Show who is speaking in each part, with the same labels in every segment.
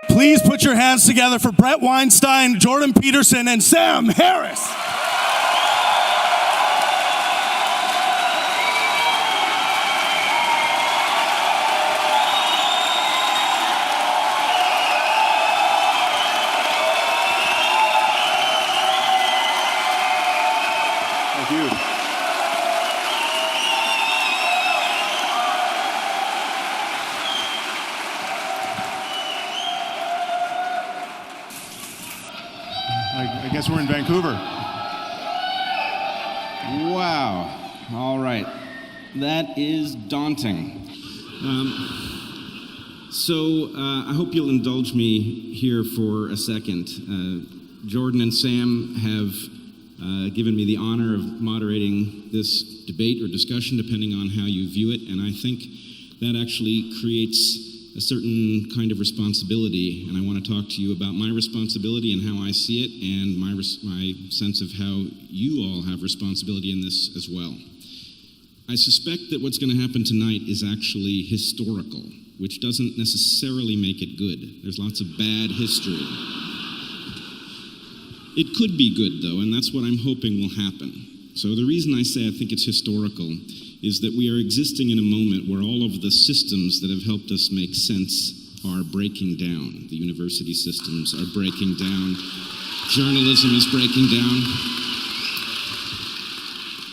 Speaker 1: Please put your hands together for Brett Weinstein, Jordan Peterson, and Sam Harris.
Speaker 2: Thank you. I guess we're in Vancouver.
Speaker 3: Wow. All right. That is daunting. I hope you'll indulge me here for a second. Jordan and Sam have given me the honor of moderating this debate or discussion, depending on how you view it, and I think that actually creates a certain kind of responsibility, and I want to talk to you about my responsibility and how I see it, and my sense of how you all have responsibility in this as well. I suspect that what's going to happen tonight is actually historical, which doesn't necessarily make it good. There's lots of bad history. It could be good, though, and that's what I'm hoping will happen. So the reason I say I think it's historical is that we are existing in a moment where all of the systems that have helped us make sense are breaking down. The university systems are breaking down. Journalism is breaking down.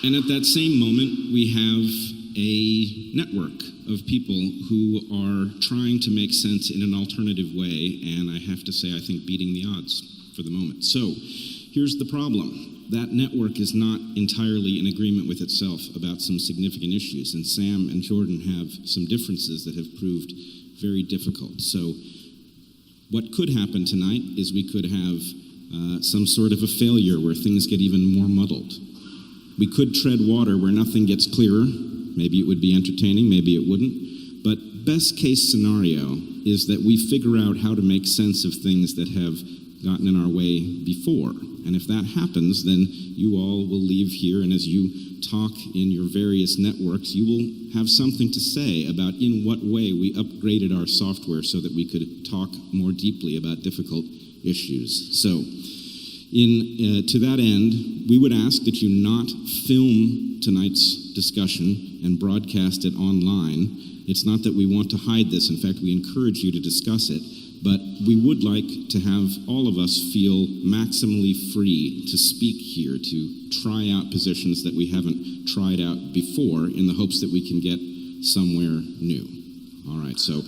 Speaker 3: And at that same moment, we have a network of people who are trying to make sense in an alternative way, and I have to say, I think beating the odds for the moment. So, here's the problem. That network is not entirely in agreement with itself about some significant issues, and Sam and Jordan have some differences that have proved very difficult. So what could happen tonight is we could have some sort of a failure where things get even more muddled. We could tread water where nothing gets clearer. Maybe it would be entertaining, maybe it wouldn't. But best case scenario is that we figure out how to make sense of things that have gotten in our way before. And if that happens, then you all will leave here, and as you talk in your various networks, you will have something to say about in what way we upgraded our software so that we could talk more deeply about difficult issues. So, to that end, we would ask that you not film tonight's discussion and broadcast it online. It's not that we want to hide this. In fact, we encourage you to discuss it. But we would like to have all of us feel maximally free to speak here, to try out positions that we haven't tried out before in the hopes that we can get somewhere new. All right, so.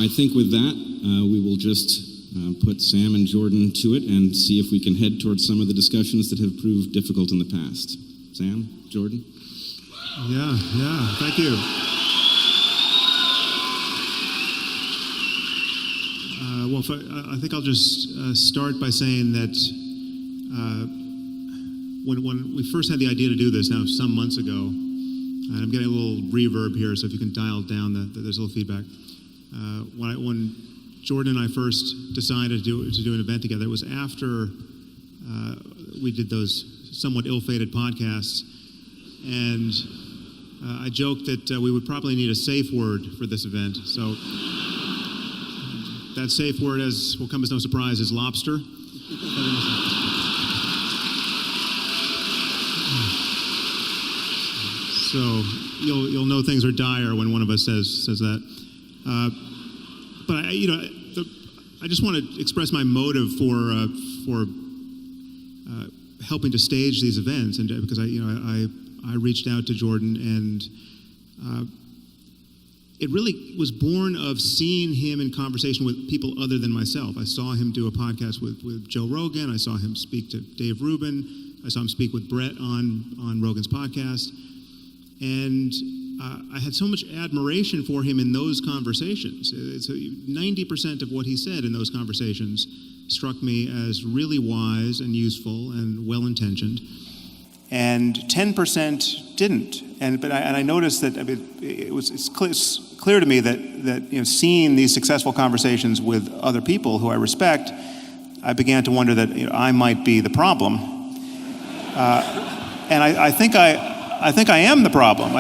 Speaker 3: I think with that, we will just put Sam and Jordan to it and see if we can head towards some of the discussions that have proved difficult in the past. Sam, Jordan?
Speaker 2: Yeah, thank you. I think I'll just start by saying that when we first had the idea to do this, now some months ago, and I'm getting a little reverb here, so if you can dial down, there's a little feedback. When Jordan and I first decided to do an event together, it was after we did those somewhat ill-fated podcasts, and I joked that we would probably need a safe word for this event. So that safe word, as will come as no surprise, is lobster. So you'll know things are dire when one of us says that. But I just want to express my motive for helping to stage these events, and because I reached out to Jordan, and it really was born of seeing him in conversation with people other than myself. I saw him do a podcast with Joe Rogan. I saw him speak to Dave Rubin. I saw him speak with Brett on Rogan's podcast, and I had so much admiration for him in those conversations. 90% of what he said in those conversations struck me as really wise and useful and well-intentioned, and 10% didn't. But I noticed that it's clear to me that seeing these successful conversations with other people who I respect, I began to wonder that I might be the problem. And I think I am the problem.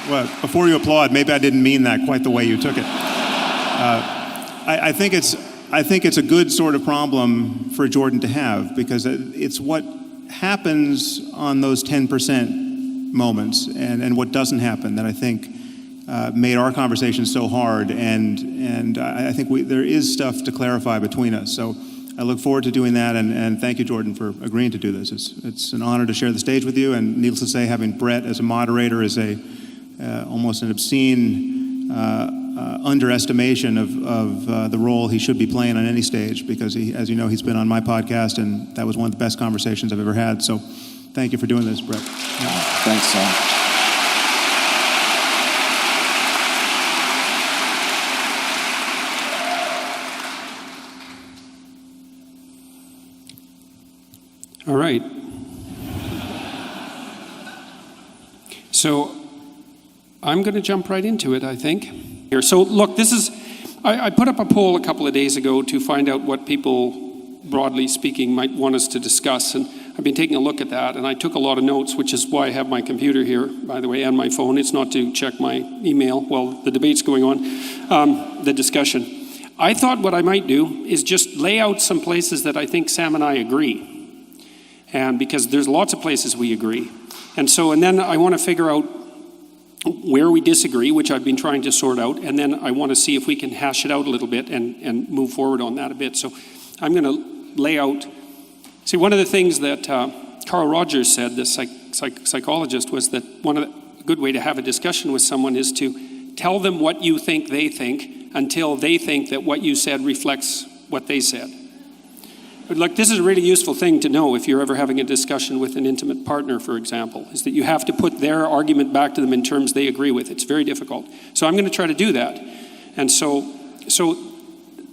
Speaker 2: Well, before you applaud, maybe I didn't mean that quite the way you took it. I think it's a good sort of problem for Jordan to have, because it's what happens on those 10% moments and what doesn't happen that I think made our conversation so hard, and I think there is stuff to clarify between us. So I look forward to doing that, and thank you, Jordan, for agreeing to do this. It's an honor to share the stage with you, and needless to say, having Brett as a moderator is almost an obscene underestimation of the role he should be playing on any stage, because as you know, he's been on my podcast, and that was one of the best conversations I've ever had. So thank you for doing this, Brett.
Speaker 4: Thanks, Sam.
Speaker 5: All right. So I'm going to jump right into it, I think. Here. So look, I put up a poll a couple of days ago to find out what people, broadly speaking, might want us to discuss. And I've been taking a look at that, and I took a lot of notes, which is why I have my computer here, by the way, and my phone. It's not to check my email while the debate's going on, the discussion. I thought what I might do is just lay out some places that I think Sam and I agree. And because there's lots of places we agree. And then I want to figure out where we disagree, which I've been trying to sort out, and then I want to see if we can hash it out a little bit and move forward on that a bit. So I'm going to lay out, see, one of the things that Carl Rogers said, the psychologist, was that a good way to have a discussion with someone is to tell them what you think they think until they think that what you said reflects what they said. But look, this is a really useful thing to know if you're ever having a discussion with an intimate partner, for example, is that you have to put their argument back to them in terms they agree with. It's very difficult. So I'm going to try to do that. And so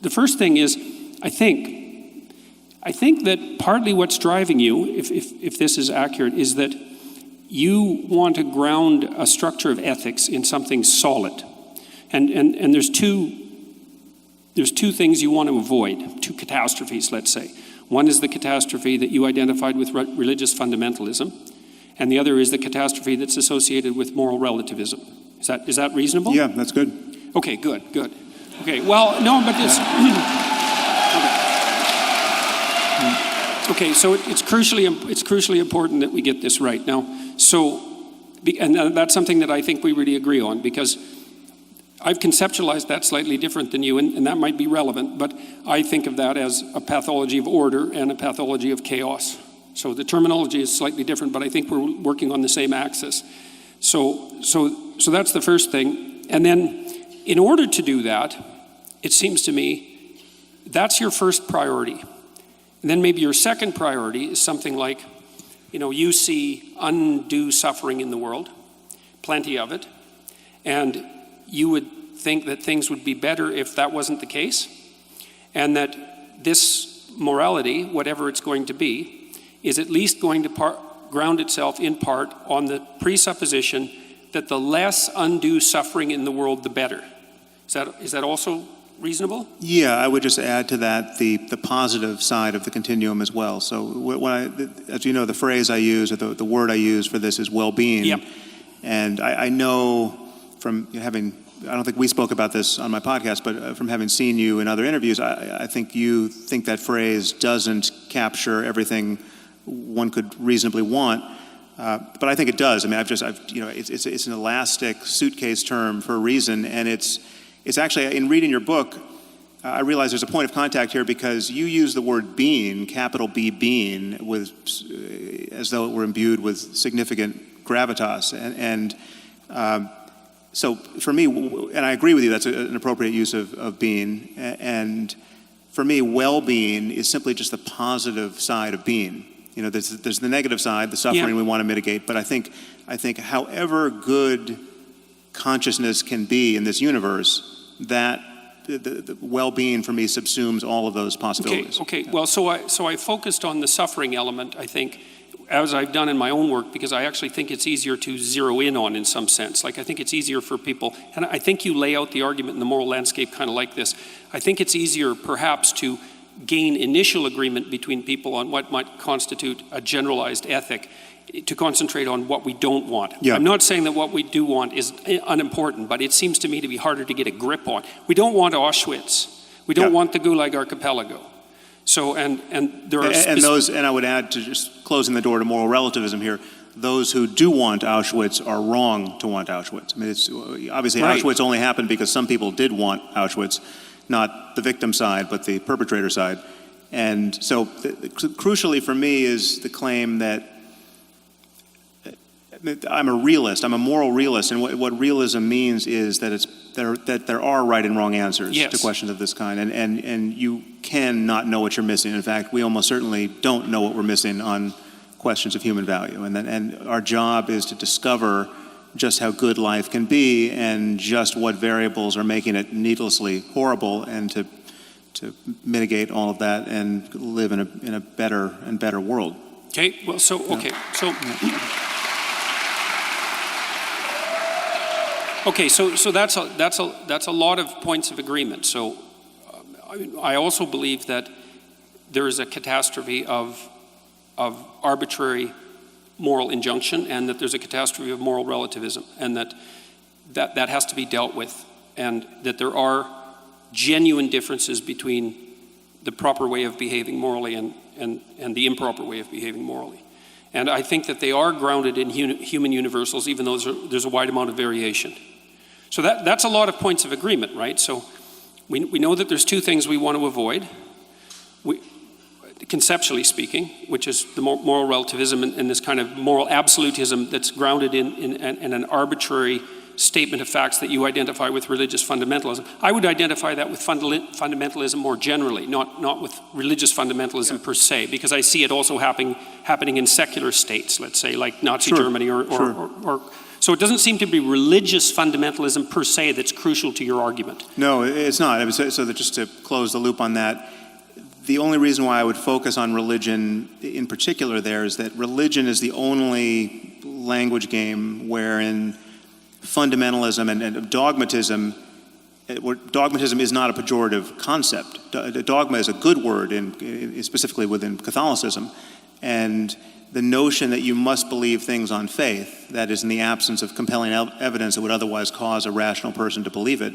Speaker 5: the first thing is, I think that partly what's driving you, if this is accurate, is that you want to ground a structure of ethics in something solid. And there's two things you want to avoid, two catastrophes, let's say. One is the catastrophe that you identified with religious fundamentalism, and the other is the catastrophe that's associated with moral relativism. Is that reasonable?
Speaker 2: Yeah, that's good.
Speaker 5: Okay, good. Okay, well, no, but it's... Okay, so it's crucially important that we get this right. Now, and that's something that I think we really agree on, because I've conceptualized that slightly different than you, and that might be relevant, but I think of that as a pathology of order and a pathology of chaos. So the terminology is slightly different, but I think we're working on the same axis. So that's the first thing. And then in order to do that, it seems to me, that's your first priority. And then maybe your second priority is something like, you see undue suffering in the world, plenty of it, and you would think that things would be better if that wasn't the case, and that this morality, whatever it's going to be, is at least going to ground itself in part on the presupposition that the less undue suffering in the world, the better. Is that also reasonable?
Speaker 2: Yeah, I would just add to that the positive side of the continuum as well. So as you know, the phrase I use, or the word I use for this is well-being.
Speaker 5: Yep.
Speaker 2: And I know from having, I don't think we spoke about this on my podcast, but from having seen you in other interviews, I think you think that phrase doesn't capture everything one could reasonably want. But I think it does. I mean, it's an elastic suitcase term for a reason, and it's actually, in reading your book, I realize there's a point of contact here, because you use the word being, capital B, being, as though it were imbued with significant gravitas, and so for me, and I agree with you, that's an appropriate use of being, and for me, well-being is simply just the positive side of being. There's the negative side, the suffering we want to mitigate, but I think however good consciousness can be in this universe, that the well-being for me subsumes all of those possibilities.
Speaker 5: Okay. Well, so I focused on the suffering element, I think, as I've done in my own work, because I actually think it's easier to zero in on in some sense. Like I think it's easier for people, and I think you lay out the argument in the moral landscape kind of like this. I think it's easier perhaps to gain initial agreement between people on what might constitute a generalized ethic, to concentrate on what we don't want.
Speaker 2: Yeah.
Speaker 5: I'm not saying that what we do want is unimportant, but it seems to me to be harder to get a grip on. We don't want Auschwitz. We don't want the Gulag Archipelago. So, and there are
Speaker 2: and I would add, to just closing the door to moral relativism here, those who do want Auschwitz are wrong to want Auschwitz. I mean, it's obviously
Speaker 5: right.
Speaker 2: Auschwitz only happened because some people did want Auschwitz, not the victim side, but the perpetrator side. And so, crucially for me is the claim that I'm a realist. I'm a moral realist, and what realism means is that there are right and wrong answers to questions of this kind, and you cannot know what you're missing. In fact, we almost certainly don't know what we're missing on questions of human value, and our job is to discover just how good life can be and just what variables are making it needlessly horrible, and to mitigate all of that and live in a better and better world.
Speaker 5: Okay. Well, so. Okay, so that's a lot of points of agreement. So I also believe that there is a catastrophe of arbitrary moral injunction, and that there's a catastrophe of moral relativism, and that has to be dealt with, and that there are genuine differences between the proper way of behaving morally and the improper way of behaving morally. And I think that they are grounded in human universals, even though there's a wide amount of variation. So that's a lot of points of agreement, right? So we know that there's two things we want to avoid, conceptually speaking, which is the moral relativism and this kind of moral absolutism that's grounded in an arbitrary statement of facts that you identify with religious fundamentalism. I would identify that with fundamentalism more generally, not with religious fundamentalism per se, because I see it also happening in secular states, let's say, like Nazi Germany or so it doesn't seem to be religious fundamentalism per se that's crucial to your argument.
Speaker 2: No, it's not. So that just to close the loop on that, the only reason why I would focus on religion in particular there is that religion is the only language game wherein fundamentalism and dogmatism is not a pejorative concept. Dogma is a good word, specifically within Catholicism. And the notion that you must believe things on faith, that is in the absence of compelling evidence that would otherwise cause a rational person to believe it,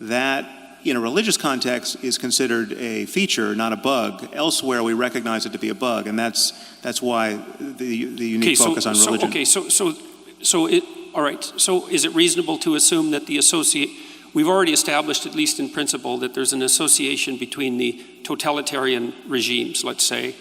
Speaker 2: that in a religious context is considered a feature, not a bug. Elsewhere we recognize it to be a bug, and that's why the unique focus on religion.
Speaker 5: All right, so is it reasonable to assume that we've already established, at least in principle, that there's an association between the totalitarian regimes, let's say,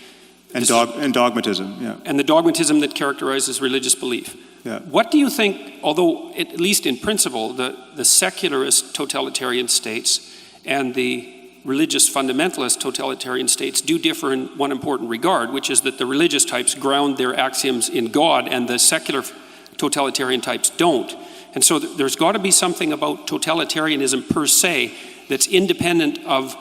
Speaker 2: and dogmatism, yeah.
Speaker 5: And the dogmatism that characterizes religious belief.
Speaker 2: Yeah.
Speaker 5: What do you think, although at least in principle, the secularist totalitarian states and the religious fundamentalist totalitarian states do differ in one important regard, which is that the religious types ground their axioms in God and the secular totalitarian types don't. And so there's got to be something about totalitarianism per se that's independent of,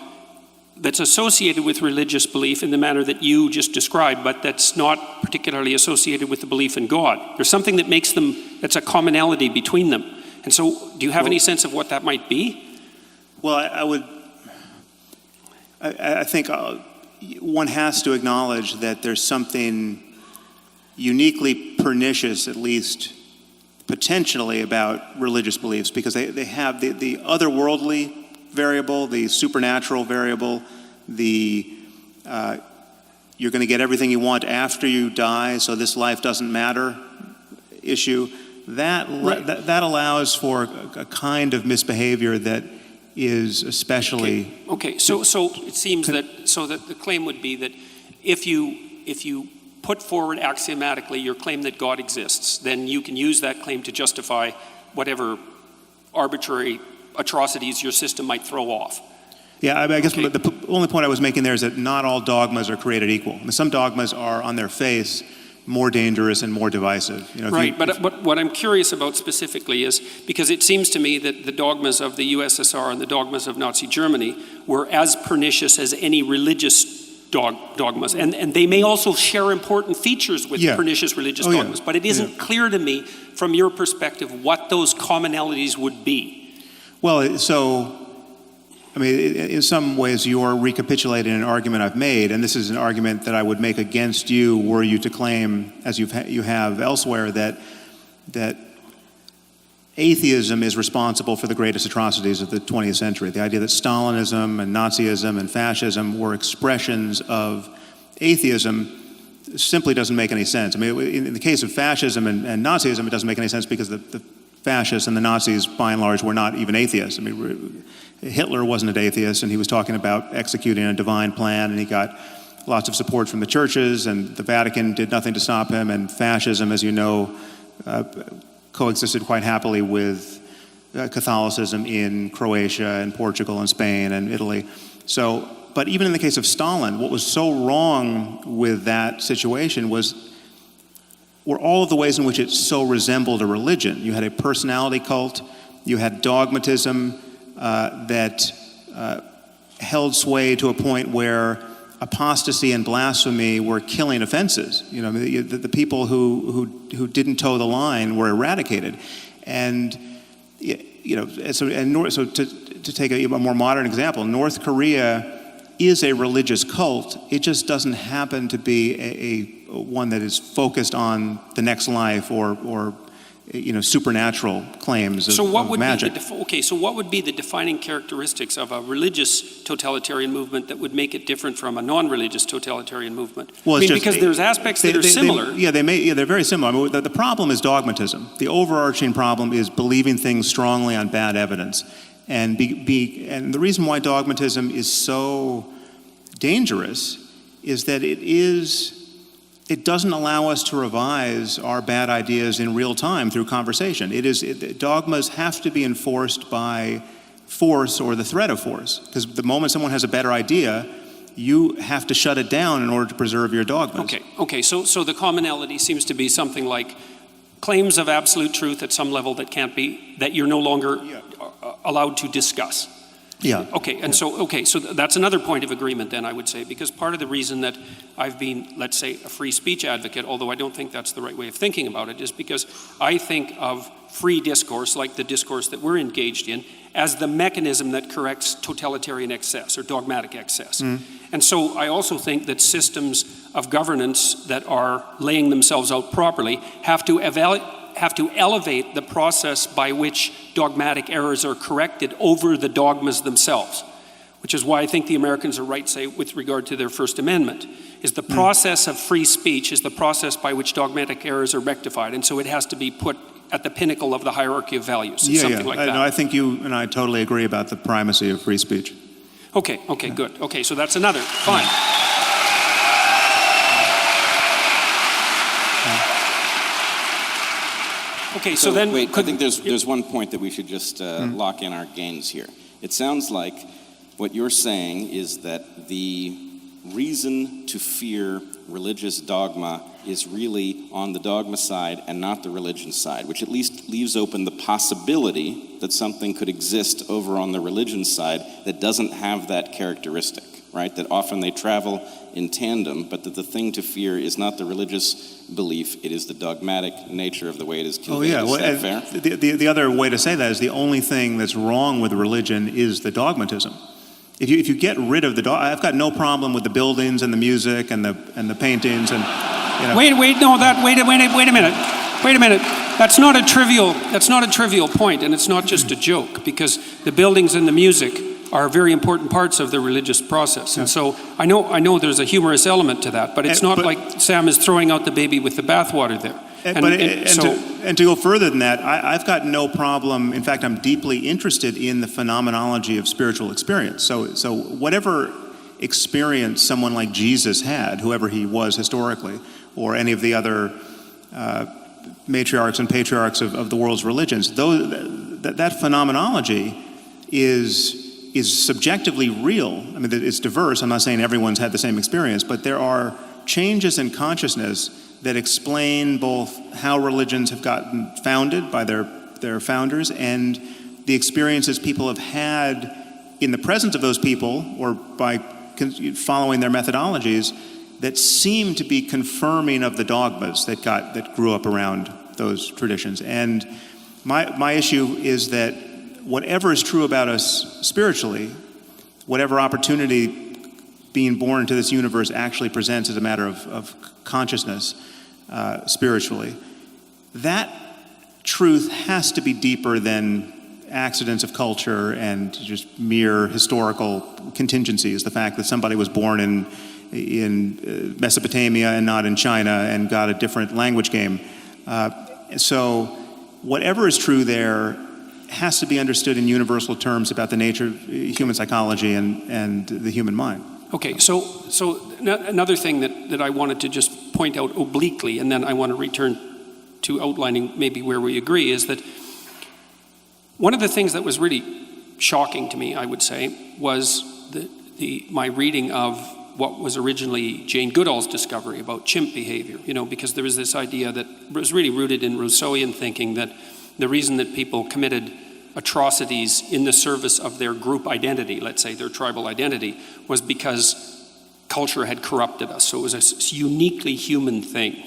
Speaker 5: that's associated with religious belief in the manner that you just described, but that's not particularly associated with the belief in God. There's something that makes them, that's a commonality between them. And so do you have any sense of what that might be?
Speaker 2: Well, I think one has to acknowledge that there's something uniquely pernicious, at least potentially, about religious beliefs, because they have the otherworldly variable, the supernatural variable, the you're going to get everything you want after you die, so this life doesn't matter issue. That allows for a kind of misbehavior that is especially
Speaker 5: okay. So it seems that the claim would be that if you put forward axiomatically your claim that God exists, then you can use that claim to justify whatever arbitrary atrocities your system might throw off.
Speaker 2: Yeah, I guess the only point I was making there is that not all dogmas are created equal. Some dogmas are on their face more dangerous and more divisive.
Speaker 5: Right, but what I'm curious about specifically is, because it seems to me that the dogmas of the USSR and the dogmas of Nazi Germany were as pernicious as any religious dogmas. And they may also share important features with pernicious religious dogmas. But it isn't clear to me, from your perspective, what those commonalities would be.
Speaker 2: Well, so, I mean, in some ways you're recapitulating an argument I've made, and this is an argument that I would make against you were you to claim, as you have elsewhere, that atheism is responsible for the greatest atrocities of the 20th century. The idea that Stalinism and Nazism and fascism were expressions of atheism simply doesn't make any sense. I mean, in the case of fascism and Nazism, it doesn't make any sense because the fascists and the Nazis, by and large, were not even atheists. I mean, Hitler wasn't an atheist, and he was talking about executing a divine plan, and he got lots of support from the churches, and the Vatican did nothing to stop him, and fascism, as you know, coexisted quite happily with Catholicism in Croatia and Portugal and Spain and Italy. So, but even in the case of Stalin, what was so wrong with that situation were all of the ways in which it so resembled a religion. You had a personality cult, you had dogmatism that held sway to a point where apostasy and blasphemy were killing offenses. You know, the people who didn't toe the line were eradicated, and you know, so to take a more modern example, North Korea is a religious cult. It just doesn't happen to be a one that is focused on the next life or you know, supernatural claims of magic.
Speaker 5: So what would be the defining characteristics of a religious totalitarian movement that would make it different from a non-religious totalitarian movement?
Speaker 2: Well,
Speaker 5: because there's aspects that are similar.
Speaker 2: They're very similar. I mean, the problem is dogmatism. The overarching problem is believing things strongly on bad evidence. And and the reason why dogmatism is so dangerous is that it doesn't allow us to revise our bad ideas in real time through conversation. Dogmas have to be enforced by force or the threat of force, because the moment someone has a better idea, you have to shut it down in order to preserve your dogmas.
Speaker 5: Okay. So the commonality seems to be something like claims of absolute truth at some level that you're no longer allowed to discuss.
Speaker 2: Yeah.
Speaker 5: So that's another point of agreement then, I would say, because part of the reason that I've been, let's say, a free speech advocate, although I don't think that's the right way of thinking about it, is because I think of free discourse, like the discourse that we're engaged in, as the mechanism that corrects totalitarian excess or dogmatic excess. And so I also think that systems of governance that are laying themselves out properly have to elevate the process by which dogmatic errors are corrected over the dogmas themselves, which is why I think the Americans are right, say, with regard to their First Amendment, is the process of free speech is the process by which dogmatic errors are rectified, and so it has to be put at the pinnacle of the hierarchy of values, something like that.
Speaker 2: No, I think you and I totally agree about the primacy of free speech.
Speaker 5: Okay, good. Okay, so that's another, fine. Okay, so then...
Speaker 3: Wait, I think there's one point that we should just lock in our gains here. It sounds like what you're saying is that the reason to fear religious dogma is really on the dogma side and not the religion side, which at least leaves open the possibility that something could exist over on the religion side that doesn't have that characteristic, right? That often they travel in tandem, but that the thing to fear is not the religious belief, it is the dogmatic nature of the way it is conveyed.
Speaker 2: Oh, yeah.
Speaker 3: Is that fair?
Speaker 2: The other way to say that is the only thing that's wrong with religion is the dogmatism. If you get rid of I've got no problem with the buildings and the music and the paintings and, you know.
Speaker 5: Wait a minute. That's not a trivial point, and it's not just a joke, because the buildings and the music are very important parts of the religious process. And so I know there's a humorous element to that, but it's not like Sam is throwing out the baby with the bathwater there.
Speaker 2: And to go further than that, I've got no problem. In fact, I'm deeply interested in the phenomenology of spiritual experience. So whatever experience someone like Jesus had, whoever he was historically, or any of the other matriarchs and patriarchs of the world's religions, that phenomenology is subjectively real. I mean, it's diverse. I'm not saying everyone's had the same experience, but there are changes in consciousness that explain both how religions have gotten founded by their founders and the experiences people have had in the presence of those people or by following their methodologies that seem to be confirming of the dogmas that grew up around those traditions. And my issue is that whatever is true about us spiritually, whatever opportunity being born into this universe actually presents as a matter of consciousness spiritually, that truth has to be deeper than accidents of culture and just mere historical contingencies. The fact that somebody was born in Mesopotamia and not in China and got a different language game. So whatever is true there has to be understood in universal terms about the nature of human psychology and the human mind.
Speaker 5: Okay, so another thing that I wanted to just point out obliquely, and then I want to return to outlining maybe where we agree, is that one of the things that was really shocking to me, I would say, was my reading of what was originally Jane Goodall's discovery about chimp behavior, because there was this idea that was really rooted in Rousseauian thinking that the reason that people committed atrocities in the service of their group identity, let's say their tribal identity, was because culture had corrupted us. So it was a uniquely human thing.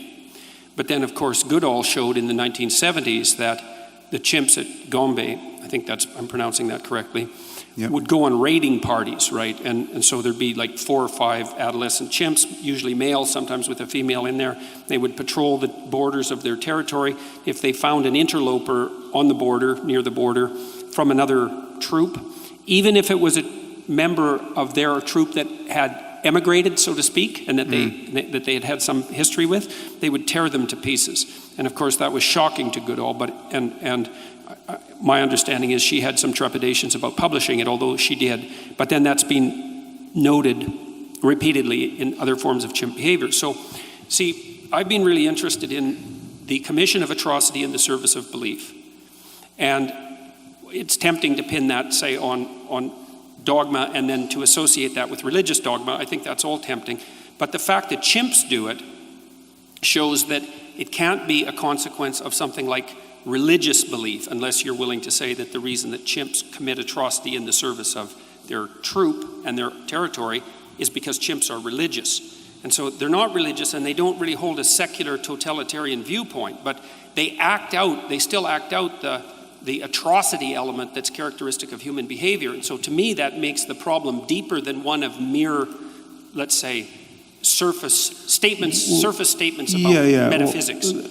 Speaker 5: But then, of course, Goodall showed in the 1970s that the chimps at Gombe, I think I'm pronouncing that correctly, yep, would go on raiding parties, right? And so there'd be like 4 or 5 adolescent chimps, usually male, sometimes with a female in there. They would patrol the borders of their territory. If they found an interloper on the border, near the border, from another troop, even if it was a member of their troop that had emigrated, so to speak, and that they had had some history with, they would tear them to pieces. And of course, that was shocking to Goodall, and my understanding is she had some trepidations about publishing it, although she did. But then that's been noted repeatedly in other forms of chimp behavior. So, see, I've been really interested in the commission of atrocity in the service of belief. And it's tempting to pin that, say, on dogma and then to associate that with religious dogma. I think that's all tempting. But the fact that chimps do it shows that it can't be a consequence of something like religious belief, unless you're willing to say that the reason that chimps commit atrocity in the service of their troop and their territory is because chimps are religious. And so they're not religious, and they don't really hold a secular totalitarian viewpoint, but they still act out the atrocity element that's characteristic of human behavior. And so to me, that makes the problem deeper than one of mere, let's say, surface statements about metaphysics.
Speaker 2: Well,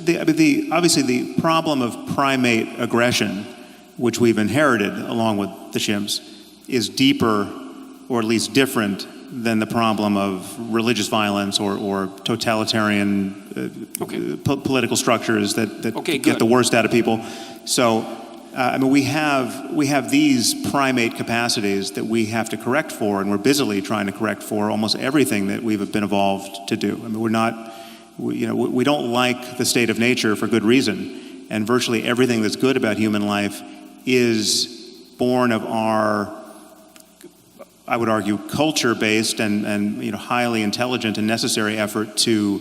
Speaker 2: obviously the problem of primate aggression, which we've inherited along with the chimps, is deeper, or at least different, than the problem of religious violence or totalitarian political structures that get the worst out of people. So we have these primate capacities that we have to correct for, and we're busily trying to correct for almost everything that we've been evolved to do. I mean, we don't like the state of nature for good reason, and virtually everything that's good about human life is born of our, I would argue, culture-based and highly intelligent and necessary effort to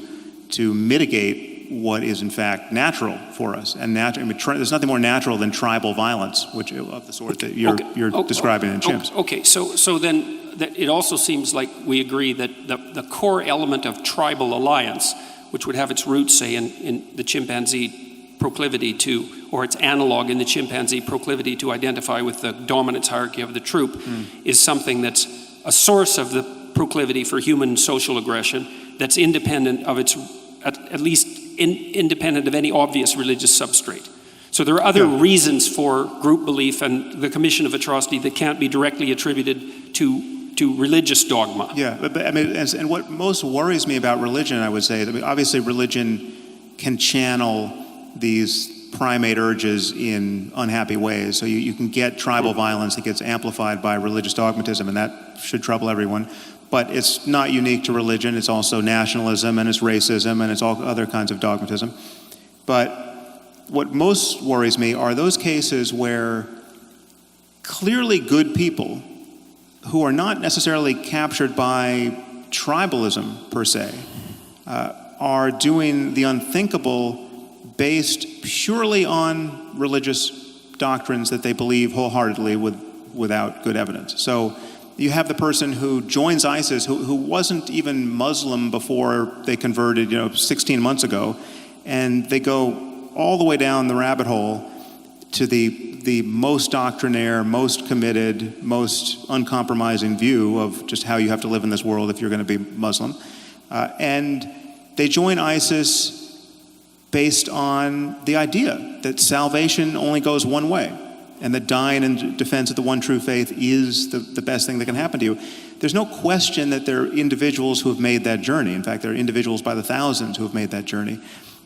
Speaker 2: mitigate what is in fact natural for us. And there's nothing more natural than tribal violence, which of the sort that you're describing in chimps.
Speaker 5: Okay, so then it also seems like we agree that the core element of tribal alliance, which would have its roots, say, in the chimpanzee proclivity to, or its analog in the chimpanzee proclivity to identify with the dominance hierarchy of the troop, is something that's a source of the proclivity for human social aggression that's independent of its, at least independent of any obvious religious substrate. So there are other reasons for group belief and the commission of atrocity that can't be directly attributed to religious dogma.
Speaker 2: Yeah, but I mean, and what most worries me about religion, I would say, obviously religion can channel these primate urges in unhappy ways. So you can get tribal violence that gets amplified by religious dogmatism, and that should trouble everyone. But it's not unique to religion. It's also nationalism, and it's racism, and it's all other kinds of dogmatism. But what most worries me are those cases where clearly good people who are not necessarily captured by tribalism per se are doing the unthinkable based purely on religious doctrines that they believe wholeheartedly without good evidence. So You have the person who joins ISIS, who wasn't even Muslim before they converted, 16 months ago, and they go all the way down the rabbit hole to the most doctrinaire, most committed, most uncompromising view of just how you have to live in this world if you're going to be Muslim. And they join ISIS based on the idea that salvation only goes one way, and that dying in defense of the one true faith is the best thing that can happen to you. There's no question that there are individuals who have made that journey. In fact, there are individuals by the thousands who have made that journey.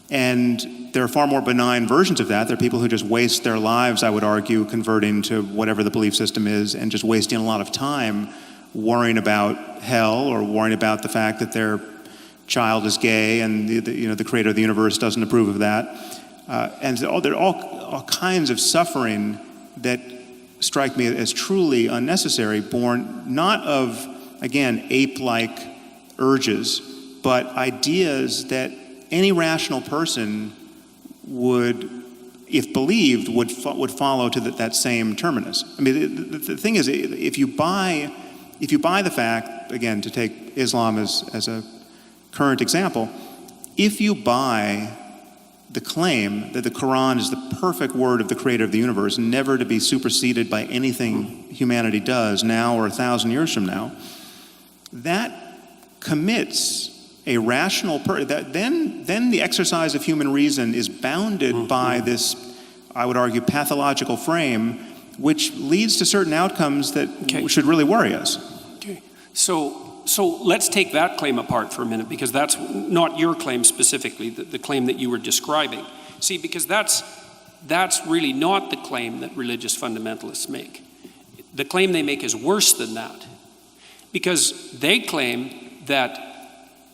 Speaker 2: And there are far more benign versions of that. There are people who just waste their lives, I would argue, converting to whatever the belief system is, and just wasting a lot of time worrying about hell or worrying about the fact that their child is gay and the creator of the universe doesn't approve of that. And there are all kinds of suffering that strike me as truly unnecessary, born not of, again, ape-like urges, but ideas that any rational person would, if believed, would follow to that same terminus. I mean, the thing is, if you buy the fact, again, to take Islam as a current example, if you buy the claim that the Quran is the perfect word of the creator of the universe, never to be superseded by anything humanity does now or 1,000 years from now, that commits a rational then the exercise of human reason is bounded by this, I would argue, pathological frame, which leads to certain outcomes that should really worry us.
Speaker 5: Okay. So let's take that claim apart for a minute, because that's not your claim specifically, the claim that you were describing. See, because that's really not the claim that religious fundamentalists make. The claim they make is worse than that, because they claim that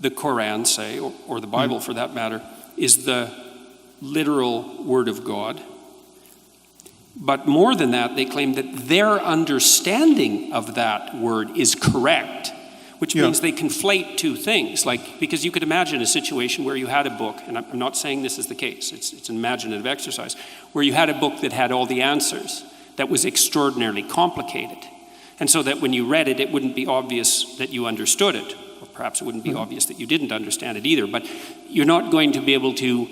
Speaker 5: the Quran, say, or the Bible for that matter, is the literal word of God. But more than that, they claim that their understanding of that word is correct, which means they conflate two things. Because you could imagine a situation where you had a book, and I'm not saying this is the case, it's an imaginative exercise, where you had a book that had all the answers, that was extraordinarily complicated. And so that when you read it, it wouldn't be obvious that you understood it. Or perhaps it wouldn't be obvious that you didn't understand it either. But you're not going to be able to,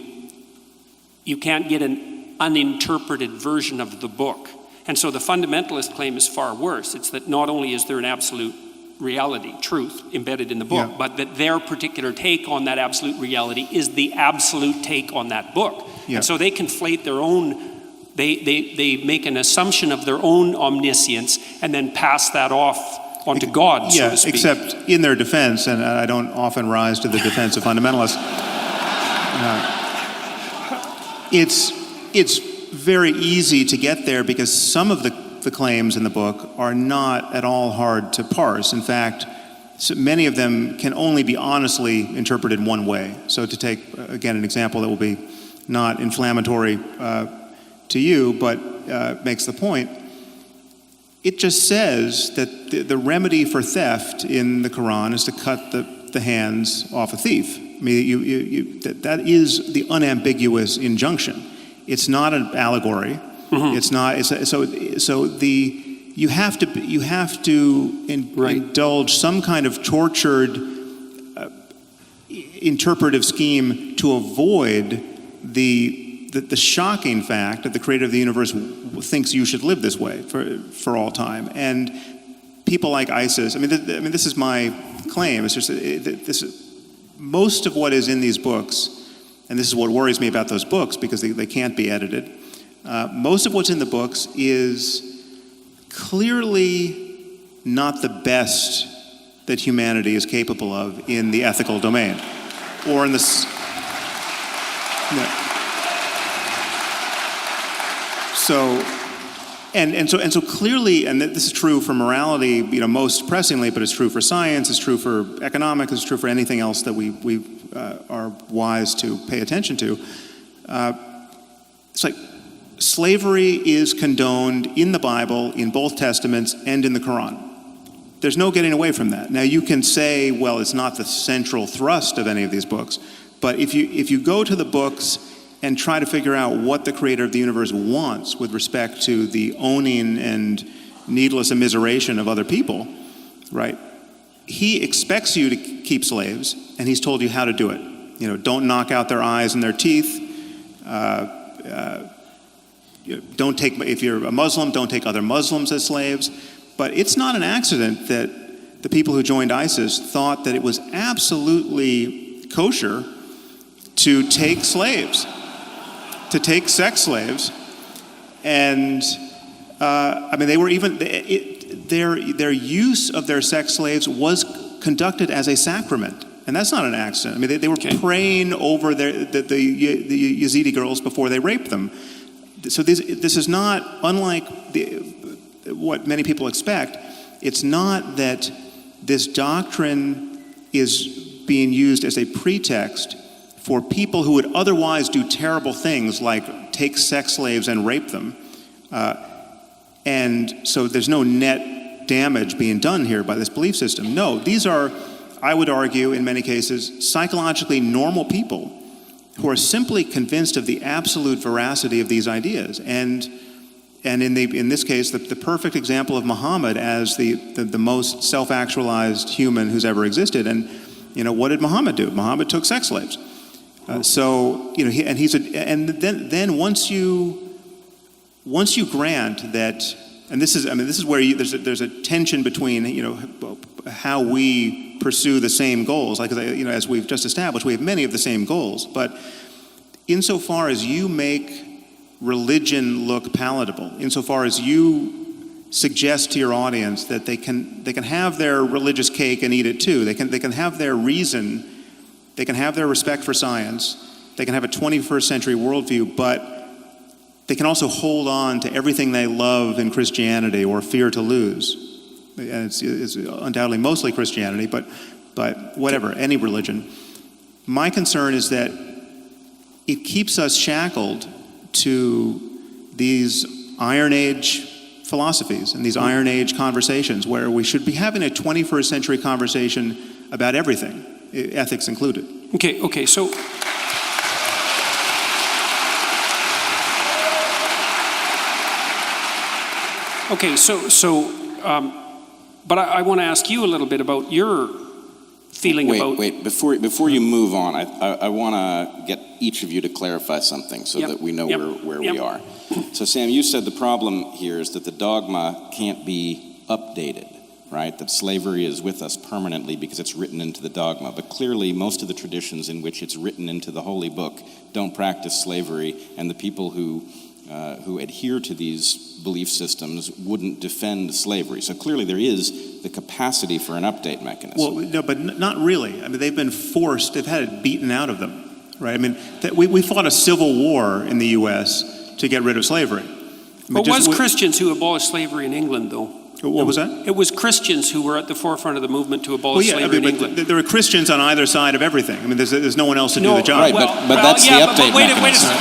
Speaker 5: you can't get an uninterpreted version of the book. And so the fundamentalist claim is far worse. It's that not only is there an absolute reality, truth, embedded in the book, but that their particular take on that absolute reality is the absolute take on that book. And so they conflate their own, they make an assumption of their own omniscience and then pass that off onto God, so to speak.
Speaker 2: Except in their defense, and I don't often rise to the defense of fundamentalists, it's very easy to get there because some of the claims in the book are not at all hard to parse. In fact, many of them can only be honestly interpreted one way. So to take, again, an example that will be not inflammatory to you, but makes the point, it just says that the remedy for theft in the Quran is to cut the hands off a thief. I mean, that is the unambiguous injunction. It's not an allegory. It's not. You have to indulge some kind of tortured interpretive scheme to avoid the shocking fact that the creator of the universe thinks you should live this way for all time. And people like ISIS, this is my claim. It's just most of what is in these books, and this is what worries me about those books because they can't be edited. Most of what's in the books is clearly not the best that humanity is capable of in the ethical domain, or in this. So clearly, and this is true for morality, most pressingly, but it's true for science, it's true for economics, it's true for anything else that we are wise to pay attention to. It's like slavery is condoned in the Bible, in both Testaments, and in the Quran. There's no getting away from that. Now you can say, well, it's not the central thrust of any of these books, but if you go to the books and try to figure out what the creator of the universe wants with respect to the owning and needless immiseration of other people, right? He expects you to keep slaves, and he's told you how to do it. You know, don't knock out their eyes and their teeth. Don't take, if you're a Muslim, don't take other Muslims as slaves. But it's not an accident that the people who joined ISIS thought that it was absolutely kosher to take slaves, to take sex slaves. And I mean, they were even, their use of their sex slaves was conducted as a sacrament. And that's not an accident. I mean, they were praying over the Yazidi girls before they raped them. So this is not, unlike what many people expect, it's not that this doctrine is being used as a pretext for people who would otherwise do terrible things like take sex slaves and rape them. And so there's no net damage being done here by this belief system. No, these are, I would argue, in many cases, psychologically normal people who are simply convinced of the absolute veracity of these ideas. And in this case, the perfect example of Muhammad as the most self-actualized human who's ever existed. And, you know, what did Muhammad do? Muhammad took sex slaves. So, you know, then once you grant that, and this is where there's a tension between, you know, how we pursue the same goals. Like, you know, as we've just established, we have many of the same goals. But insofar as you make religion look palatable, insofar as you suggest to your audience that they can have their religious cake and eat it too, they can have their reason, they can have their respect for science, they can have a 21st century worldview, but they can also hold on to everything they love in Christianity or fear to lose. And it's undoubtedly mostly Christianity, but whatever, any religion. My concern is that it keeps us shackled to these Iron Age philosophies and these Iron Age conversations where we should be having a 21st century conversation about everything, ethics included.
Speaker 5: Okay, so but I want to ask you a little bit about your feeling about...
Speaker 4: Wait, before you move on, I want to get each of you to clarify something so that we know where we are. So Sam, you said the problem here is that the dogma can't be updated, right? That slavery is with us permanently because it's written into the dogma. But clearly, most of the traditions in which it's written into the Holy Book don't practice slavery, and the people who adhere to these belief systems wouldn't defend slavery. So clearly there is the capacity for an update mechanism.
Speaker 2: Well, no, but not really. I mean, they've been forced, they've had it beaten out of them, right? I mean, we fought a civil war in the U.S. to get rid of slavery.
Speaker 5: But it was Christians who abolished slavery in England, though.
Speaker 2: What was that?
Speaker 5: It was Christians who were at the forefront of the movement to abolish slavery in England.
Speaker 2: There are Christians on either side of everything. I mean, there's no one else to do the job.
Speaker 4: Right, but that's the update mechanism.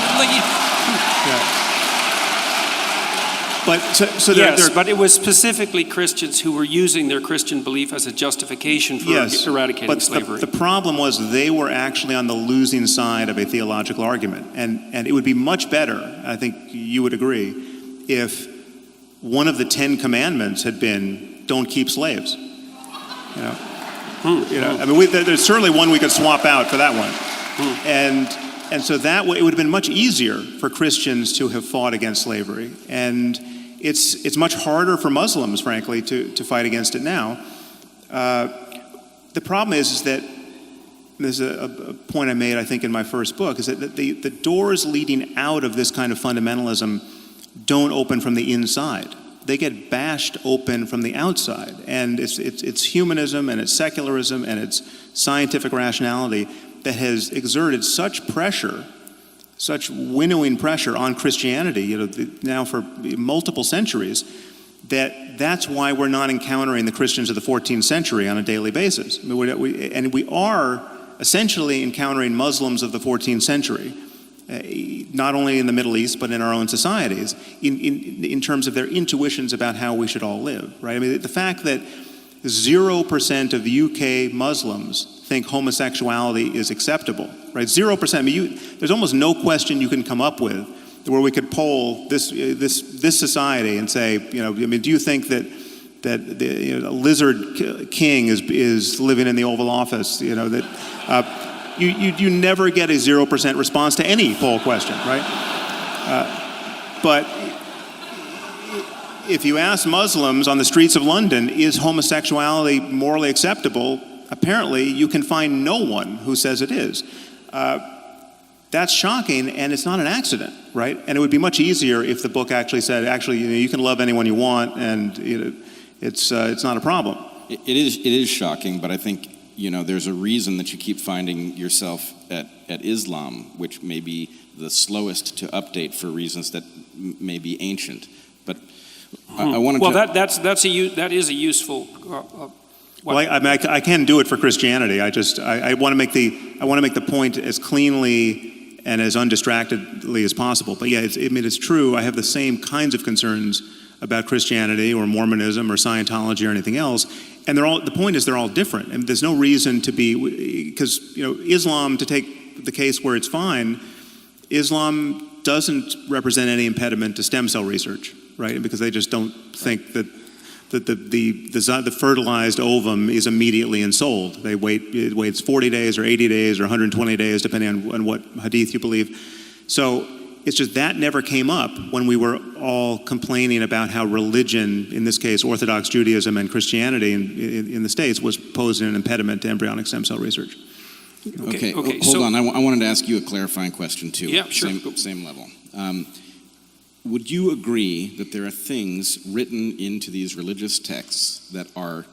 Speaker 5: But it was specifically Christians who were using their Christian belief as a justification for eradicating slavery.
Speaker 2: The problem was they were actually on the losing side of a theological argument. And it would be much better, I think you would agree, if one of the 10 commandments had been, don't keep slaves. You know? I mean, there's certainly one we could swap out for that one. And so that way, it would have been much easier for Christians to have fought against slavery. And it's much harder for Muslims, frankly, to fight against it now. The problem is that, there's a point I made, I think, in my first book, is that the doors leading out of this kind of fundamentalism don't open from the inside. They get bashed open from the outside. And it's humanism and it's secularism and it's scientific rationality that has exerted such pressure, such winnowing pressure on Christianity, now for multiple centuries, that's why we're not encountering the Christians of the 14th century on a daily basis. I mean, we are essentially encountering Muslims of the 14th century, not only in the Middle East, but in our own societies, in terms of their intuitions about how we should all live, right? I mean, the fact that 0% of UK Muslims think homosexuality is acceptable, right? 0%. I mean, there's almost no question you can come up with where we could poll this society and say, I mean, do you think that a lizard king is living in the Oval Office. That you never get a 0% response to any poll question, right? But if you ask Muslims on the streets of London, is homosexuality morally acceptable? Apparently, you can find no one who says it is. That's shocking, and it's not an accident, right? And it would be much easier if the book actually said, you can love anyone you want, and it's not a problem.
Speaker 4: It is shocking, but I think there's a reason that you keep finding yourself at Islam, which may be the slowest to update for reasons that may be ancient. But I wanted to.
Speaker 5: That is a useful.
Speaker 2: Well, I can do it for Christianity. I want to make the point as cleanly and as undistractedly as possible. But yeah, it's true. I have the same kinds of concerns about Christianity or Mormonism or Scientology or anything else. And the point is they're all different. And there's no reason to be, because Islam, to take the case where it's fine, Islam doesn't represent any impediment to stem cell research, right? Because they just don't think that the fertilized ovum is immediately ensouled. It waits 40 days or 80 days or 120 days, depending on what hadith you believe. So it's just that never came up when we were all complaining about how religion, in this case Orthodox Judaism and Christianity in the States, was posing an impediment to embryonic stem cell research.
Speaker 4: Okay. Hold on. I wanted to ask you a clarifying question too.
Speaker 5: Yeah, sure.
Speaker 4: Same level. Would you agree that there are things written into these religious texts that are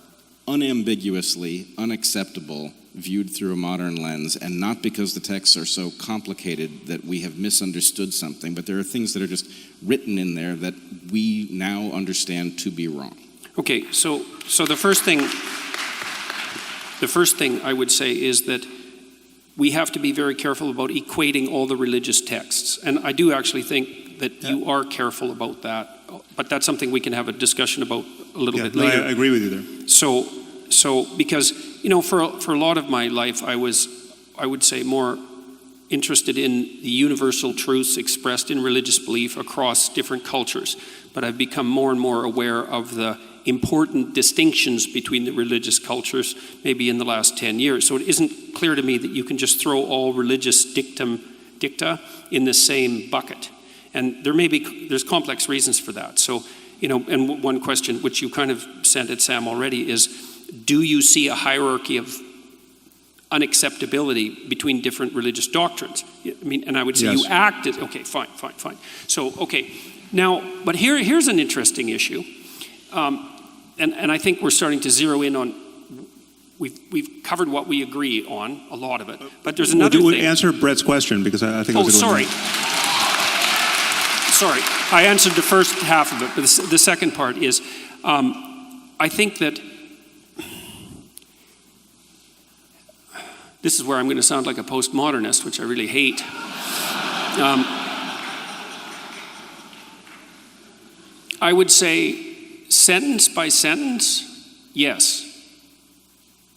Speaker 4: unambiguously unacceptable viewed through a modern lens, and not because the texts are so complicated that we have misunderstood something, but there are things that are just written in there that we now understand to be wrong?
Speaker 5: Okay, so the first thing I would say is that we have to be very careful about equating all the religious texts. And I do actually think that you are careful about that, but that's something we can have a discussion about a little bit later.
Speaker 2: I agree with you there.
Speaker 5: So because, for a lot of my life, I would say, more interested in the universal truths expressed in religious belief across different cultures. But I've become more and more aware of the important distinctions between the religious cultures, maybe in the last 10 years. So it isn't clear to me that you can just throw all religious dicta in the same bucket. And there's complex reasons for that. So, and one question, which you kind of sent at Sam already, is, do you see a hierarchy of unacceptability between different religious doctrines? And I would say
Speaker 2: yes.
Speaker 5: You acted, okay, fine. So, okay, now, but here's an interesting issue. And I think we're starting to zero in on, we've covered what we agree on, a lot of it, but there's another thing.
Speaker 2: Answer Brett's question, because I think it was
Speaker 5: sorry, I answered the first half of it, but the second part is, I think that, this is where I'm going to sound like a postmodernist, which I really hate. I would say, sentence by sentence, yes,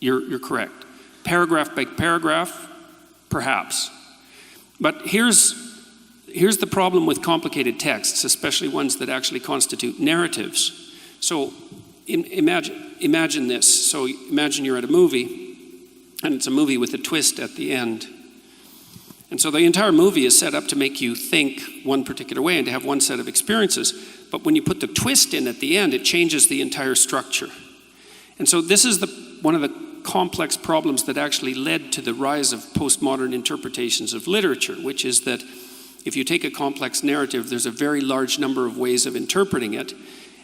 Speaker 5: you're correct. Paragraph by paragraph, perhaps. But here's the problem with complicated texts, especially ones that actually constitute narratives. So imagine this. So imagine you're at a movie, and it's a movie with a twist at the end. And so the entire movie is set up to make you think one particular way and to have one set of experiences. But when you put the twist in at the end, it changes the entire structure. And so this is one of the complex problems that actually led to the rise of postmodern interpretations of literature, which is that if you take a complex narrative, there's a very large number of ways of interpreting it,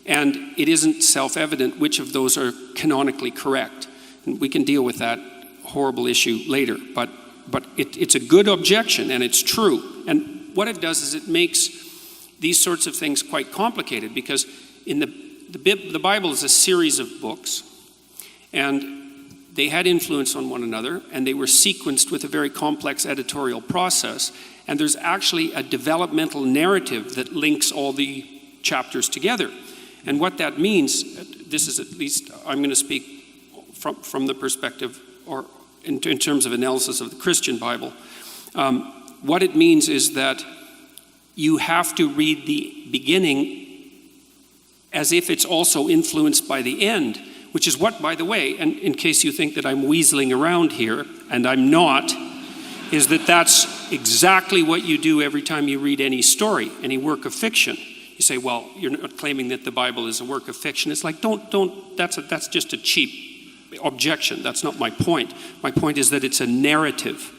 Speaker 5: and it isn't self-evident which of those are canonically correct. And we can deal with that horrible issue later, but it's a good objection, and it's true. And what it does is it makes these sorts of things quite complicated, because in the Bible is a series of books, and they had influence on one another, and they were sequenced with a very complex editorial process, and there's actually a developmental narrative that links all the chapters together. And what that means, this is, at least I'm going to speak from the perspective, or in terms of analysis of the Christian Bible, what it means is that you have to read the beginning as if it's also influenced by the end, which is what, by the way, and in case you think that I'm weaseling around here, and I'm not, is that that's exactly what you do every time you read any story, any work of fiction. You say, well, you're not claiming that the Bible is a work of fiction. It's like, that's just a cheap objection. That's not my point. My point is that it's a narrative.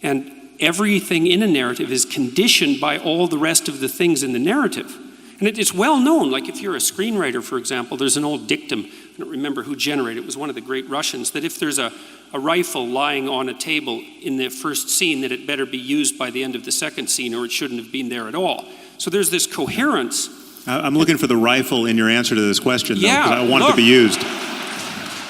Speaker 5: And everything in a narrative is conditioned by all the rest of the things in the narrative. And it's well known, like if you're a screenwriter, for example, there's an old dictum, I don't remember who generated it, was one of the great Russians, that if there's a rifle lying on a table in the first scene, that it better be used by the end of the second scene, or it shouldn't have been there at all. So there's this coherence.
Speaker 2: I'm looking for the rifle in your answer to this question, though, because I want it to be used.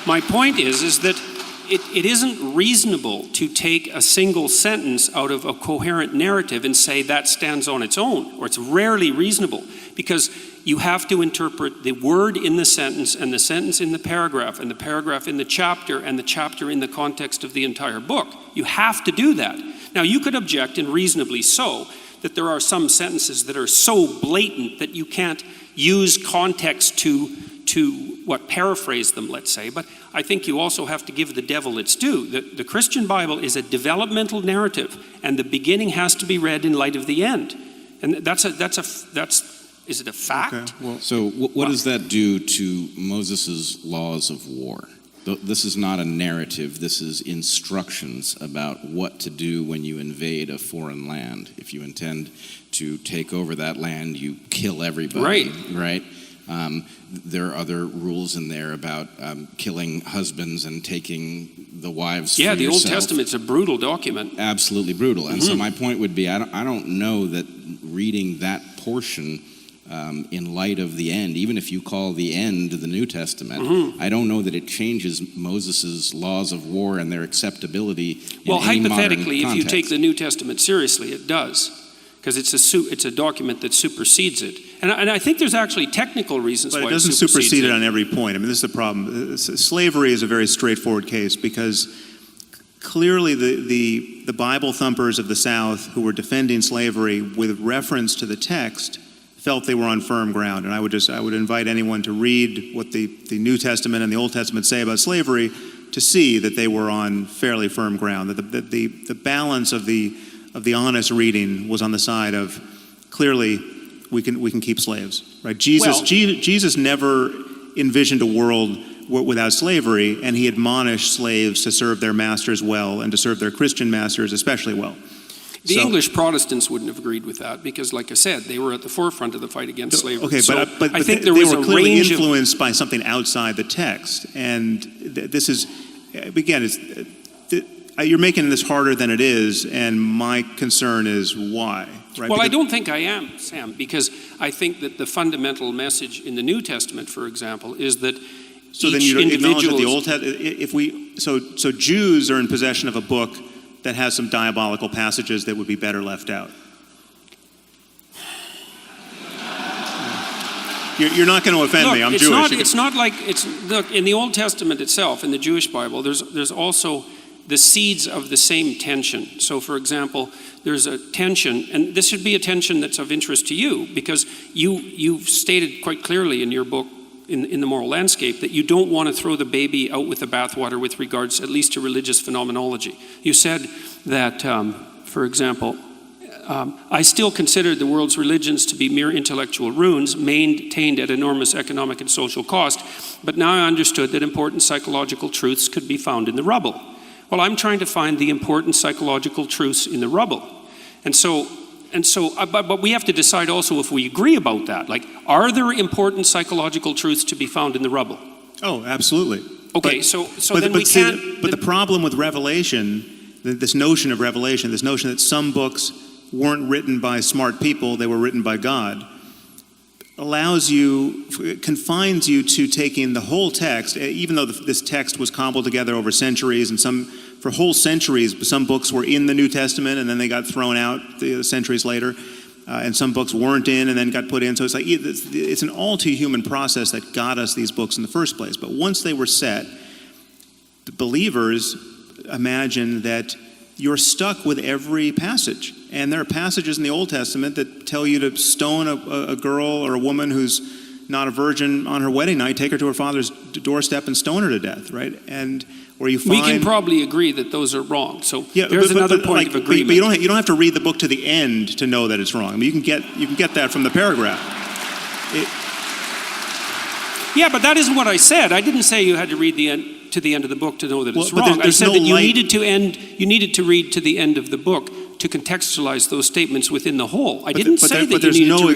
Speaker 5: My point is that it isn't reasonable to take a single sentence out of a coherent narrative and say that stands on its own, or it's rarely reasonable, because you have to interpret the word in the sentence and the sentence in the paragraph and the paragraph in the chapter and the chapter in the context of the entire book. You have to do that. Now, you could object, and reasonably so, that there are some sentences that are so blatant that you can't use context to paraphrase them, let's say. But I think you also have to give the devil its due. The Christian Bible is a developmental narrative, and the beginning has to be read in light of the end. And is it a fact?
Speaker 2: Okay, well,
Speaker 4: so what does that do to Moses' laws of war? This is not a narrative. This is instructions about what to do when you invade a foreign land. If you intend to take over that land, you kill everybody, right? There are other rules in there about killing husbands and taking the wives for yourself.
Speaker 5: The Old Testament's a brutal document.
Speaker 4: Absolutely brutal. And so my point would be, I don't know that reading that portion in light of the end, even if you call the end the New Testament, I don't know that it changes Moses' laws of war and their acceptability in any
Speaker 5: hypothetically,
Speaker 4: modern
Speaker 5: if you
Speaker 4: context.
Speaker 5: take the New Testament seriously, it does, because it's a document that supersedes it. And I think there's actually technical reasons why
Speaker 2: it doesn't supersede it on every point. I mean, this is the problem. Slavery is a very straightforward case, because clearly the Bible thumpers of the South who were defending slavery with reference to the text felt they were on firm ground. And I would invite anyone to read what the New Testament and the Old Testament say about slavery to see that they were on fairly firm ground, that the balance of the honest reading was on the side of clearly we can keep slaves, right? Jesus never envisioned a world without slavery, and he admonished slaves to serve their masters well and to serve their Christian masters especially well.
Speaker 5: The English Protestants wouldn't have agreed with that because, like I said, they were at the forefront of the fight against slavery.
Speaker 2: Okay, but
Speaker 5: I think
Speaker 2: they
Speaker 5: there
Speaker 2: were clearly influenced by something outside the text, and this is, again, you're making this harder than it is, and my concern is why. Right?
Speaker 5: Well, I don't think I am, Sam, because I think that the fundamental message in the New Testament, for example, is that
Speaker 2: so then you acknowledge that the Old Testament, so Jews are in possession of a book that has some diabolical passages that would be better left out. You're not going to offend me. I'm Jewish.
Speaker 5: It's not like look, in the Old Testament itself, in the Jewish Bible, there's also the seeds of the same tension. So, for example, there's a tension, and this should be a tension that's of interest to you, because you've stated quite clearly in your book, in the Moral Landscape, that you don't want to throw the baby out with the bathwater with regards at least to religious phenomenology. You said that, for example, I still consider the world's religions to be mere intellectual ruins maintained at enormous economic and social cost, but now I understood that important psychological truths could be found in the rubble. Well, I'm trying to find the important psychological truths in the rubble. But we have to decide also if we agree about that. Like, are there important psychological truths to be found in the rubble?
Speaker 2: Oh, absolutely.
Speaker 5: Okay,
Speaker 2: But the problem with Revelation, this notion of Revelation, this notion that some books weren't written by smart people, they were written by God, confines you to taking the whole text, even though this text was cobbled together over centuries, and for whole centuries, some books were in the New Testament and then they got thrown out centuries later, and some books weren't in and then got put in. So it's an all too human process that got us these books in the first place. But once they were set, the believers imagine that you're stuck with every passage. And there are passages in the Old Testament that tell you to stone a girl or a woman who's not a virgin on her wedding night, take her to her father's doorstep and stone her to death, right? And where you find...
Speaker 5: We can probably agree that those are wrong. So
Speaker 2: yeah,
Speaker 5: there's another point of agreement.
Speaker 2: But you don't have to read the book to the end to know that it's wrong. I mean, you can get that from the paragraph.
Speaker 5: Yeah, but that isn't what I said. I didn't say you had to read to the end of the book to know that it's wrong. I said that you needed to read to the end of the book to contextualize those statements within the whole. I didn't say that you needed to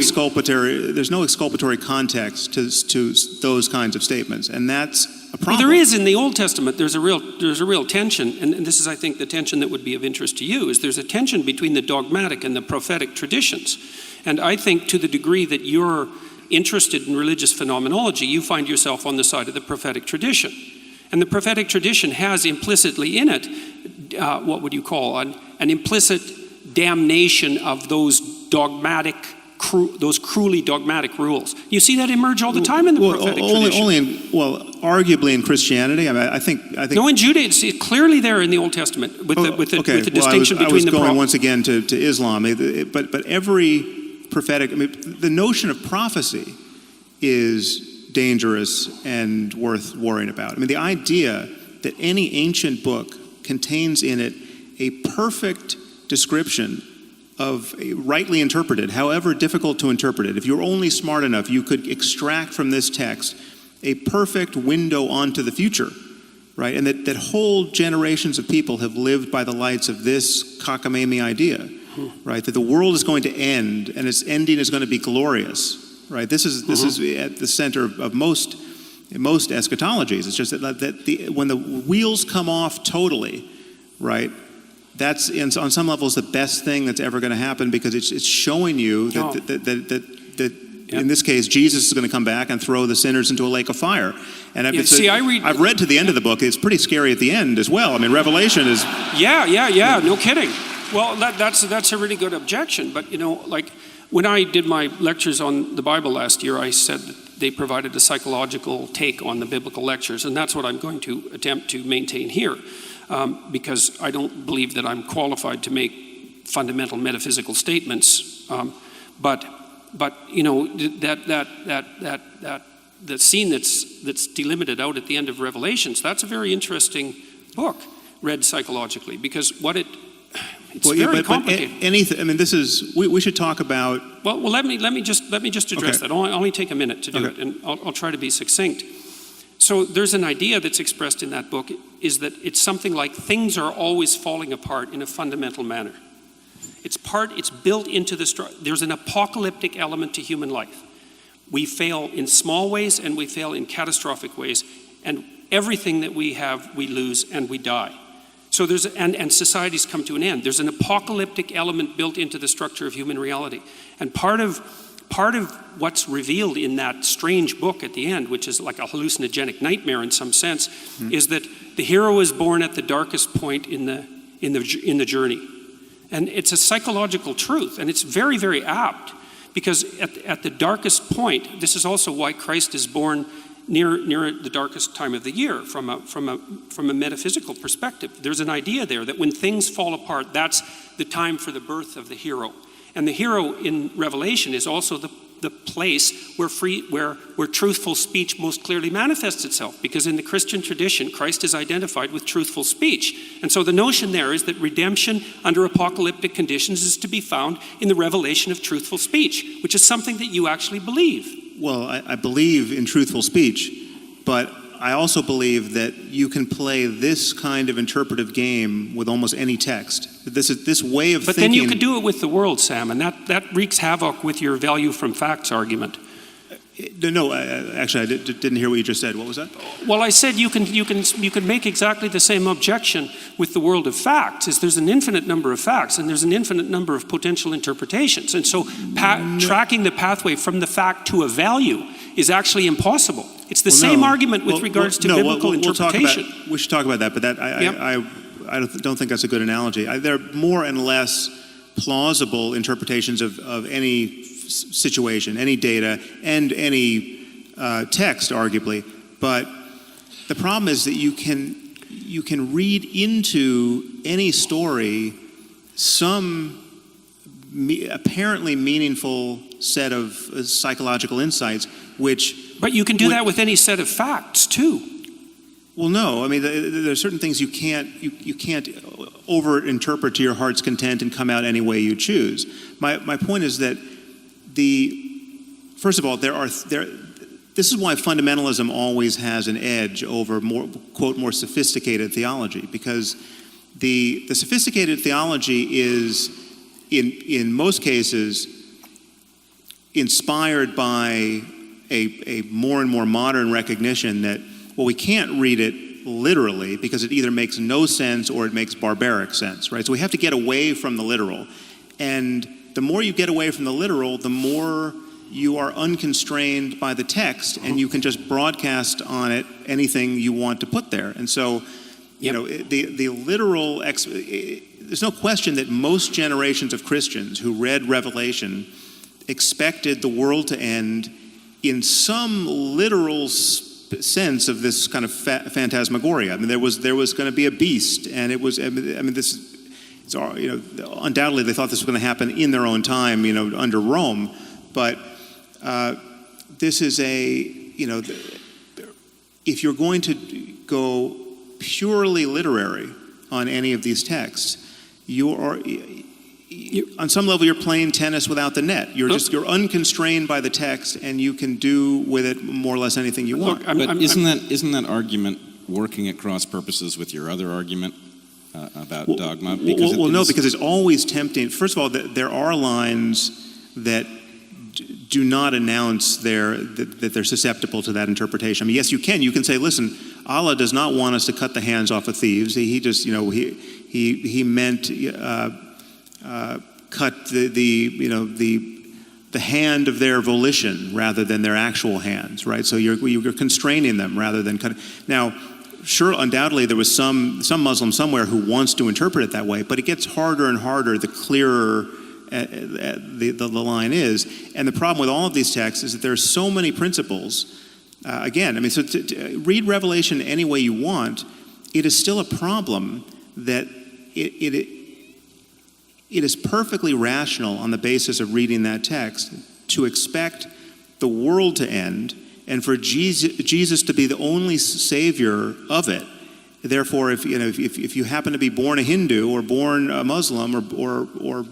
Speaker 5: read.
Speaker 2: There's no exculpatory context to those kinds of statements, and that's a problem.
Speaker 5: Well, there is in the Old Testament. There's a real tension, and this is, I think, the tension that would be of interest to you. Is there's a tension between the dogmatic and the prophetic traditions, and I think to the degree that you're interested in religious phenomenology, you find yourself on the side of the prophetic tradition, and the prophetic tradition has implicitly in it what would you call an implicit damnation of those cruelly dogmatic rules. You see that emerge all the time in the prophetic tradition.
Speaker 2: Arguably in Christianity. I mean, I think.
Speaker 5: No, in Judaism, it's clearly there in the Old Testament with the distinction between the.
Speaker 2: I was going once again to Islam, but every prophetic. I mean, the notion of prophecy is dangerous and worth worrying about. I mean, the idea that any ancient book contains in it a perfect description of rightly interpreted, however difficult to interpret it. If you're only smart enough, you could extract from this text a perfect window onto the future, right? And that whole generations of people have lived by the lights of this cockamamie idea, right? That the world is going to end and its ending is going to be glorious, right? This is at the center of most eschatologies. It's just that when the wheels come off totally, right? That's on some levels the best thing that's ever going to happen, because it's showing you that in this case Jesus is going to come back and throw the sinners into a lake of fire. And I've read to the end of the book. It's pretty scary at the end as well. I mean, Revelation is
Speaker 5: no kidding. Well, that's a really good objection. But like when I did my lectures on the Bible last year, I said that they provided a psychological take on the biblical lectures, and that's what I'm going to attempt to maintain here. Because I don't believe that I'm qualified to make fundamental metaphysical statements, but that the scene that's delimited out at the end of Revelations, that's a very interesting book read psychologically, because it's very complicated.
Speaker 2: Anything. I mean, this is we should talk about.
Speaker 5: Well, let me just address that. I'll only take a minute to do it, and I'll try to be succinct. So there's an idea that's expressed in that book, is that it's something like things are always falling apart in a fundamental manner. It's built into there's an apocalyptic element to human life. We fail in small ways and we fail in catastrophic ways, and everything that we have, we lose and we die. So and societies come to an end. There's an apocalyptic element built into the structure of human reality. And part of what's revealed in that strange book at the end, which is like a hallucinogenic nightmare in some sense, is that the hero is born at the darkest point in the journey. And it's a psychological truth, and it's very, very apt, because at the darkest point, this is also why Christ is born near the darkest time of the year from a metaphysical perspective. There's an idea there that when things fall apart, that's the time for the birth of the hero. And the hero in Revelation is also the place where truthful speech most clearly manifests itself, because in the Christian tradition, Christ is identified with truthful speech. And so the notion there is that redemption under apocalyptic conditions is to be found in the revelation of truthful speech, which is something that you actually believe.
Speaker 2: Well, I believe in truthful speech, but I also believe that you can play this kind of interpretive game with almost any text. This way of thinking. But then
Speaker 5: you could do it with the world, Sam, and that wreaks havoc with your value from facts argument.
Speaker 2: No, actually, I didn't hear what you just said. What was that?
Speaker 5: Well, I said you can make exactly the same objection with the world of facts. Is there's an infinite number of facts, and there's an infinite number of potential interpretations, and so tracking the pathway from the fact to a value is actually impossible. It's the same argument with regards to biblical interpretation.
Speaker 2: We should talk about that, but I don't think that's a good analogy. There are more and less plausible interpretations of any situation, any data, and any text, arguably. But the problem is that you can read into any story some apparently meaningful set of psychological insights
Speaker 5: But you can do that with any set of facts too.
Speaker 2: Well, no. I mean, there are certain things you can't over-interpret to your heart's content and come out any way you choose. My point is that first of all, this is why fundamentalism always has an edge over more sophisticated theology, because the sophisticated theology is in most cases inspired by a more and more modern recognition that, well, we can't read it literally because it either makes no sense or it makes barbaric sense, right? So we have to get away from the literal. And the more you get away from the literal, the more you are unconstrained by the text, and you can just broadcast on it anything you want to put there. And so, the literal, there's no question that most generations of Christians who read Revelation expected the world to end in some literal sense of this kind of phantasmagoria. I mean, there was going to be a beast, and it was. I mean, this. It's, undoubtedly, they thought this was going to happen in their own time, under Rome. But this is if you're going to go purely literary on any of these texts, on some level, you're playing tennis without the net. You're unconstrained by the text, and you can do with it more or less anything you want.
Speaker 4: Isn't that argument working at cross purposes with your other argument about dogma?
Speaker 2: Because it's always tempting. First of all, there are lines that do not announce that they're susceptible to that interpretation. I mean, yes, you can. You can say, listen, Allah does not want us to cut the hands off of thieves. He just, he meant cut the hand of their volition rather than their actual hands, right? So you're constraining them rather than cutting. Now, sure, undoubtedly there was some Muslim somewhere who wants to interpret it that way, but it gets harder and harder the clearer the line is. And the problem with all of these texts is that there are so many principles. Again, I mean, so to read Revelation any way you want, it is still a problem that it is perfectly rational on the basis of reading that text to expect the world to end and for Jesus to be the only savior of it. Therefore, if you happen to be born a Hindu or born a Muslim or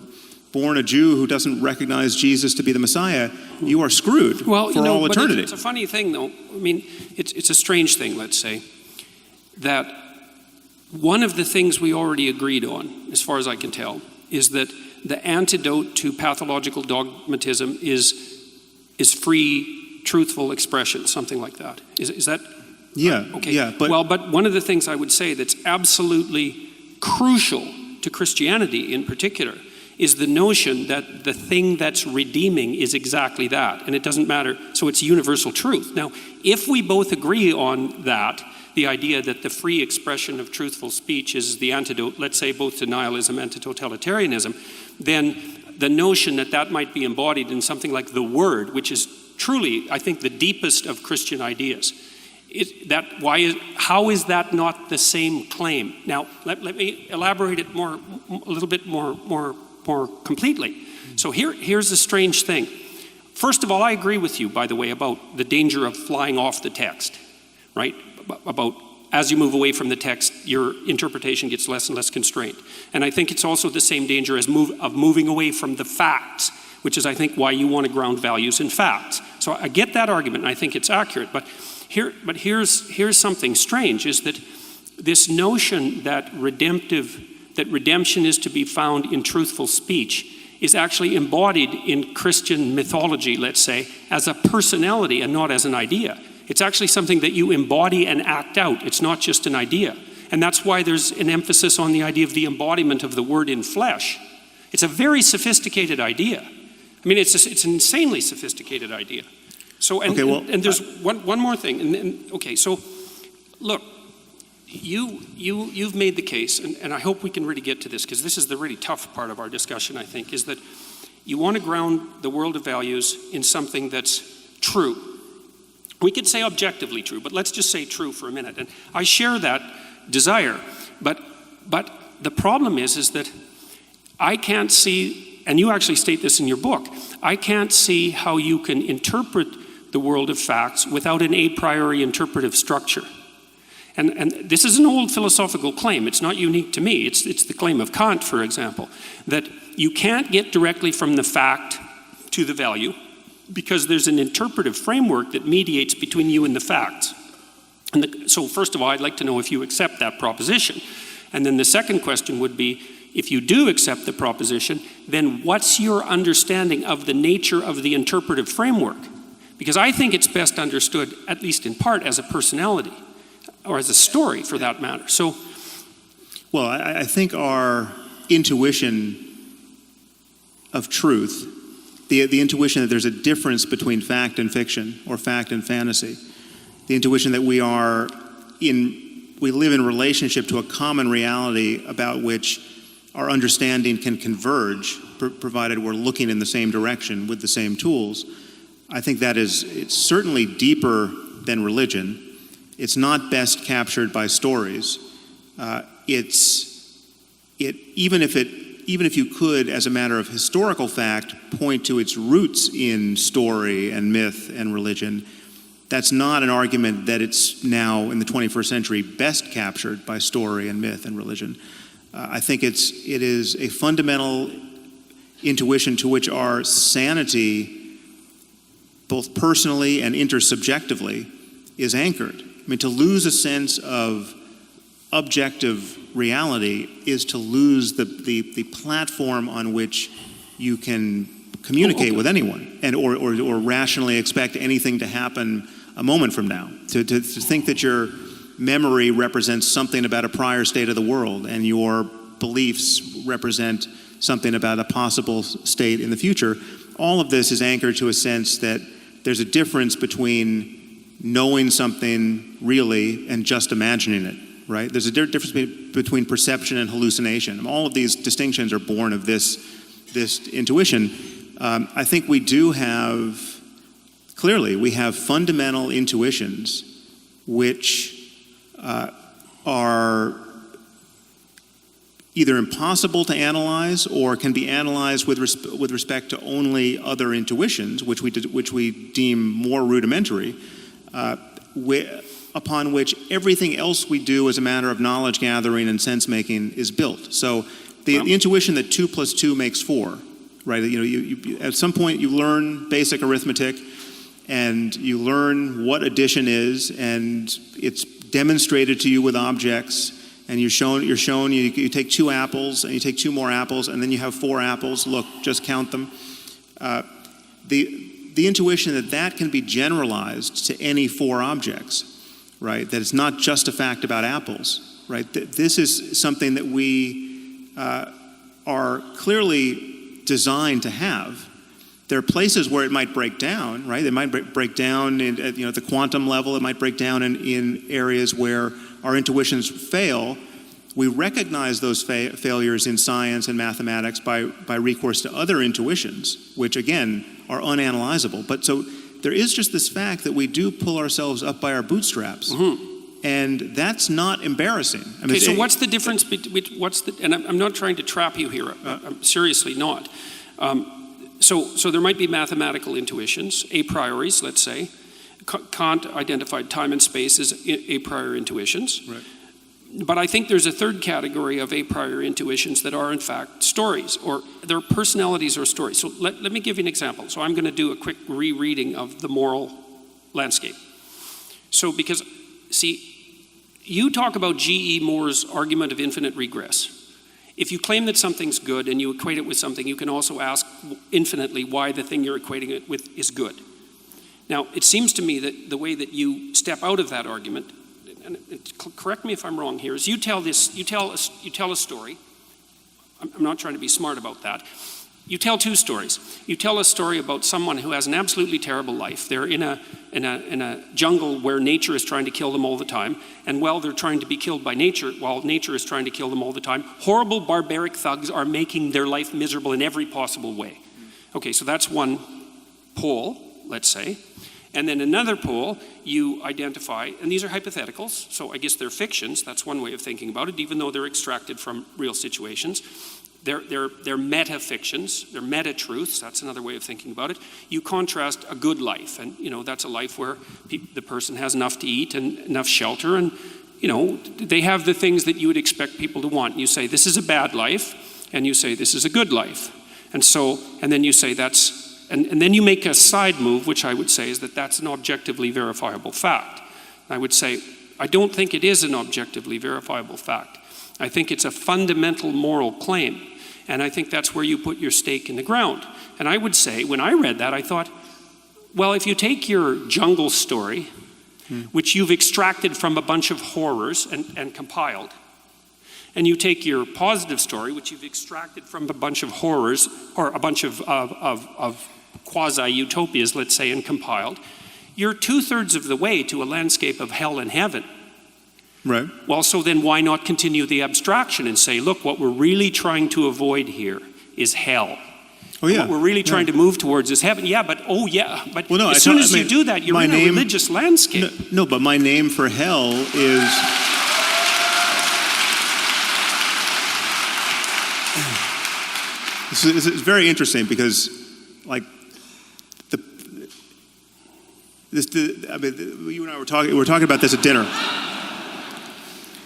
Speaker 2: born a Jew who doesn't recognize Jesus to be the Messiah, you are screwed for all eternity.
Speaker 5: It's a funny thing, though. I mean, it's a strange thing, let's say, that one of the things we already agreed on, as far as I can tell, is that the antidote to pathological dogmatism is free, truthful expression, something like that. Is that?
Speaker 2: Yeah.
Speaker 5: Okay.
Speaker 2: Yeah.
Speaker 5: But one of the things I would say that's absolutely crucial to Christianity in particular is the notion that the thing that's redeeming is exactly that, and it doesn't matter. So it's universal truth. Now, if we both agree on that, the idea that the free expression of truthful speech is the antidote, let's say, both to nihilism and to totalitarianism, then the notion that might be embodied in something like the Word, which is truly, I think, the deepest of Christian ideas. How is that not the same claim? Now, let me elaborate it a little bit more completely. So here's a strange thing. First of all, I agree with you, by the way, about the danger of flying off the text, right? About as you move away from the text, your interpretation gets less and less constrained. And I think it's also the same danger as of moving away from the facts, which is, I think, why you want to ground values in facts. So I get that argument, and I think it's accurate. But here's something strange, is that this notion that redemption is to be found in truthful speech is actually embodied in Christian mythology, let's say, as a personality and not as an idea. It's actually something that you embody and act out. It's not just an idea. And that's why there's an emphasis on the idea of the embodiment of the Word in flesh. It's a very sophisticated idea. I mean, it's an insanely sophisticated idea. So, and there's one more thing. So look, you've made the case, and I hope we can really get to this, because this is the really tough part of our discussion, I think, is that you want to ground the world of values in something that's true. We could say objectively true, but let's just say true for a minute. And I share that desire, but the problem is that I can't see, and you actually state this in your book, I can't see how you can interpret the world of facts without an a priori interpretive structure. And this is an old philosophical claim. It's not unique to me. It's the claim of Kant, for example, that you can't get directly from the fact to the value because there's an interpretive framework that mediates between you and the facts. So first of all, I'd like to know if you accept that proposition. And then the second question would be, if you do accept the proposition, then what's your understanding of the nature of the interpretive framework? Because I think it's best understood, at least in part, as a personality, or as a story for that matter. So,
Speaker 2: well, I think our intuition of truth, the intuition that there's a difference between fact and fiction, or fact and fantasy, the intuition that we live in relationship to a common reality about which our understanding can converge, provided we're looking in the same direction with the same tools. I think it's certainly deeper than religion. It's not best captured by stories. Even if you could, as a matter of historical fact, point to its roots in story and myth and religion, that's not an argument that it's now in the 21st century best captured by story and myth and religion. I think it is a fundamental intuition to which our sanity, both personally and intersubjectively, is anchored. I mean, to lose a sense of objective reality is to lose the platform on which you can communicate with anyone and or rationally expect anything to happen a moment from now. To think that your memory represents something about a prior state of the world and your beliefs represent something about a possible state in the future, all of this is anchored to a sense that there's a difference between knowing something really and just imagining it, right? There's a difference between perception and hallucination. All of these distinctions are born of this intuition. I think we have fundamental intuitions which are either impossible to analyze or can be analyzed with respect to only other intuitions, which we deem more rudimentary, upon which everything else we do as a matter of knowledge gathering and sense making is built. So the intuition that 2 + 2 makes 4, right? You at some point you learn basic arithmetic, and you learn what addition is, and it's demonstrated to you with objects, and you're shown you take 2 apples, and you take 2 more apples, and then you have 4 apples. Look, just count them. The intuition that can be generalized to any 4 objects, right? That it's not just a fact about apples, right? This is something that we are clearly designed to have. There are places where it might break down, right? It might break down at the quantum level. It might break down in areas where our intuitions fail. We recognize those failures in science and mathematics by recourse to other intuitions, which again are unanalyzable. But so there is just this fact that we do pull ourselves up by our bootstraps, and that's not embarrassing. I mean,
Speaker 5: so what's the difference between and I'm not trying to trap you here. I'm seriously not. So there might be mathematical intuitions, a prioris, let's say. Kant identified time and space as a priori intuitions.
Speaker 2: Right.
Speaker 5: But I think there's a third category of a priori intuitions that are in fact stories, or they're personalities or stories. So let me give you an example. So I'm going to do a quick rereading of the moral landscape. So because, see, you talk about G.E. Moore's argument of infinite regress. If you claim that something's good and you equate it with something, you can also ask infinitely why the thing you're equating it with is good. Now, it seems to me that the way that you step out of that argument, and correct me if I'm wrong here, is you tell a story. I'm not trying to be smart about that. You tell 2 stories. You tell a story about someone who has an absolutely terrible life. They're in a jungle where nature is trying to kill them all the time, and while they're trying to be killed by nature, while nature is trying to kill them all the time, horrible barbaric thugs are making their life miserable in every possible way. Okay, so that's one pole, let's say. And then another pole, you identify, and these are hypotheticals, so I guess they're fictions, that's one way of thinking about it, even though they're extracted from real situations. They're meta-fictions, they're meta-truths, that's another way of thinking about it. You contrast a good life, and that's a life where the person has enough to eat and enough shelter, and they have the things that you would expect people to want. And you say, this is a bad life, and you say, this is a good life. And then you say and then you make a side move, which I would say is that's an objectively verifiable fact. I would say, I don't think it is an objectively verifiable fact. I think it's a fundamental moral claim. And I think that's where you put your stake in the ground. And I would say, when I read that, I thought, well, if you take your jungle story, which you've extracted from a bunch of horrors and compiled, and you take your positive story, which you've extracted from a bunch of horrors, or a bunch of quasi-utopias, let's say, and compiled, you're 2/3 of the way to a landscape of hell and heaven.
Speaker 2: Right.
Speaker 5: Well, so then why not continue the abstraction and say, look, what we're really trying to avoid here is hell.
Speaker 2: Oh, yeah.
Speaker 5: What we're really trying to move towards is heaven. Yeah, but as soon as you do that, you're in a religious landscape.
Speaker 2: No, but my name for hell is... It's very interesting because, like, you and I were talking about this at dinner.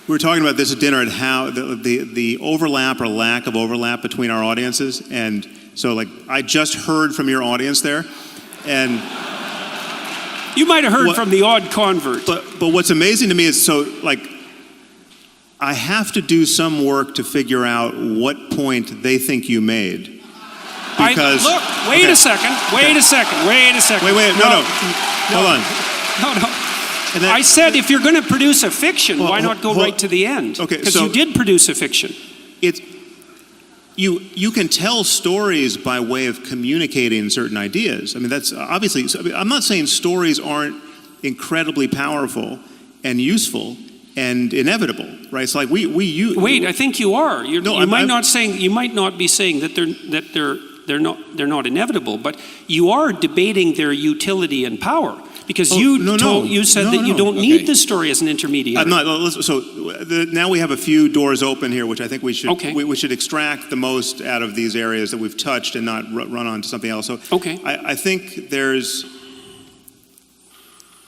Speaker 2: We were talking about this at dinner and how the overlap or lack of overlap between our audiences. And so, like, I just heard from your audience there, and
Speaker 5: you might have heard from the odd convert.
Speaker 2: But what's amazing to me is, so, like, I have to do some work to figure out what point they think you made. Because
Speaker 5: wait a second. Wait,
Speaker 2: no. Hold on.
Speaker 5: No. I said, if you're going to produce a fiction, why not go right to the end?
Speaker 2: Okay,
Speaker 5: because you did produce a fiction.
Speaker 2: You can tell stories by way of communicating certain ideas. I mean, that's obviously. I'm not saying stories aren't incredibly powerful and useful and inevitable, right? It's like
Speaker 5: Wait, I think you are. You might not be saying that they're not inevitable, but you are debating their utility and power. Because you said that you don't need the story as an intermediary.
Speaker 2: I'm not. Now we have a few doors open here, which I think we should we should extract the most out of these areas that we've touched and not run on to something else. So I think there's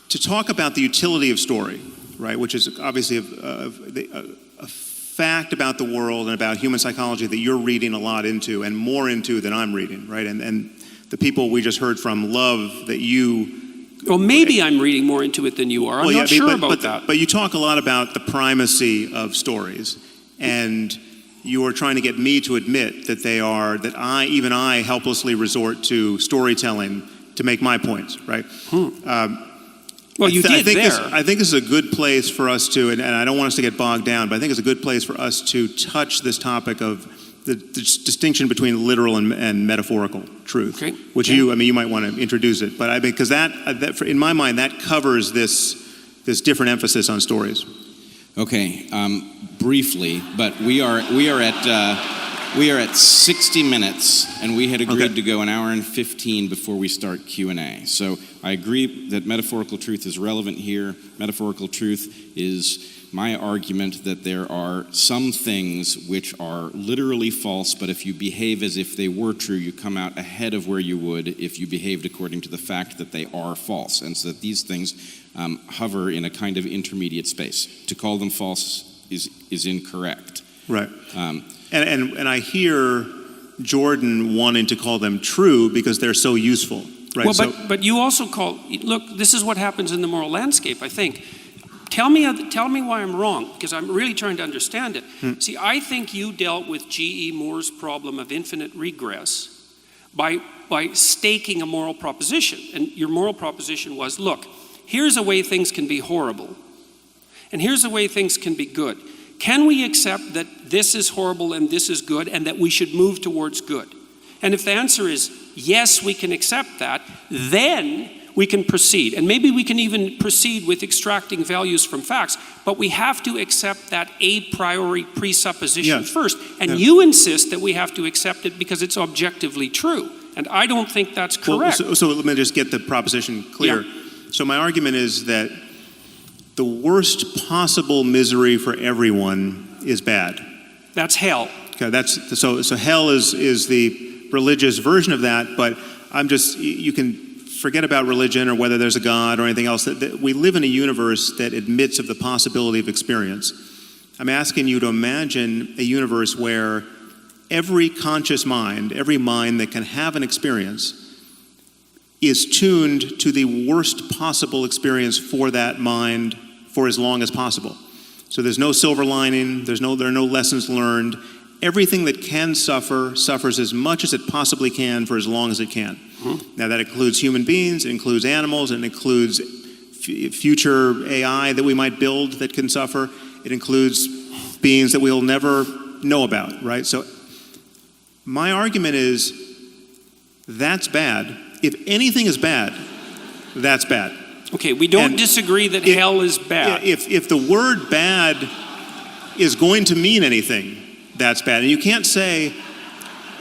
Speaker 2: to talk about the utility of story, right? Which is obviously a fact about the world and about human psychology that you're reading a lot into and more into than I'm reading, right? And the people we just heard from love that you.
Speaker 5: Well, maybe I'm reading more into it than you are. I'm not sure about that.
Speaker 2: But you talk a lot about the primacy of stories, and you are trying to get me to admit that even I helplessly resort to storytelling to make my points, right?
Speaker 5: Well, you did there.
Speaker 2: I think this is a good place for us to, and I don't want us to get bogged down, but I think it's a good place for us to touch this topic of the distinction between literal and metaphorical truth, which you might want to introduce it, but because that in my mind that covers this different emphasis on stories.
Speaker 4: Okay, briefly, but we are at 60 minutes, and we had agreed to go an hour and 15 before we start Q&A. So I agree that metaphorical truth is relevant here. Metaphorical truth is my argument that there are some things which are literally false, but if you behave as if they were true, you come out ahead of where you would if you behaved according to the fact that they are false. And so that these things hover in a kind of intermediate space. To call them false is incorrect.
Speaker 2: Right. And I hear Jordan wanting to call them true because they're so useful. Right.
Speaker 5: Well, but you also look, this is what happens in the moral landscape, I think. Tell me why I'm wrong, because I'm really trying to understand it. See, I think you dealt with G.E. Moore's problem of infinite regress by staking a moral proposition. And your moral proposition was, look, here's a way things can be horrible, and here's a way things can be good. Can we accept that this is horrible and this is good, and that we should move towards good? And if the answer is yes, we can accept that, then we can proceed. And maybe we can even proceed with extracting values from facts, but we have to accept that a priori presupposition first. And you insist that we have to accept it because it's objectively true. And I don't think that's correct.
Speaker 2: Well, so let me just get the proposition clear. Yeah. So my argument is that the worst possible misery for everyone is bad.
Speaker 5: That's hell.
Speaker 2: Okay, that's so hell is the religious version of that, but you can forget about religion or whether there's a God or anything else. That we live in a universe that admits of the possibility of experience. I'm asking you to imagine a universe where every conscious mind, every mind that can have an experience, is tuned to the worst possible experience for that mind for as long as possible. So there's no silver lining, there are no lessons learned. Everything that can suffer suffers as much as it possibly can for as long as it can. Mm-hmm. Now that includes human beings, it includes animals, and it includes future AI that we might build that can suffer. It includes beings that we'll never know about, right? So my argument is that's bad. If anything is bad, that's bad.
Speaker 5: Okay, we don't disagree that hell is bad.
Speaker 2: If the word bad is going to mean anything, that's bad. And you can't say...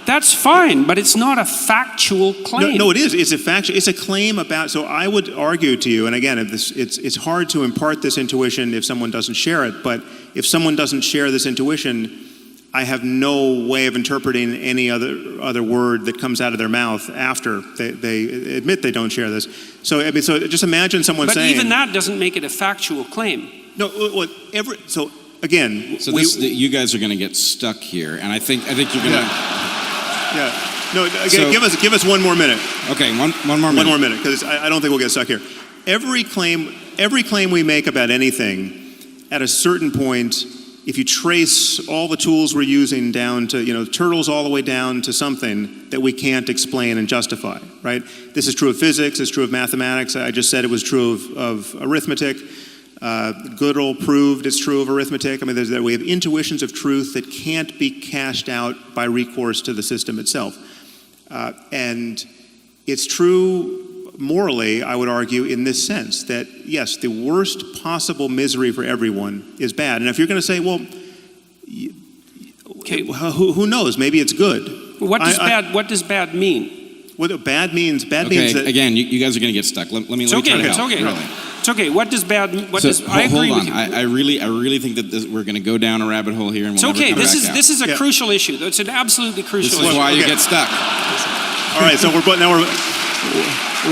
Speaker 5: That's fine, but it's not a factual claim.
Speaker 2: No, it is. It's a factual. It's a claim about... So I would argue to you, and again, it's hard to impart this intuition if someone doesn't share it, but if someone doesn't share this intuition, I have no way of interpreting any other word that comes out of their mouth after they admit they don't share this. So just imagine someone saying...
Speaker 5: But even that doesn't make it a factual claim.
Speaker 2: No, so again...
Speaker 4: So you guys are going to get stuck here, and I think you're going to...
Speaker 2: Yeah. No, again, give us 1 more minute.
Speaker 4: Okay, one more minute.
Speaker 2: 1 more minute, because I don't think we'll get stuck here. Every claim we make about anything, at a certain point... If you trace all the tools we're using down to, turtles all the way down to something that we can't explain and justify, right? This is true of physics, it's true of mathematics. I just said it was true of arithmetic. Gödel proved it's true of arithmetic. I mean, we have intuitions of truth that can't be cashed out by recourse to the system itself. And it's true morally, I would argue, in this sense, that yes, the worst possible misery for everyone is bad. And if you're going to say, well, okay, who knows? Maybe it's good.
Speaker 5: What does bad mean?
Speaker 2: What bad means means that...
Speaker 4: Again, you guys are going to get stuck. Let me try to help.
Speaker 5: It's okay. Really. It's okay. What does bad...
Speaker 4: I agree with you. I really think that we're going to go down a rabbit hole here and we'll never come back out.
Speaker 5: This is a crucial issue. It's an absolutely crucial issue.
Speaker 4: This is why you get stuck.
Speaker 2: All right, so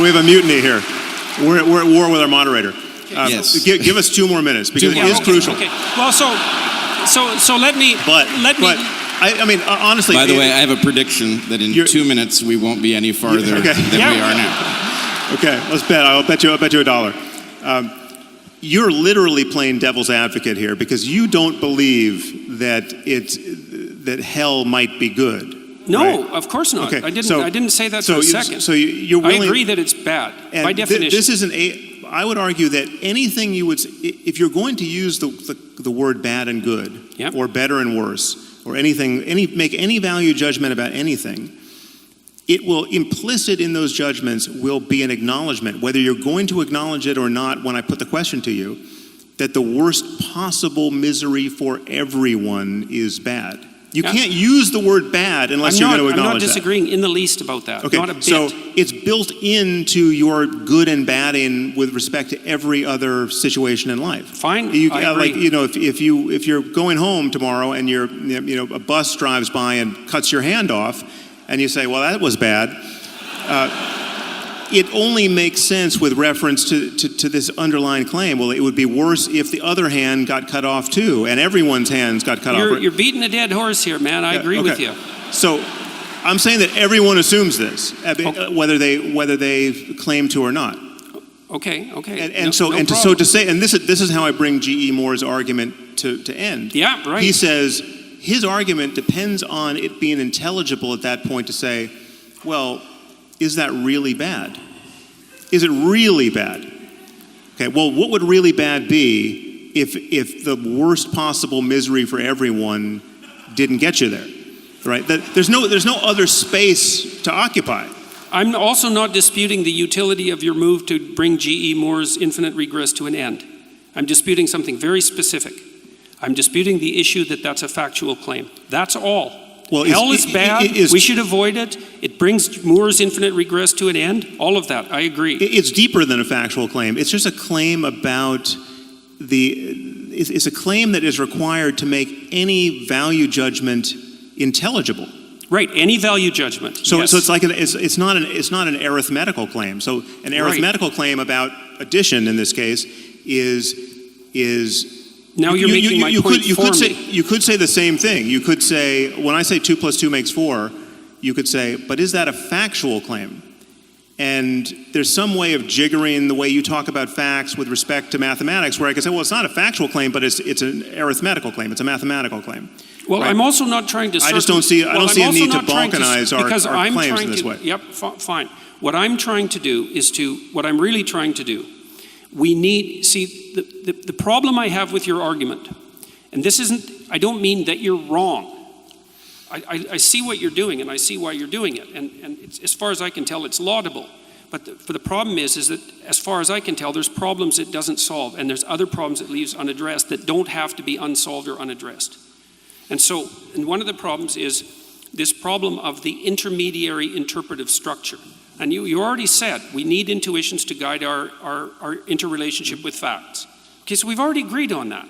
Speaker 2: we have a mutiny here. We're at war with our moderator.
Speaker 4: Yes.
Speaker 2: Give us 2 more minutes because it is crucial.
Speaker 5: Okay. Well, so let me. I mean, honestly.
Speaker 4: By the way, I have a prediction that in 2 minutes we won't be any farther than we are now.
Speaker 2: Okay, let's bet. I'll bet you $1. You're literally playing devil's advocate here because you don't believe that hell might be good.
Speaker 5: No,
Speaker 2: right?
Speaker 5: Of course not.
Speaker 2: Okay,
Speaker 5: I didn't say that for a second.
Speaker 2: So you're willing,
Speaker 5: I agree that it's bad by definition.
Speaker 2: This isn't I would argue that anything if you're going to use the word bad and good, or better and worse, or make any value judgment about anything, it will implicit in those judgments will be an acknowledgement, whether you're going to acknowledge it or not when I put the question to you, that the worst possible misery for everyone is bad. You can't use the word bad unless you're going to acknowledge that.
Speaker 5: I'm not disagreeing in the least about that.
Speaker 2: Okay,
Speaker 5: not a bit.
Speaker 2: So it's built into your good and badding with respect to every other situation in life.
Speaker 5: Fine, I agree.
Speaker 2: If you're going home tomorrow and a bus drives by and cuts your hand off, and you say, well, that was bad. It only makes sense with reference to this underlying claim. Well, it would be worse if the other hand got cut off too, and everyone's hands got cut off.
Speaker 5: You're beating a dead horse here, man. I agree with you.
Speaker 2: So I'm saying that everyone assumes this, whether they claim to or not.
Speaker 5: Okay.
Speaker 2: So to say, and this is how I bring G.E. Moore's argument to end.
Speaker 5: Yeah, right.
Speaker 2: He says his argument depends on it being intelligible at that point to say, well, is that really bad? Is it really bad? Okay, well, what would really bad be if the worst possible misery for everyone didn't get you there, right? There's no other space to occupy.
Speaker 5: I'm also not disputing the utility of your move to bring G.E. Moore's infinite regress to an end. I'm disputing something very specific. I'm disputing the issue that that's a factual claim. That's all. Well, hell is bad. We should avoid it. It brings Moore's infinite regress to an end. All of that, I agree.
Speaker 2: It's deeper than a factual claim. It's just a claim about it's a claim that is required to make any value judgment intelligible.
Speaker 5: Right, any value judgment.
Speaker 2: So,
Speaker 5: yes.
Speaker 2: so it's like it's not an arithmetical claim. So an arithmetical claim about addition in this case is
Speaker 5: now you're making my point
Speaker 2: you
Speaker 5: for
Speaker 2: could say
Speaker 5: me.
Speaker 2: you could say the same thing. You could say, when I say 2 + 2 makes 4, you could say, but is that a factual claim? And there's some way of jiggering the way you talk about facts with respect to mathematics, where I could say, well, it's not a factual claim, but it's an arithmetical claim. It's a mathematical claim.
Speaker 5: Well, right? I'm also not trying to.
Speaker 2: I just don't see. I don't see a need to balkanize our claims in this way.
Speaker 5: Yep, fine. What I'm trying to do is what I'm really trying to do. We need the problem I have with your argument, and this isn't. I don't mean that you're wrong. I see what you're doing, and I see why you're doing it, and it's, as far as I can tell, it's laudable. But the problem is that, as far as I can tell, there's problems it doesn't solve, and there's other problems it leaves unaddressed that don't have to be unsolved or unaddressed. And one of the problems is this problem of the intermediary interpretive structure. And you already said we need intuitions to guide our interrelationship with facts. Okay, so we've already agreed on that.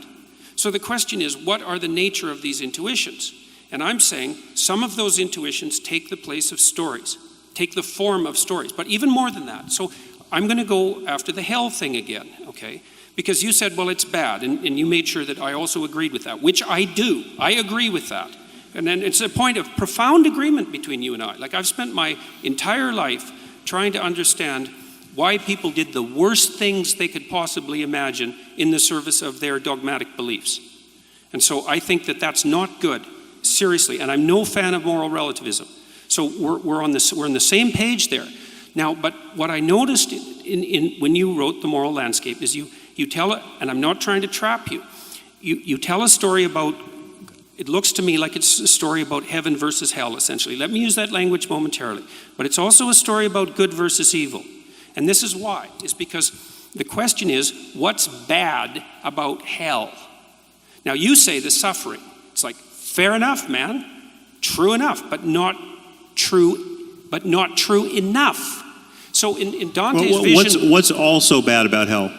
Speaker 5: So the question is, what are the nature of these intuitions? And I'm saying some of those intuitions take the place of stories, take the form of stories, but even more than that. So I'm going to go after the hell thing again, okay? Because you said, well, it's bad, and you made sure that I also agreed with that, which I do. I agree with that. And then it's a point of profound agreement between you and I. Like, I've spent my entire life trying to understand why people did the worst things they could possibly imagine in the service of their dogmatic beliefs. And so I think that that's not good, seriously, and I'm no fan of moral relativism. So we're on the same page there. Now, but what I noticed in when you wrote The Moral Landscape is you tell it, and I'm not trying to trap you, you tell a story about, it looks to me like it's a story about heaven versus hell, essentially. Let me use that language momentarily. But it's also a story about good versus evil. And this is why, is because the question is, what's bad about hell? Now you say the suffering. It's like, fair enough, man. True enough, but not true enough. So in Dante's vision,
Speaker 2: what's also bad about hell?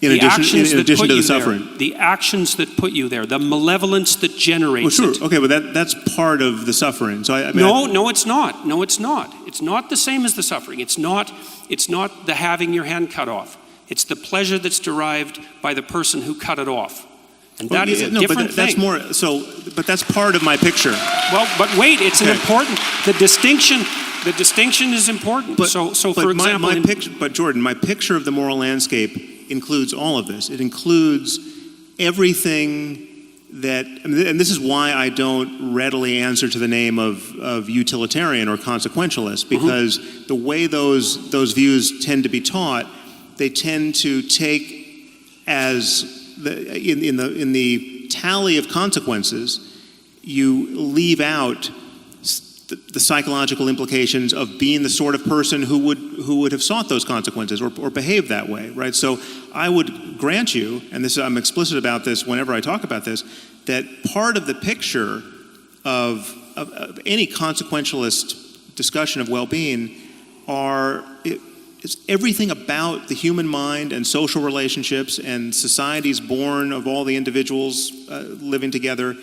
Speaker 2: In addition to the suffering,
Speaker 5: the actions that put you there, the malevolence that generates it.
Speaker 2: Okay, but that's part of the suffering. So
Speaker 5: no, it's not. No, it's not. It's not the same as the suffering. It's not the having your hand cut off. It's the pleasure that's derived by the person who cut it off. And that is a different thing.
Speaker 2: That's more. But that's part of my picture.
Speaker 5: Well, but wait, it's an important. The distinction is important. For example,
Speaker 2: but Jordan, my picture of the moral landscape includes all of this. It includes everything that, and this is why I don't readily answer to the name of utilitarian or consequentialist, because the way those views tend to be taught, they tend to take as in the tally of consequences, you leave out the psychological implications of being the sort of person who would have sought those consequences or behaved that way, right? So I would grant you, and I'm explicit about this whenever I talk about this, that part of the picture of any consequentialist discussion of well-being it's everything about the human mind and social relationships and societies born of all the individuals living together.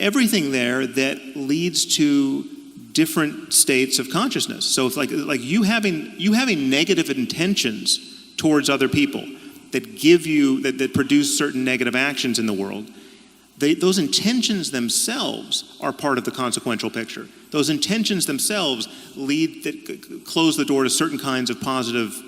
Speaker 2: Everything there that leads to different states of consciousness. So it's like you having negative intentions towards other people that give you that produce certain negative actions in the world. Those intentions themselves are part of the consequential picture. Those intentions themselves close the door to certain kinds of positive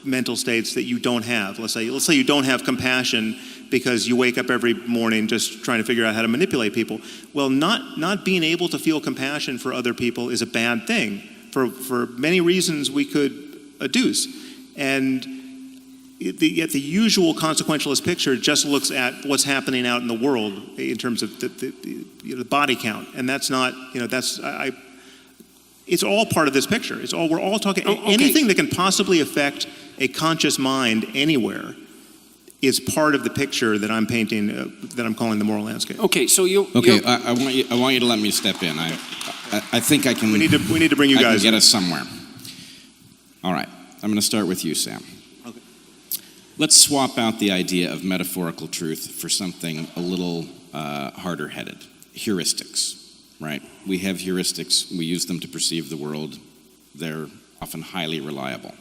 Speaker 2: mental states that you don't have. Let's say you don't have compassion because you wake up every morning just trying to figure out how to manipulate people. Well, not being able to feel compassion for other people is a bad thing for many reasons we could adduce. And yet the usual consequentialist picture just looks at what's happening out in the world in terms of the body count, and that's not, it's all part of this picture. We're all talking. Anything that can possibly affect a conscious mind anywhere is part of the picture that I'm painting, that I'm calling the moral landscape.
Speaker 5: Okay, so
Speaker 3: I want you to let me step in. I think I can.
Speaker 2: We need to bring you guys.
Speaker 3: I can get us somewhere. All right, I'm going to start with you, Sam.
Speaker 2: Okay.
Speaker 3: Let's swap out the idea of metaphorical truth for something a little harder-headed.
Speaker 4: heuristics, right? We have heuristics. We use them to perceive the world. They're often highly reliable.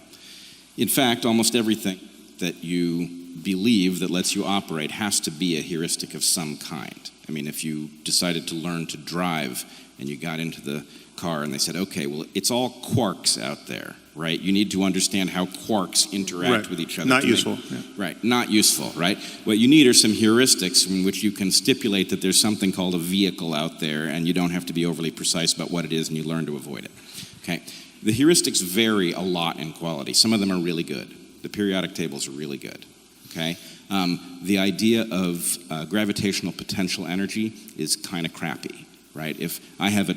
Speaker 4: In fact, almost everything that you believe that lets you operate has to be a heuristic of some kind. I mean, if you decided to learn to drive and you got into the car and they said, okay, well, it's all quarks out there, right? You need to understand how quarks interact with each other.
Speaker 2: Not useful.
Speaker 4: Right, not useful, right? What you need are some heuristics in which you can stipulate that there's something called a vehicle out there and you don't have to be overly precise about what it is and you learn to avoid it, okay? The heuristics vary a lot in quality. Some of them are really good. The periodic tables are really good, okay? The idea of gravitational potential energy is kind of crappy, right? If I have a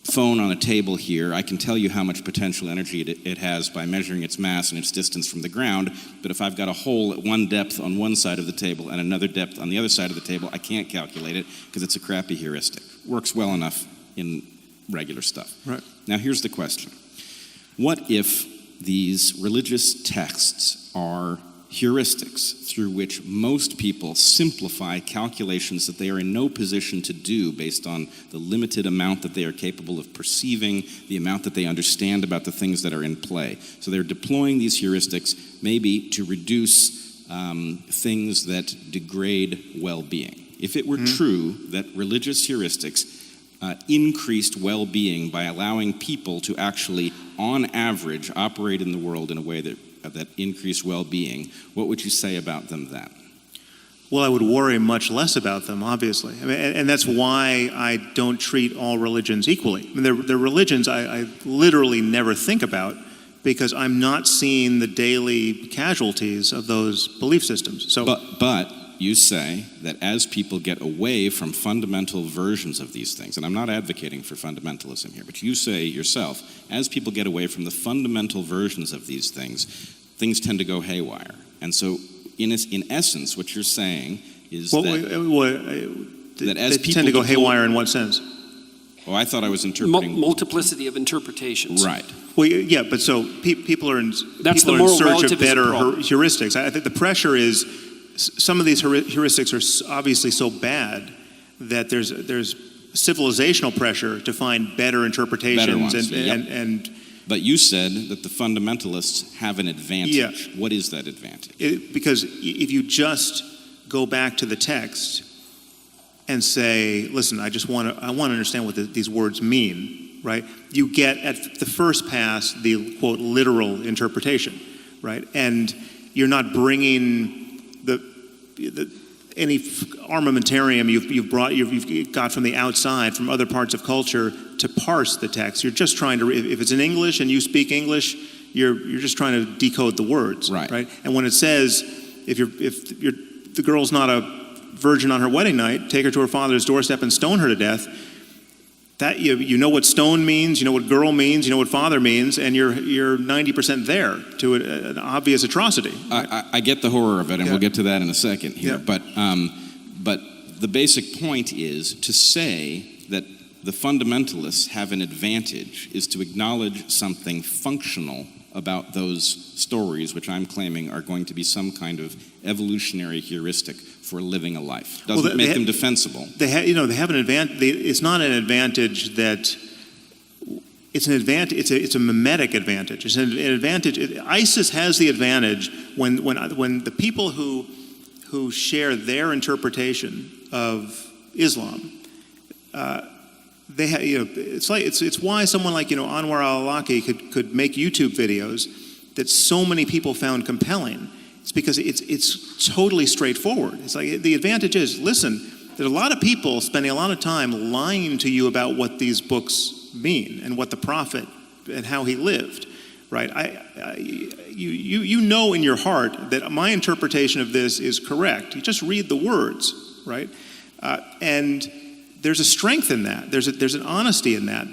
Speaker 4: phone on a table here, I can tell you how much potential energy it has by measuring its mass and its distance from the ground, but if I've got a hole at one depth on one side of the table and another depth on the other side of the table, I can't calculate it because it's a crappy heuristic. Works well enough in regular stuff.
Speaker 2: Right.
Speaker 4: Now here's the question. What if these religious texts are heuristics through which most people simplify calculations that they are in no position to do based on the limited amount that they are capable of perceiving, the amount that they understand about the things that are in play. So they're deploying these heuristics maybe to reduce things that degrade well-being. If it were true that religious heuristics increased well-being by allowing people to actually, on average, operate in the world in a way that increased well-being, what would you say about them then?
Speaker 2: Well, I would worry much less about them, obviously. I mean, and that's why I don't treat all religions equally. I mean, they're religions I literally never think about because I'm not seeing the daily casualties of those belief systems. So,
Speaker 4: But you say that as people get away from fundamental versions of these things, and I'm not advocating for fundamentalism here, but you say yourself, as people get away from the fundamental versions of these things, things tend to go haywire. And so, in essence, what you're saying is that as
Speaker 2: they tend to go haywire in what sense?
Speaker 4: Oh, I thought I was interpreting...
Speaker 5: Multiplicity of interpretations.
Speaker 4: Right.
Speaker 2: Well, yeah, but so people are in,
Speaker 5: That's
Speaker 2: people
Speaker 5: the
Speaker 2: are in
Speaker 5: moral
Speaker 2: search of better
Speaker 5: relativism problem.
Speaker 2: heuristics. I think the pressure is some of these heuristics are obviously so bad that there's civilizational pressure to find better interpretations.
Speaker 4: Better ones,
Speaker 2: and
Speaker 4: But you said that the fundamentalists have an advantage.
Speaker 2: Yeah.
Speaker 4: What is that advantage?
Speaker 2: Because if you just go back to the text and say, listen, I want to understand what these words mean, right? You get at the first pass the quote literal interpretation, right? And you're not bringing any armamentarium you've got from the outside, from other parts of culture, to parse the text. You're just trying to, if it's in English and you speak English, you're just trying to decode the words, right? And when it says, if the girl's not a virgin on her wedding night, take her to her father's doorstep and stone her to death. That you know what stone means, you know what girl means, you know what father means, and you're 90% there to an obvious atrocity. Right?
Speaker 4: I get the horror of it, and we'll get to that in a second here.
Speaker 2: Yeah.
Speaker 4: But the basic point is to say that the fundamentalists have an advantage is to acknowledge something functional about those stories, which I'm claiming are going to be some kind of evolutionary heuristic for living a life. Doesn't make them defensible.
Speaker 2: They have an advantage. It's not an advantage that. It's an advantage. It's a mimetic advantage. It's an advantage. ISIS has the advantage when the people who share their interpretation of Islam. It's why someone like Anwar al-Awlaki could make YouTube videos that so many people found compelling. It's because it's totally straightforward. It's like the advantage is, listen, there's a lot of people spending a lot of time lying to you about what these books mean and what the prophet and how he lived, right? You know in your heart that my interpretation of this is correct. You just read the words, right? And there's a strength in that. There's an honesty in that.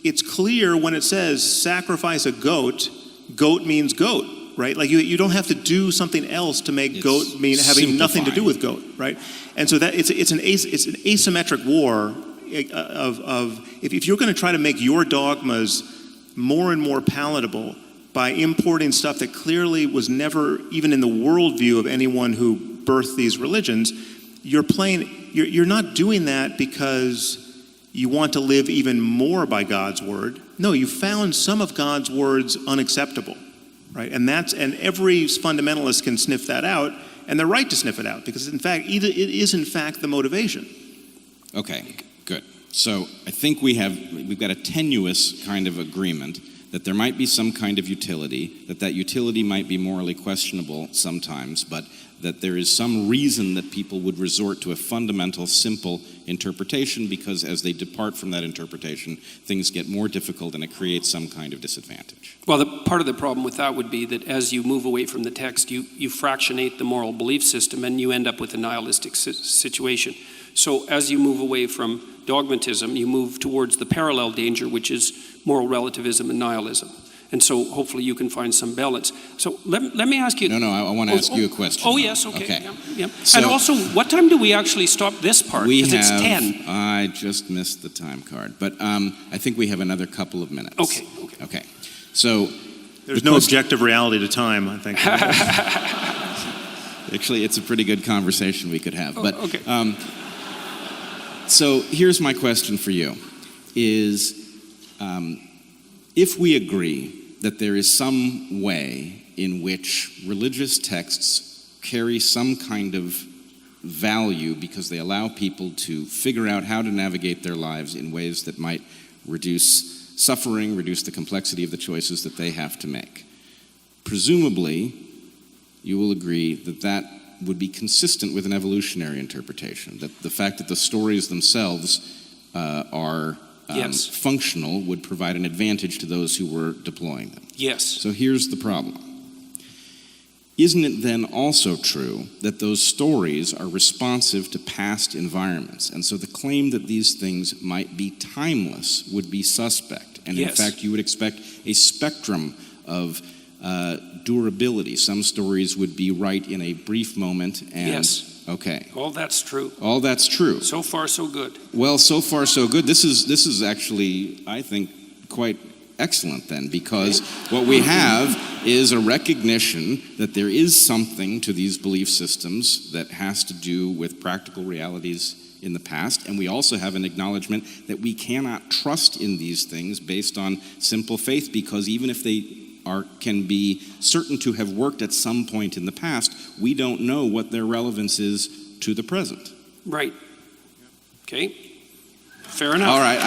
Speaker 2: It's clear when it says sacrifice a goat. Goat means goat, right? Like you don't have to do something else to make goat mean having nothing to do with goat, right? And so that it's an asymmetric war of if you're going to try to make your dogmas more and more palatable by importing stuff that clearly was never even in the worldview of anyone who birthed these religions, you're not doing that because you want to live even more by God's word. No, you found some of God's words unacceptable, right? And every fundamentalist can sniff that out, and they're right to sniff it out, because it is in fact the motivation.
Speaker 4: Okay, good. So I think we've got a tenuous kind of agreement that there might be some kind of utility, that utility might be morally questionable sometimes, but that there is some reason that people would resort to a fundamental, simple interpretation, because as they depart from that interpretation, things get more difficult and it creates some kind of disadvantage.
Speaker 5: Well, part of the problem with that would be that as you move away from the text, you fractionate the moral belief system and you end up with a nihilistic situation. So as you move away from dogmatism, you move towards the parallel danger, which is moral relativism and nihilism. And so hopefully you can find some balance. So let me ask you...
Speaker 4: No, I want to ask you a question.
Speaker 5: Oh, yes, okay. Yeah.
Speaker 4: So,
Speaker 5: and also, what time do we actually stop this part? Because it's 10.
Speaker 4: I just missed the time card. But I think we have another couple of minutes. Okay. So...
Speaker 2: There's no objective reality to time, I think.
Speaker 4: Actually, it's a pretty good conversation we could have. But,
Speaker 5: okay.
Speaker 4: So here's my question for you, is if we agree that there is some way in which religious texts carry some kind of value because they allow people to figure out how to navigate their lives in ways that might reduce suffering, reduce the complexity of the choices that they have to make, presumably you will agree that that would be consistent with an evolutionary interpretation, that the fact that the stories themselves are
Speaker 5: yes.
Speaker 4: functional would provide an advantage to those who were deploying them.
Speaker 5: Yes.
Speaker 4: So here's the problem. Isn't it then also true that those stories are responsive to past environments? And so the claim that these things might be timeless would be suspect. And
Speaker 5: yes.
Speaker 4: in fact, you would expect a spectrum of durability. Some stories would be right in a brief moment. And,
Speaker 5: yes.
Speaker 4: Okay.
Speaker 5: All that's true.
Speaker 4: All that's true.
Speaker 5: So far, so good.
Speaker 4: Well, so far, so good. This is actually, I think, quite excellent then, because what we have is a recognition that there is something to these belief systems that has to do with practical realities in the past, and we also have an acknowledgement that we cannot trust in these things based on simple faith, because even if they can be certain to have worked at some point in the past, we don't know what their relevance is to the present.
Speaker 5: Right. Okay. Fair enough.
Speaker 4: All right.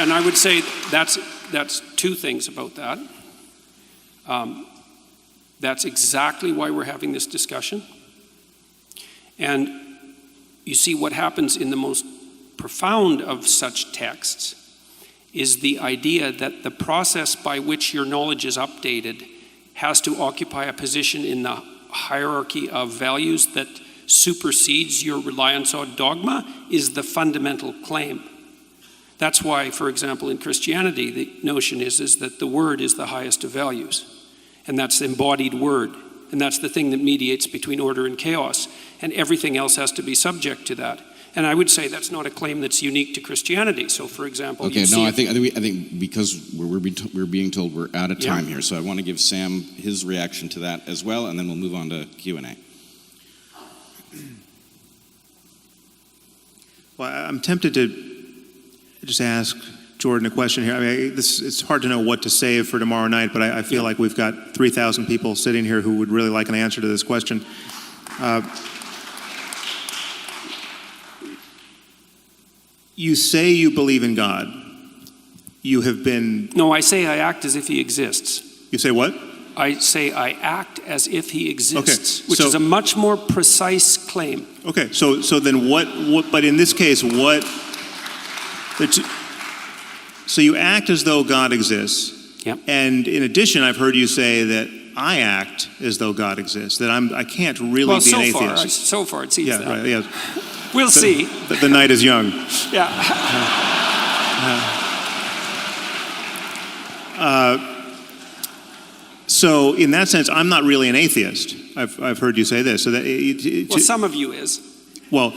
Speaker 5: I would say that's two things about that. That's exactly why we're having this discussion. And you see, what happens in the most profound of such texts is the idea that the process by which your knowledge is updated has to occupy a position in the hierarchy of values that supersedes your reliance on dogma is the fundamental claim. That's why, for example, in Christianity, the notion is that the word is the highest of values, and that's the embodied word, and that's the thing that mediates between order and chaos, and everything else has to be subject to that. And I would say that's not a claim that's unique to Christianity. So, for example,
Speaker 4: okay, no, I think because we're being told we're out of time here, so I want to give Sam his reaction to that as well, and then we'll move on to Q&A.
Speaker 2: Well, I'm tempted to just ask Jordan a question here. I mean, it's hard to know what to save for tomorrow night, but I feel like we've got 3,000 people sitting here who would really like an answer to this question. You say you believe in God. You have been...
Speaker 5: No, I say I act as if he exists.
Speaker 2: You say what?
Speaker 5: I say I act as if he exists, which is a much more precise claim.
Speaker 2: Okay, so then what, but in this case, what... So you act as though God exists.
Speaker 5: Yep.
Speaker 2: And in addition, I've heard you say that I act as though God exists, that I can't really be an atheist.
Speaker 5: So far it seems that.
Speaker 2: Right, yeah.
Speaker 5: We'll see.
Speaker 2: The night is young.
Speaker 5: Yeah.
Speaker 2: So in that sense, I'm not really an atheist. I've heard you say this. So that
Speaker 5: well, some of you is.
Speaker 2: Well,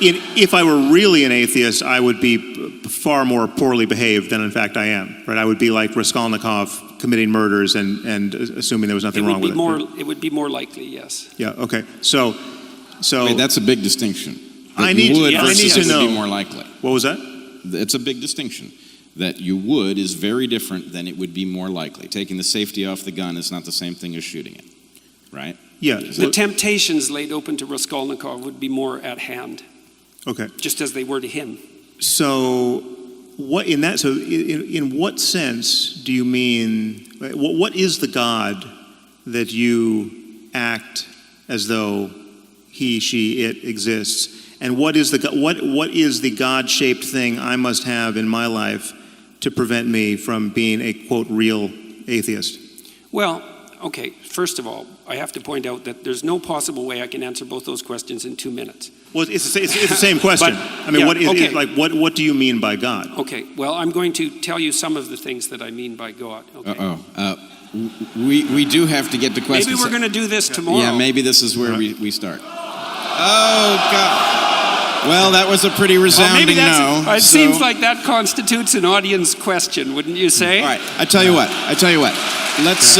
Speaker 2: if I were really an atheist, I would be far more poorly behaved than in fact I am. Right? I would be like Raskolnikov committing murders and assuming there was nothing wrong with it.
Speaker 5: It would be more likely, yes.
Speaker 2: Yeah. Okay. So
Speaker 4: Wait, that's a big distinction.
Speaker 2: I need to know.
Speaker 4: Would be more likely.
Speaker 2: What was that?
Speaker 4: It's a big distinction. That you would is very different than it would be more likely. Taking the safety off the gun is not the same thing as shooting it, right?
Speaker 2: Yeah.
Speaker 5: The temptations laid open to Raskolnikov would be more at hand.
Speaker 2: Okay.
Speaker 5: Just as they were to him.
Speaker 2: So, in what sense do you mean? What is the God that you act as though he, she, it exists? And what is the God-shaped thing I must have in my life to prevent me from being a, quote, real atheist?
Speaker 5: Well, okay, first of all, I have to point out that there's no possible way I can answer both those questions in 2 minutes.
Speaker 2: Well, it's the same question.
Speaker 5: But,
Speaker 2: I mean,
Speaker 5: yeah,
Speaker 2: what do you mean by God?
Speaker 5: Okay, well, I'm going to tell you some of the things that I mean by God. Okay?
Speaker 4: We do have to get to questions.
Speaker 5: Maybe we're going to do this tomorrow.
Speaker 4: Yeah, maybe this is where we start. Oh, God. Well, that was a pretty resounding no.
Speaker 5: It seems like that constitutes an audience question, wouldn't you say?
Speaker 4: All right, I tell you what. Let's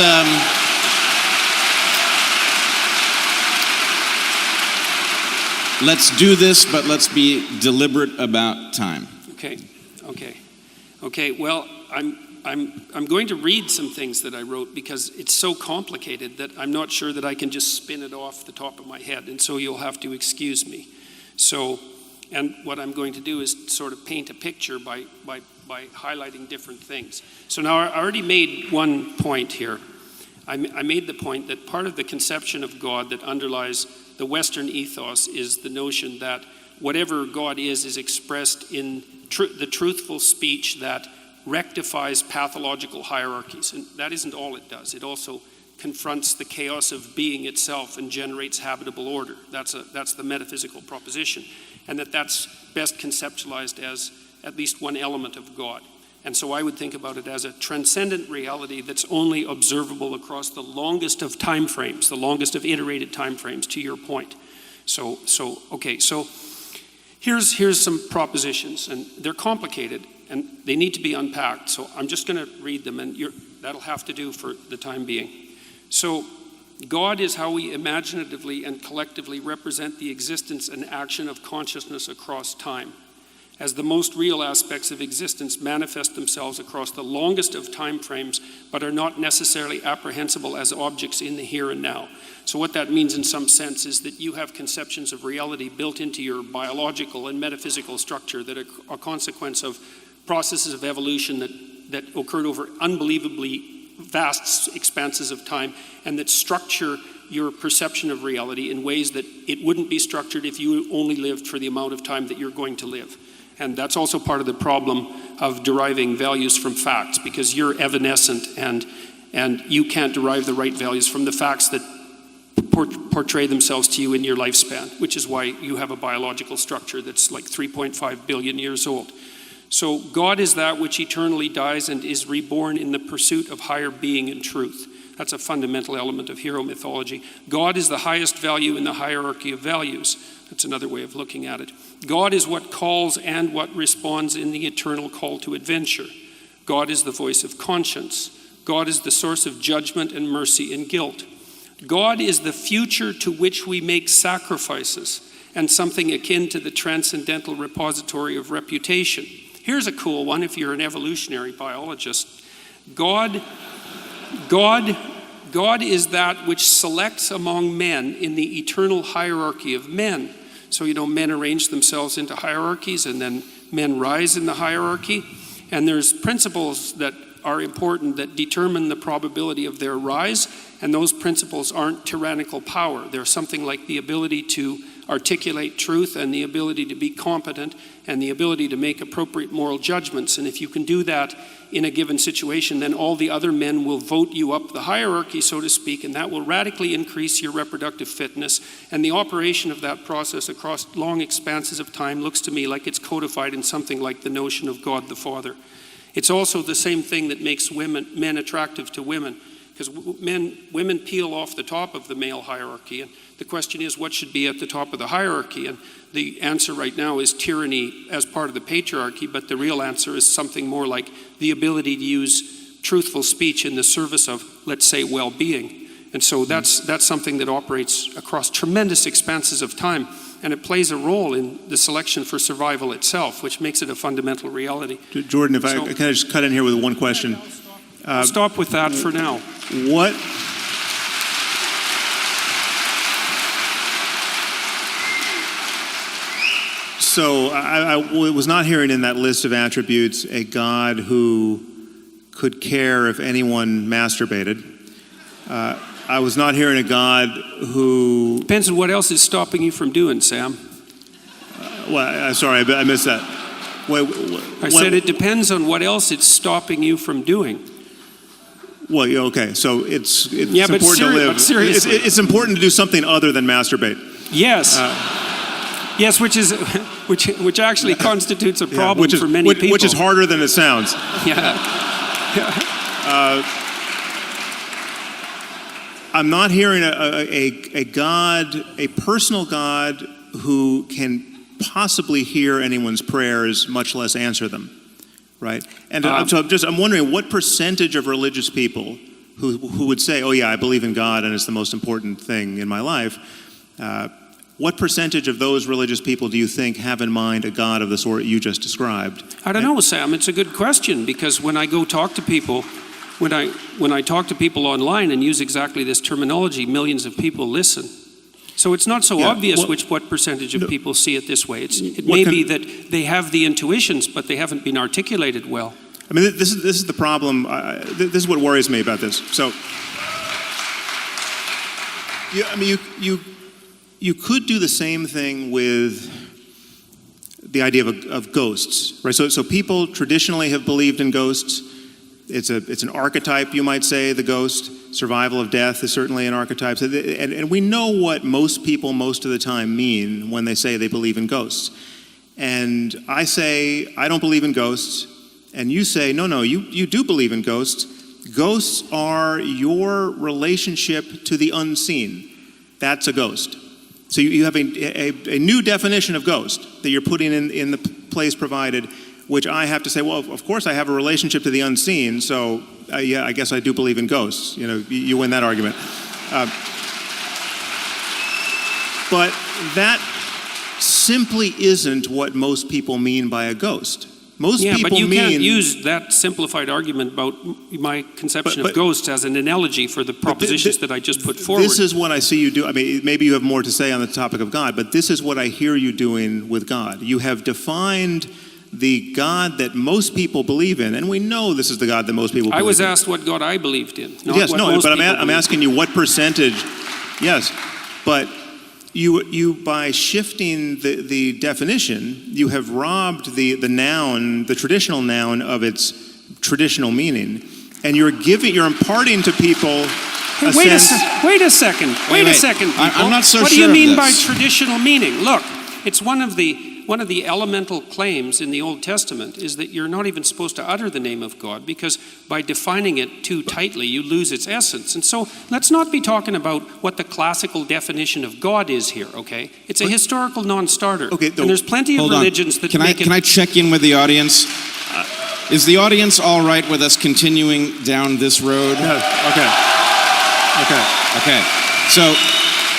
Speaker 4: let's do this, but let's be deliberate about time.
Speaker 5: Okay. Well, I'm going to read some things that I wrote because it's so complicated that I'm not sure that I can just spin it off the top of my head, and so you'll have to excuse me. So, and what I'm going to do is sort of paint a picture by highlighting different things. So now I already made one point here. I made the point that part of the conception of God that underlies the Western ethos is the notion that whatever God is expressed in the truthful speech that rectifies pathological hierarchies. And that isn't all it does. It also confronts the chaos of being itself and generates habitable order. That's the metaphysical proposition. And that's best conceptualized as at least one element of God. And so I would think about it as a transcendent reality that's only observable across the longest of time frames, the longest of iterated time frames, to your point. So here's some propositions, and they're complicated, and they need to be unpacked. So I'm just going to read them, and that'll have to do for the time being. So God is how we imaginatively and collectively represent the existence and action of consciousness across time, as the most real aspects of existence manifest themselves across the longest of time frames, but are not necessarily apprehensible as objects in the here and now. So what that means in some sense is that you have conceptions of reality built into your biological and metaphysical structure that are a consequence of processes of evolution that occurred over unbelievably vast expanses of time, and that structure your perception of reality in ways that it wouldn't be structured if you only lived for the amount of time that you're going to live. And that's also part of the problem of deriving values from facts, because you're evanescent and you can't derive the right values from the facts that portray themselves to you in your lifespan, which is why you have a biological structure that's like 3.5 billion years old. So God is that which eternally dies and is reborn in the pursuit of higher being and truth. That's a fundamental element of hero mythology. God is the highest value in the hierarchy of values. That's another way of looking at it. God is what calls and what responds in the eternal call to adventure. God is the voice of conscience. God is the source of judgment and mercy and guilt. God is the future to which we make sacrifices and something akin to the transcendental repository of reputation. Here's a cool one if you're an evolutionary biologist. God is that which selects among men in the eternal hierarchy of men. So, men arrange themselves into hierarchies, and then men rise in the hierarchy. And there's principles that are important that determine the probability of their rise, and those principles aren't tyrannical power. They're something like the ability to articulate truth and the ability to be competent and the ability to make appropriate moral judgments. And if you can do that in a given situation, then all the other men will vote you up the hierarchy, so to speak, and that will radically increase your reproductive fitness. And the operation of that process across long expanses of time looks to me like it's codified in something like the notion of God the Father. It's also the same thing that makes men attractive to women. because women peel off the top of the male hierarchy, and the question is what should be at the top of the hierarchy, and the answer right now is tyranny as part of the patriarchy, but the real answer is something more like the ability to use truthful speech in the service of, let's say, well-being. And so that's something that operates across tremendous expanses of time, and it plays a role in the selection for survival itself, which makes it a fundamental reality.
Speaker 2: Jordan, if I can I just cut in here with one question?
Speaker 5: I'll stop with that for now.
Speaker 2: What? So I was not hearing in that list of attributes a God who could care if anyone masturbated. I was not hearing a God who...
Speaker 5: Depends on what else is stopping you from doing, Sam.
Speaker 2: Well, sorry, I missed that.
Speaker 5: I said it depends on what else it's stopping you from doing.
Speaker 2: Well, yeah, okay, so it's
Speaker 5: yeah,
Speaker 2: important to live.
Speaker 5: But seriously.
Speaker 2: It's important to do something other than masturbate.
Speaker 5: Yes. Yes, which actually constitutes a problem for many people.
Speaker 2: Which is harder than it sounds.
Speaker 5: Yeah.
Speaker 2: I'm not hearing a God, a personal God who can possibly hear anyone's prayers, much less answer them, right? And so I'm wondering what percentage of religious people who would say, "Oh yeah, I believe in God and it's the most important thing in my life." What percentage of those religious people do you think have in mind a God of the sort you just described?
Speaker 5: I don't know, Sam. It's a good question, because when I go talk to people, when I talk to people online and use exactly this terminology, millions of people listen. So it's not so obvious what percentage of people see it this way. It may be that they have the intuitions, but they haven't been articulated well.
Speaker 2: I mean, this is the problem. This is what worries me about this. So, you could do the same thing with the idea of ghosts, right? So people traditionally have believed in ghosts. It's an archetype, you might say, the ghost. Survival of death is certainly an archetype. And we know what most people most of the time mean when they say they believe in ghosts. And I say, I don't believe in ghosts. And you say, no, you do believe in ghosts. Ghosts are your relationship to the unseen. That's a ghost. So you have a new definition of ghost that you're putting in the place provided, which I have to say, well, of course I have a relationship to the unseen, so yeah, I guess I do believe in ghosts. You know, you win that argument. But that simply isn't what most people mean by a ghost. Most people
Speaker 5: but you
Speaker 2: mean...
Speaker 5: can't use that simplified argument about my conception of ghosts as an analogy for the propositions that I just put forward.
Speaker 2: This is what I see you do. I mean, maybe you have more to say on the topic of God, but this is what I hear you doing with God. You have defined the God that most people believe in, and we know this is the God that most people believe in.
Speaker 5: I was asked what God I believed in.
Speaker 2: I'm asking you what percentage. Yes, but you by shifting the definition, you have robbed the noun, the traditional noun, of its traditional meaning, and you're imparting to people a sense.
Speaker 5: Wait a second, people.
Speaker 3: I'm not so sure.
Speaker 5: What do you mean by traditional meaning? Look, it's one of the elemental claims in the Old Testament is that you're not even supposed to utter the name of God, because by defining it too tightly, you lose its essence. And so let's not be talking about what the classical definition of God is here, okay? It's a historical non-starter. Okay, and there's plenty of religions that make it...
Speaker 3: Can I check in with the audience? Is the audience all right with us continuing down this road?
Speaker 2: Okay.
Speaker 3: So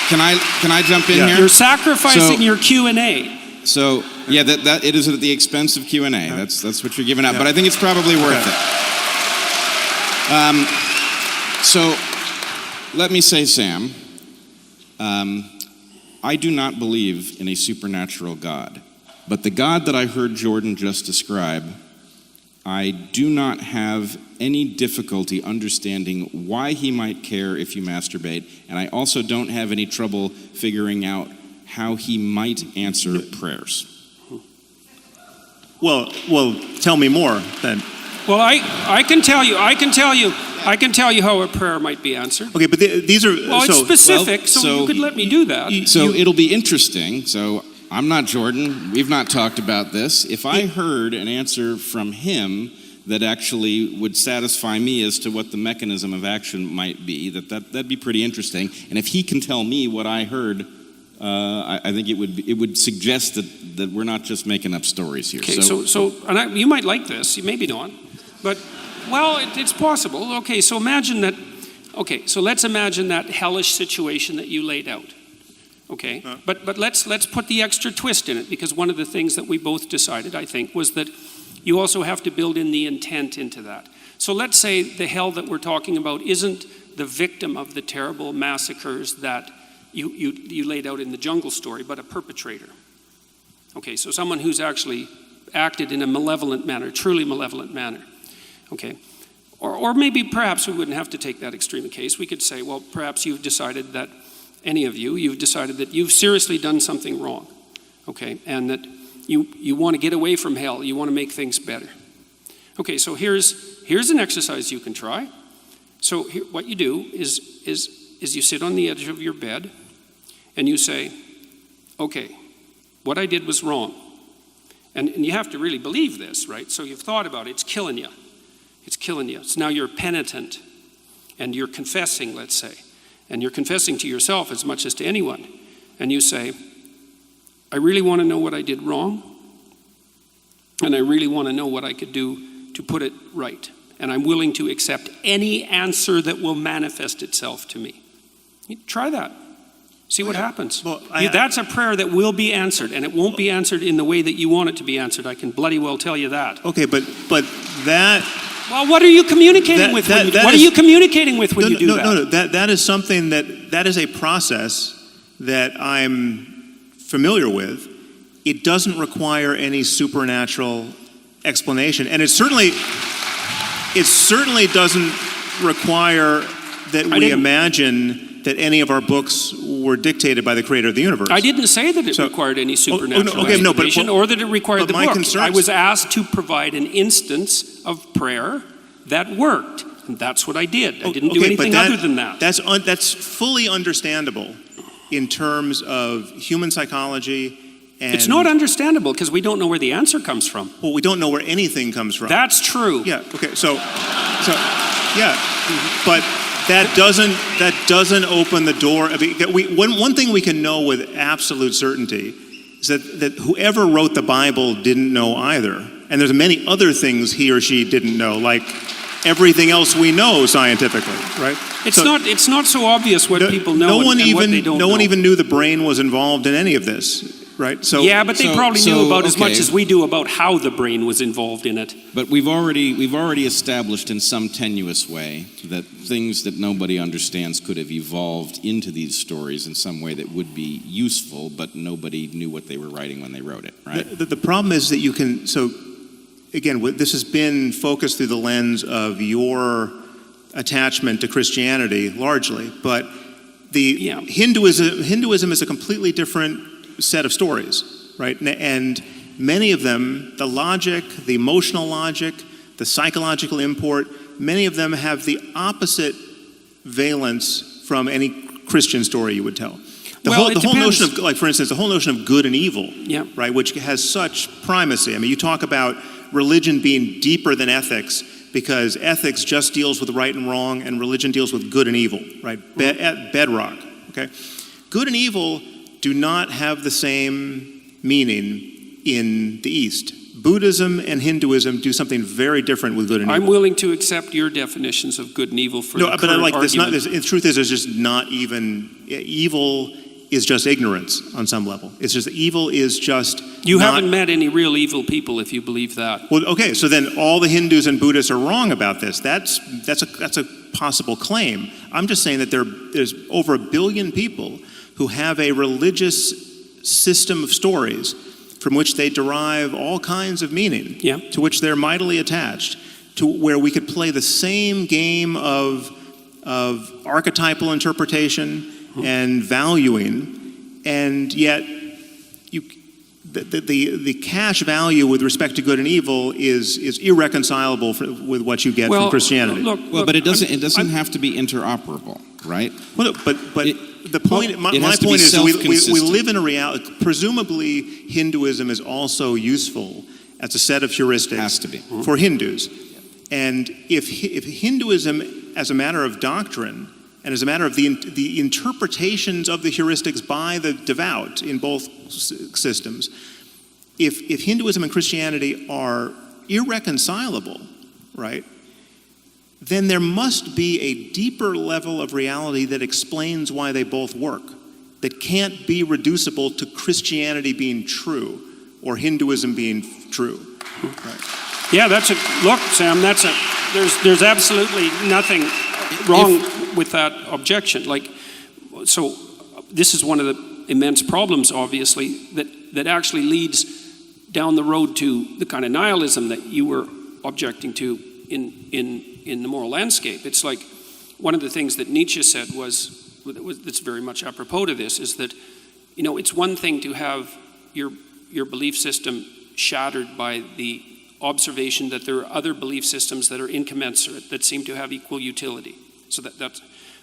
Speaker 3: can I jump in here?
Speaker 5: You're sacrificing your Q&A.
Speaker 3: So yeah, that it is at the expense of Q&A. That's what you're giving up. But I think it's probably worth it. So let me say, Sam, I do not believe in a supernatural God, but the God that I heard Jordan just describe, I do not have any difficulty understanding why he might care if you masturbate, and I also don't have any trouble figuring out how he might answer prayers.
Speaker 2: Well, tell me more then.
Speaker 5: Well, I can tell you how a prayer might be answered.
Speaker 2: Okay, but these are
Speaker 5: it's specific, so you could let me do that.
Speaker 3: It'll be interesting. So I'm not Jordan. We've not talked about this. If I heard an answer from him
Speaker 4: that actually would satisfy me as to what the mechanism of action might be, that'd be pretty interesting. And if he can tell me what I heard, I think it would suggest that we're not just making up stories here.
Speaker 5: Okay, so you might like this, maybe not, but, well, it's possible. Okay, so imagine that, so let's imagine that hellish situation that you laid out. Okay, but let's put the extra twist in it, because one of the things that we both decided, I think, was that you also have to build in the intent into that. So let's say the hell that we're talking about isn't the victim of the terrible massacres that you laid out in the jungle story, but a perpetrator. Okay, so someone who's actually acted in a malevolent manner, truly malevolent manner. Okay, or maybe perhaps we wouldn't have to take that extreme case. We could say, well, perhaps you've decided that, any of you've decided that you've seriously done something wrong. Okay, and that you want to get away from hell. You want to make things better. Okay, so here's an exercise you can try. So what you do is you sit on the edge of your bed and you say, okay, what I did was wrong. And you have to really believe this, right? So you've thought about it. It's killing you. It's killing you. So now you're penitent and you're confessing, let's say. And you're confessing to yourself as much as to anyone. And you say, I really want to know what I did wrong, and I really want to know what I could do to put it right. And I'm willing to accept any answer that will manifest itself to me. You try that. See what happens.
Speaker 2: Well,
Speaker 5: that's a prayer that will be answered, and it won't be answered in the way that you want it to be answered. I can bloody well tell you that.
Speaker 2: Okay, but that...
Speaker 5: Well, what are you communicating with when you do that? What are you communicating with when you do that?
Speaker 2: No, that is something that is a process that I'm familiar with. It doesn't require any supernatural explanation, and it certainly doesn't require that we imagine that any of our books were dictated by the creator of the universe.
Speaker 5: I didn't say that it required any supernatural explanation or that it required the book. I was asked to provide an instance of prayer that worked, and that's what I did. I didn't do anything other than that.
Speaker 2: That's fully understandable in terms of human psychology. And
Speaker 5: it's not understandable because we don't know where the answer comes from.
Speaker 2: Well, we don't know where anything comes from.
Speaker 5: That's true.
Speaker 2: Yeah. Okay. So yeah. But that doesn't open the door. I mean, one thing we can know with absolute certainty is that whoever wrote the Bible didn't know either, and there's many other things he or she didn't know, like everything else we know scientifically, right?
Speaker 5: It's not so obvious what people know and what they don't know.
Speaker 2: No one even knew the brain was involved in any of this, right? So
Speaker 5: yeah, but they probably knew about as much as we do about how the brain was involved in it.
Speaker 4: But we've already established in some tenuous way that things that nobody understands could have evolved into these stories in some way that would be useful, but nobody knew what they were writing when they wrote it, right?
Speaker 2: The problem is that you can, so again, this has been focused through the lens of your attachment to Christianity largely, but Hinduism is a completely different set of stories, right? And many of them, the logic, the emotional logic, the psychological import, many of them have the opposite valence from any Christian story you would tell. The whole notion of, like, for instance, the whole notion of good and evil, right, which has such primacy. I mean, you talk about religion being deeper than ethics because ethics just deals with right and wrong, and religion deals with good and evil, right? At bedrock, okay? Good and evil do not have the same meaning in the East. Buddhism and Hinduism do something very different with good and evil.
Speaker 5: I'm willing to accept your definitions of good and evil for the current argument.
Speaker 2: The truth is, there's just not even, evil is just ignorance on some level. It's just, evil is just
Speaker 5: You haven't met any real evil people if you believe that.
Speaker 2: Well, okay, so then all the Hindus and Buddhists are wrong about this. That's a possible claim. I'm just saying that there's over 1 billion people who have a religious system of stories from which they derive all kinds of meaning, to which they're mightily attached, to where we could play the same game of archetypal interpretation and valuing, and yet the cash value with respect to good and evil is irreconcilable with what you get from Christianity.
Speaker 4: But it doesn't have to be interoperable, right?
Speaker 2: Well, but the point, my point is, we live in a reality. Presumably, Hinduism is also useful as a set of heuristics
Speaker 4: has to be.
Speaker 2: for Hindus. And if Hinduism, as a matter of doctrine, and as a matter of the interpretations of the heuristics by the devout in both systems, if Hinduism and Christianity are irreconcilable, right, then there must be a deeper level of reality that explains why they both work, that can't be reducible to Christianity being true or Hinduism being true. Right.
Speaker 5: Yeah, look, Sam, there's absolutely nothing wrong with that objection. So this is one of the immense problems, obviously, that actually leads down the road to the kind of nihilism that you were objecting to in the moral landscape. It's like one of the things that Nietzsche said that's very much apropos to this, is that, it's one thing to have your belief system shattered by the observation that there are other belief systems that are incommensurate, that seem to have equal utility. So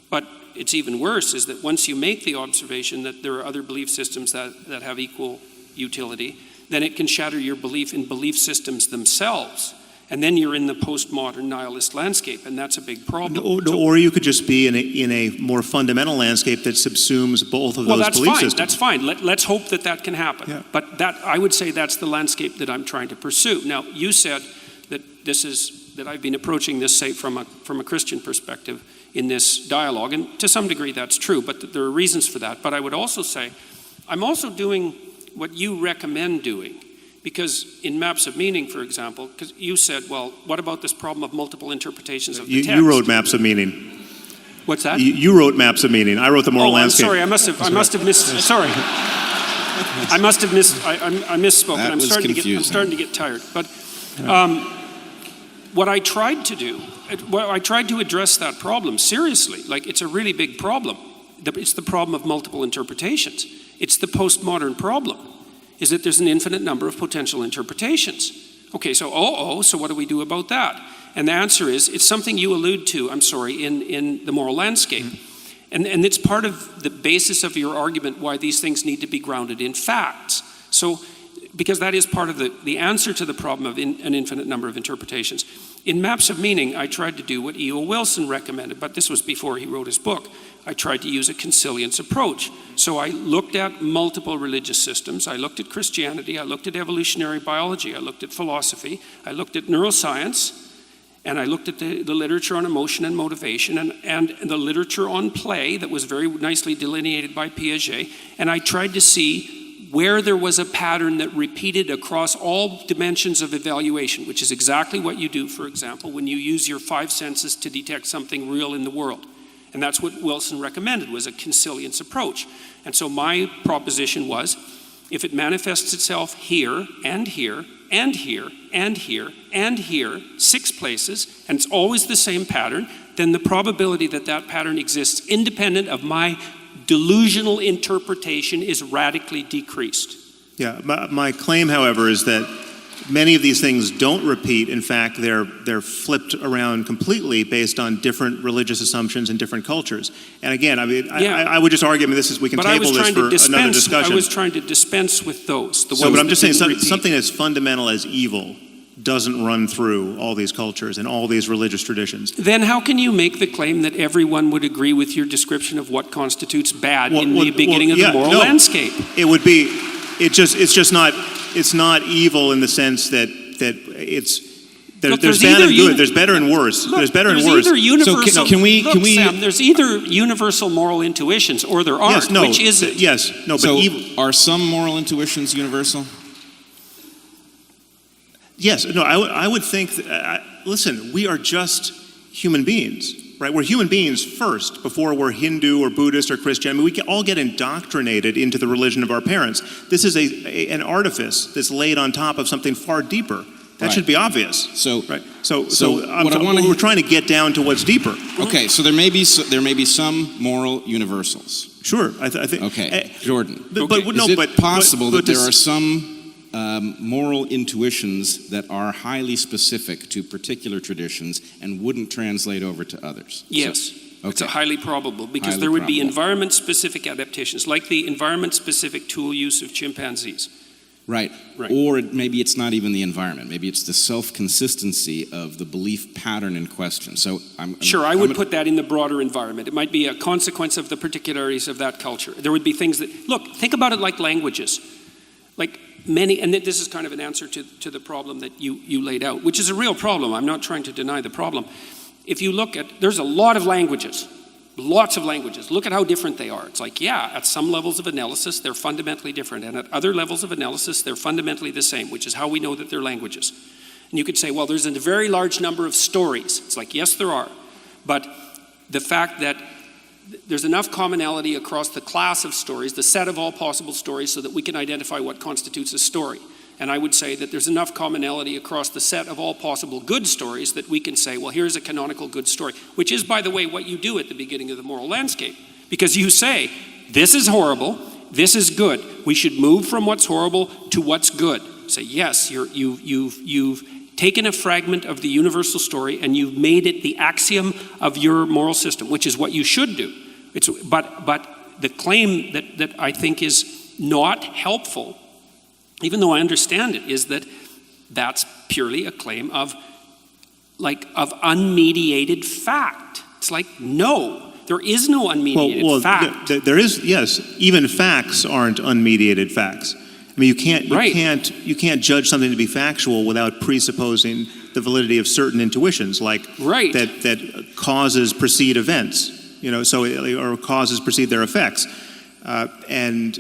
Speaker 5: but it's even worse is that once you make the observation that there are other belief systems that have equal utility, then it can shatter your belief in belief systems themselves. And then you're in the postmodern nihilist landscape, and that's a big problem.
Speaker 2: Or you could just be in a more fundamental landscape that subsumes both of those belief systems.
Speaker 5: That's fine. Let's hope that can happen. Yeah. But I would say that's the landscape that I'm trying to pursue. Now, you said that that I've been approaching this, say, from a Christian perspective in this dialogue, and to some degree that's true, but there are reasons for that. But I would also say I'm also doing what you recommend doing. Because in Maps of Meaning, for example, because you said, well, what about this problem of multiple interpretations of the text?
Speaker 2: You wrote Maps of Meaning.
Speaker 5: What's that?
Speaker 2: You wrote Maps of Meaning. I wrote the moral landscape.
Speaker 5: I'm sorry. I must have missed. Sorry. I must have missed. I misspoke.
Speaker 3: That was confusing.
Speaker 5: I'm starting to get tired. But what I tried to do, I tried to address that problem seriously. Like, it's a really big problem. It's the problem of multiple interpretations. It's the postmodern problem. Is that there's an infinite number of potential interpretations. Okay, so what do we do about that? And the answer is, it's something you allude to, in the moral landscape. And it's part of the basis of your argument why these things need to be grounded in facts. So, because that is part of the answer to the problem of an infinite number of interpretations. In Maps of Meaning, I tried to do what E.O. Wilson recommended, but this was before he wrote his book. I tried to use a consilience approach. So I looked at multiple religious systems. I looked at Christianity. I looked at evolutionary biology. I looked at philosophy. I looked at neuroscience. And I looked at the literature on emotion and motivation and the literature on play that was very nicely delineated by Piaget. And I tried to see where there was a pattern that repeated across all dimensions of evaluation, which is exactly what you do, for example, when you use your 5 senses to detect something real in the world. And that's what Wilson recommended, was a consilience approach. And so my proposition was, if it manifests itself here and here and here and here and here, 6 places, and it's always the same pattern, then the probability that that pattern exists independent of my delusional interpretation is radically decreased.
Speaker 2: Yeah, my claim, however, is that many of these things don't repeat. In fact, they're flipped around completely based on different religious assumptions in different cultures. And again, I would just argue, we can table this for another discussion.
Speaker 5: I was trying to dispense with those.
Speaker 2: But I'm just saying something as fundamental as evil doesn't run through all these cultures and all these religious traditions.
Speaker 5: Then how can you make the claim that everyone would agree with your description of what constitutes bad in the beginning of the moral landscape?
Speaker 2: It would be, it's not evil in the sense that there's bad and good, there's better and worse. There's better and worse.
Speaker 5: Sam, there's either universal moral intuitions or there aren't. Which is it?
Speaker 2: Yes, no, but evil.
Speaker 3: Are some moral intuitions universal?
Speaker 2: Yes, no, I would think, listen, we are just human beings, right? We're human beings first, before we're Hindu or Buddhist or Christian. We can all get indoctrinated into the religion of our parents. This is an artifice that's laid on top of something far deeper. That should be obvious. We're trying to get down to what's deeper.
Speaker 3: Okay, so there may be some moral universals.
Speaker 2: Sure, I think.
Speaker 3: Okay, Jordan.
Speaker 2: Is
Speaker 3: it possible that there are some moral intuitions that are highly specific to particular traditions and wouldn't translate over to others?
Speaker 5: Yes. It's highly probable, because there would be environment-specific adaptations, like the environment-specific tool use of chimpanzees.
Speaker 4: Right.
Speaker 5: Right.
Speaker 4: Or maybe it's not even the environment. Maybe it's the self-consistency of the belief pattern in question. So
Speaker 5: I would put that in the broader environment. It might be a consequence of the particularities of that culture. There would be things that, look, think about it like languages. Like many, and this is kind of an answer to the problem that you laid out, which is a real problem. I'm not trying to deny the problem. If you look at, there's a lot of languages. Lots of languages. Look at how different they are. It's like, yeah, at some levels of analysis, they're fundamentally different. And at other levels of analysis, they're fundamentally the same, which is how we know that they're languages. And you could say, well, there's a very large number of stories. It's like, yes, there are. But the fact that there's enough commonality across the class of stories, the set of all possible stories, so that we can identify what constitutes a story. And I would say that there's enough commonality across the set of all possible good stories that we can say, well, here's a canonical good story, which is, by the way, what you do at the beginning of the moral landscape. Because you say, this is horrible, this is good. We should move from what's horrible to what's good. Say, yes, you've taken a fragment of the universal story and you've made it the axiom of your moral system, which is what you should do. But the claim that I think is not helpful, even though I understand it, is that that's purely a claim of unmediated fact. It's like, no, there is no unmediated fact.
Speaker 2: There is, yes, even facts aren't unmediated facts. I mean, you can't judge something to be factual without presupposing the validity of certain intuitions, like that causes precede events, or causes precede their effects, and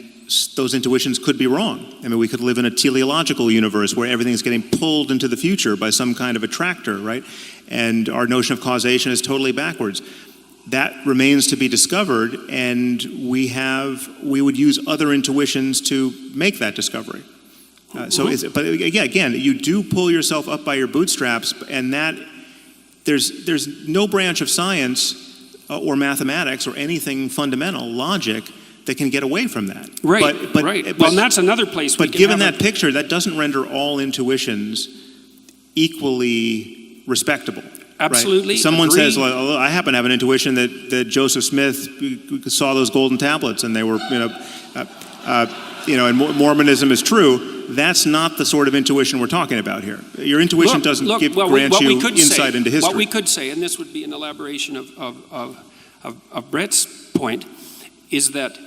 Speaker 2: those intuitions could be wrong. I mean, we could live in a teleological universe where everything's getting pulled into the future by some kind of attractor, right? And our notion of causation is totally backwards. That remains to be discovered, and we would use other intuitions to make that discovery. But again, you do pull yourself up by your bootstraps, and that there's no branch of science or mathematics or anything fundamental, logic, that can get away from that.
Speaker 5: Right. Well, and that's another place.
Speaker 2: But given that picture, that doesn't render all intuitions equally respectable.
Speaker 5: Absolutely.
Speaker 2: Right? Someone
Speaker 5: agree.
Speaker 2: says, well, I happen to have an intuition that Joseph Smith saw those golden tablets and they were, and Mormonism is true. That's not the sort of intuition we're talking about here. Your intuition doesn't grant you insight into history.
Speaker 5: What we could say, and this would be an elaboration of Brett's point, is that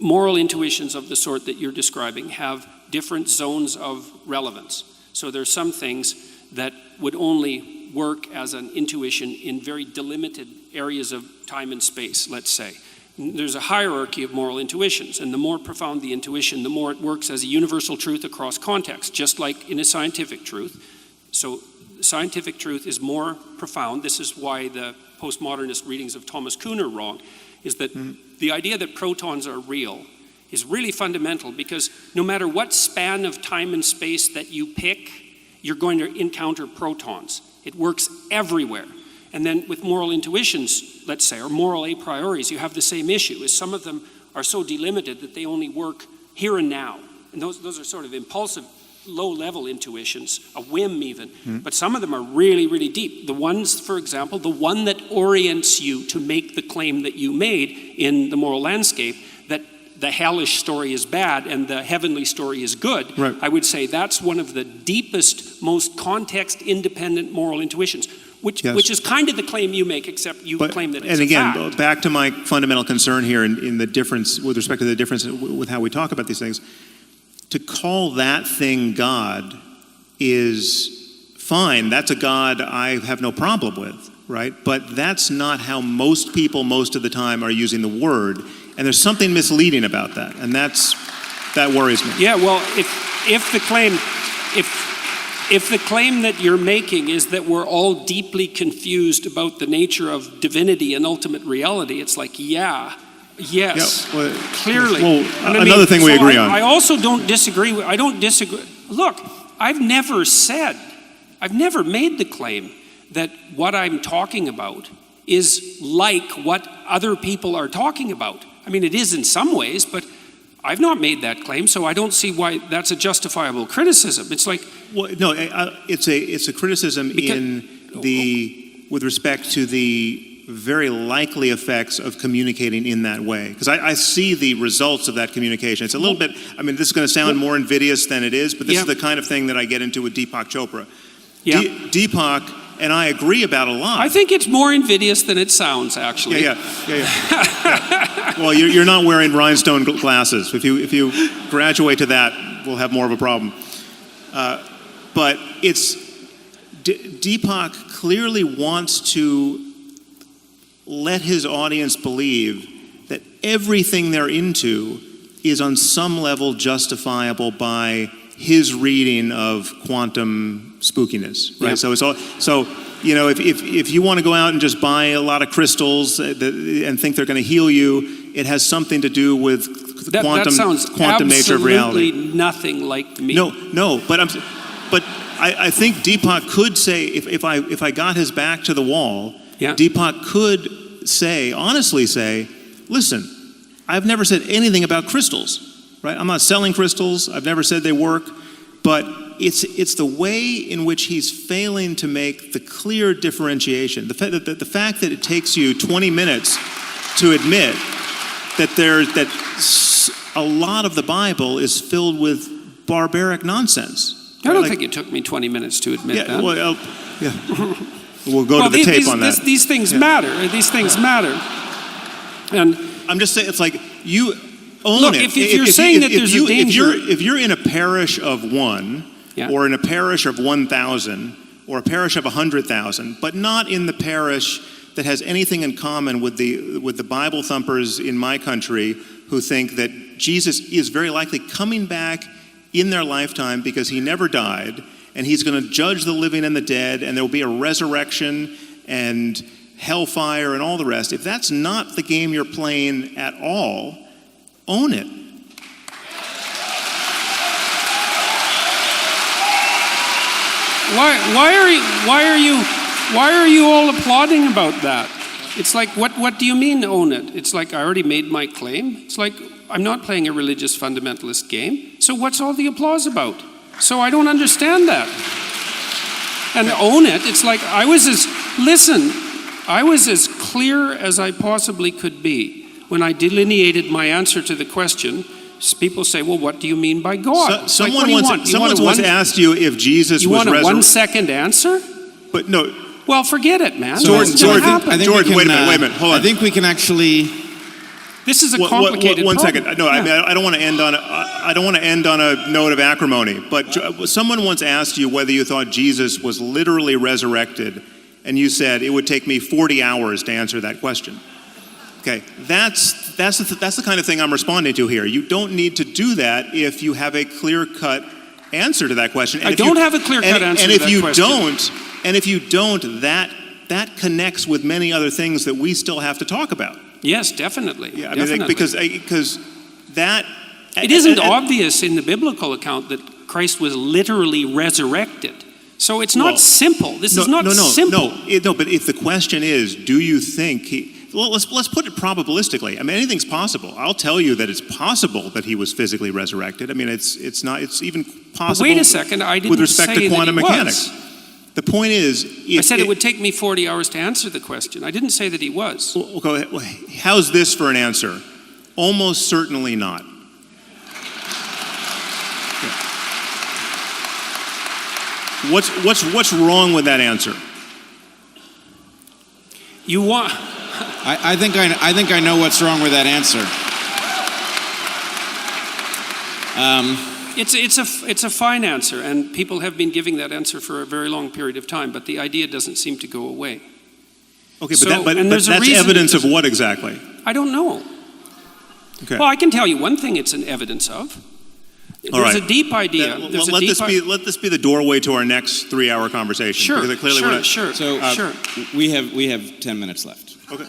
Speaker 5: moral intuitions of the sort that you're describing have different zones of relevance. So there's some things that would only work as an intuition in very delimited areas of time and space, let's say. There's a hierarchy of moral intuitions, and the more profound the intuition, the more it works as a universal truth across context, just like in a scientific truth. So scientific truth is more profound. This is why the postmodernist readings of Thomas Kuhn are wrong, is that the idea that protons are real is really fundamental, because no matter what span of time and space that you pick, you're going to encounter protons. It works everywhere. And then with moral intuitions, let's say, or moral a prioris, you have the same issue, is some of them are so delimited that they only work here and now. And those are sort of impulsive, low-level intuitions, a whim even. But some of them are really, really deep. The ones, for example, the one that orients you to make the claim that you made in the moral landscape, that the hellish story is bad and the heavenly story is good,
Speaker 2: right.
Speaker 5: I would say that's one of the deepest, most context-independent moral intuitions, which is kind of the claim you make, except you claim that it's a fact.
Speaker 2: And again, back to my fundamental concern here in the difference, with respect to the difference with how we talk about these things, to call that thing God is fine. That's a God I have no problem with, right? But that's not how most people most of the time are using the word. And there's something misleading about that, and that worries me.
Speaker 5: Yeah, well, if the claim that you're making is that we're all deeply confused about the nature of divinity and ultimate reality, it's like, clearly.
Speaker 2: Well, another thing we agree on.
Speaker 5: I also don't disagree. Look, I've never made the claim that what I'm talking about is like what other people are talking about. I mean, it is in some ways, but I've not made that claim, so I don't see why that's a justifiable criticism. It's like...
Speaker 2: Well, no, it's a criticism with respect to the very likely effects of communicating in that way. Because I see the results of that communication. It's a little bit, I mean, this is going to sound more invidious than it is, but this is the kind of thing that I get into with Deepak Chopra.
Speaker 5: Yeah.
Speaker 2: Deepak and I agree about a lot.
Speaker 5: I think it's more invidious than it sounds, actually.
Speaker 2: Yeah. Well, you're not wearing rhinestone glasses. If you graduate to that, we'll have more of a problem. But Deepak clearly wants to let his audience believe that everything they're into is on some level justifiable by his reading of quantum spookiness, right?
Speaker 5: Yeah.
Speaker 2: So you know, if you want to go out and just buy a lot of crystals and think they're going to heal you, it has something to do with the quantum nature of reality.
Speaker 5: Absolutely nothing like me.
Speaker 2: No, but I think Deepak could say, if I got his back to the wall, Deepak could honestly say, listen, I've never said anything about crystals, right? I'm not selling crystals. I've never said they work, but it's the way in which he's failing to make the clear differentiation. The fact that it takes you 20 minutes to admit that a lot of the Bible is filled with barbaric nonsense.
Speaker 5: I don't think it took me 20 minutes to admit that.
Speaker 2: Well, we'll go to the tape on that.
Speaker 5: These things matter. These things matter. And
Speaker 2: I'm just saying, it's like you own
Speaker 5: look,
Speaker 2: it.
Speaker 5: If you're saying that there's a danger,
Speaker 2: if you're in a parish of 1, or in a parish of 1,000, or a parish of 100,000, but not in the parish that has anything in common with the Bible thumpers in my country who think that Jesus is very likely coming back in their lifetime because he never died, and he's going to judge the living and the dead, and there will be a resurrection and hellfire and all the rest. If that's not the game you're playing at all, own it.
Speaker 5: Why are you all applauding about that? It's like, what do you mean own it? It's like, I already made my claim. It's like, I'm not playing a religious fundamentalist game. So what's all the applause about? So I don't understand that. And own it, it's like, I was as clear as I possibly could be when I delineated my answer to the question. People say, well, what do you mean by God?
Speaker 2: Someone once asked you if Jesus was resurrected.
Speaker 5: You want a 1-second answer?
Speaker 2: But no.
Speaker 5: Well, forget it, man.
Speaker 2: Jordan, wait a minute, hold on.
Speaker 3: I think we can actually.
Speaker 5: This is a complicated
Speaker 2: one
Speaker 5: problem.
Speaker 2: second. No, I mean, I don't want to end on a note of acrimony. But someone once asked you whether you thought Jesus was literally resurrected, and you said it would take me 40 hours to answer that question. Okay, that's the kind of thing I'm responding to here. You don't need to do that if you have a clear-cut answer to that question.
Speaker 5: I don't have a clear-cut answer to that question.
Speaker 2: And if you don't, that connects with many other things that we still have to talk about.
Speaker 5: Yes, definitely.
Speaker 2: Yeah, I
Speaker 5: definitely.
Speaker 2: mean, because that.
Speaker 5: It isn't obvious in the biblical account that Christ was literally resurrected. So it's not simple. This is not simple.
Speaker 2: No, but if the question is, do you think let's put it probabilistically. I mean, anything's possible. I'll tell you that it's possible that he was physically resurrected. I mean, it's even possible.
Speaker 5: But wait a second, I didn't
Speaker 2: with respect
Speaker 5: say
Speaker 2: to quantum
Speaker 5: that he
Speaker 2: mechanics.
Speaker 5: was.
Speaker 2: The point is,
Speaker 5: I said it would take me 40 hours to answer the question. I didn't say that he was.
Speaker 2: Well, how's this for an answer? Almost certainly not. What's wrong with that answer?
Speaker 5: You want?
Speaker 3: I think I know what's wrong with that answer.
Speaker 5: It's a fine answer, and people have been giving that answer for a very long period of time, but the idea doesn't seem to go away.
Speaker 2: Okay, but that's evidence of what exactly?
Speaker 5: I don't know.
Speaker 2: Okay.
Speaker 5: Well, I can tell you one thing it's an evidence of. There's a deep idea.
Speaker 2: Let this be the doorway to our next 3-hour conversation.
Speaker 5: Sure.
Speaker 3: We have 10 minutes left.
Speaker 2: Okay.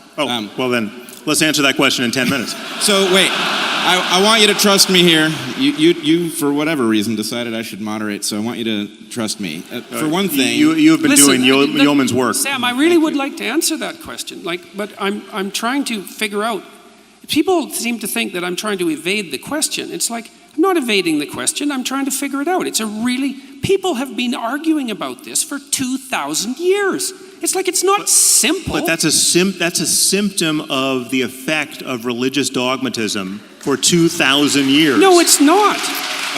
Speaker 2: Well then, let's answer that question in 10 minutes.
Speaker 3: So wait, I want you to trust me here. You for whatever reason decided I should moderate, so I want you to trust me. For one thing,
Speaker 2: you have been doing yeoman's work.
Speaker 5: Sam, I really would like to answer that question. But I'm trying to figure out. People seem to think that I'm trying to evade the question. It's like, I'm not evading the question. I'm trying to figure it out. People have been arguing about this for 2,000 years. It's like it's not simple.
Speaker 2: But that's a symptom of the effect of religious dogmatism for 2,000 years.
Speaker 5: No, it's not.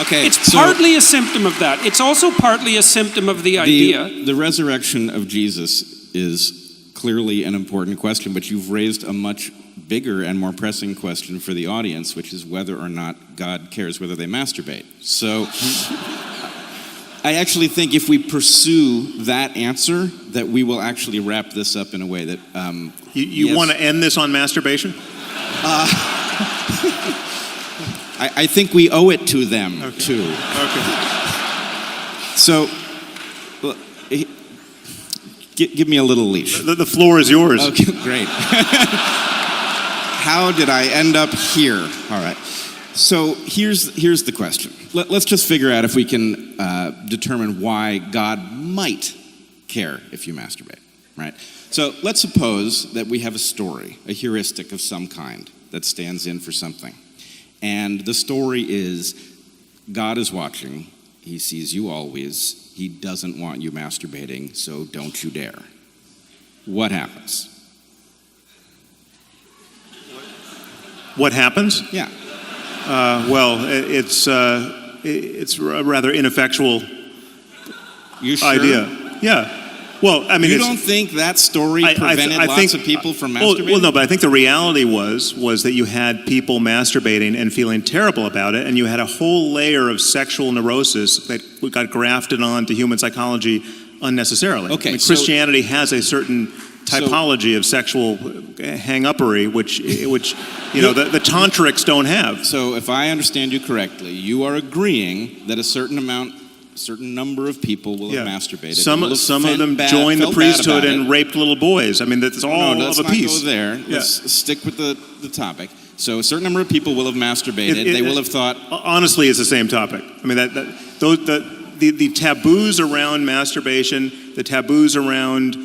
Speaker 3: Okay,
Speaker 5: It's partly a symptom of that. It's also partly a symptom of the idea.
Speaker 3: The resurrection of Jesus is clearly an important question, but you've raised a much bigger and more pressing question for the audience, which is whether or not God cares whether they masturbate. So I actually think if we pursue that answer, that we will actually wrap this up in a way that...
Speaker 2: You
Speaker 3: yes.
Speaker 2: want to end this on masturbation?
Speaker 3: I think we owe it to them, too.
Speaker 2: Okay.
Speaker 3: So, give me a little leash.
Speaker 2: The floor is yours.
Speaker 3: Okay, great. How did I end up here? All right. So here's the question. Let's just figure out if we can determine why God might care if you masturbate, right? So let's suppose that we have a story, a heuristic of some kind that stands in for something. And the story is God is watching. He sees you always. He doesn't want you masturbating, so don't you dare. What happens?
Speaker 2: What happens?
Speaker 3: Yeah.
Speaker 2: Well, it's a rather ineffectual
Speaker 3: You sure?
Speaker 2: idea. Yeah. Well, I mean,
Speaker 3: You don't think that story prevented lots of people from masturbating?
Speaker 2: Well, no, but I think the reality was that you had people masturbating and feeling terrible about it, and you had a whole layer of sexual neurosis that got grafted onto human psychology unnecessarily.
Speaker 3: Okay,
Speaker 2: I mean, Christianity has a certain typology of sexual hang-uppery, which you know the tantrics don't have.
Speaker 3: So if I understand you correctly, you are agreeing that a certain number of people will have masturbated.
Speaker 2: Some of them joined the priesthood and raped little boys. I mean, that's all
Speaker 3: let's
Speaker 2: of a piece.
Speaker 3: Not go there.
Speaker 2: Yeah.
Speaker 3: Let's stick with the topic. So a certain number of people will have masturbated. They will have thought.
Speaker 2: Honestly, it's the same topic. I mean, the taboos around masturbation, the taboos around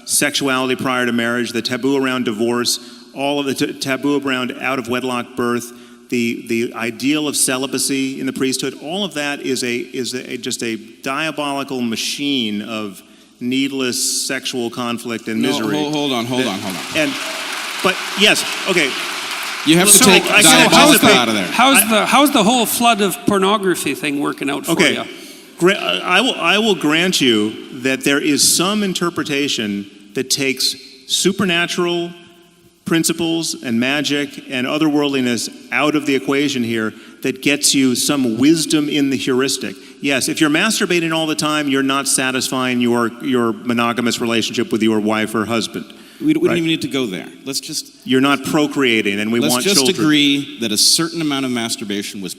Speaker 2: sexuality prior to marriage, the taboo around divorce, all of the taboo around out of wedlock birth. The ideal of celibacy in the priesthood, all of that is just a diabolical machine of needless sexual conflict and misery.
Speaker 3: No, hold on.
Speaker 2: But yes, okay.
Speaker 3: You have to take diabolical out of there.
Speaker 5: How's the whole flood of pornography thing working out for you?
Speaker 2: I will grant you that there is some interpretation that takes supernatural principles and magic and otherworldliness out of the equation here that gets you some wisdom in the heuristic. Yes, if you're masturbating all the time, you're not satisfying your monogamous relationship with your wife or husband.
Speaker 3: We don't even need to go there.
Speaker 2: You're not procreating, and we want children.
Speaker 3: Let's just agree that a certain amount of masturbation was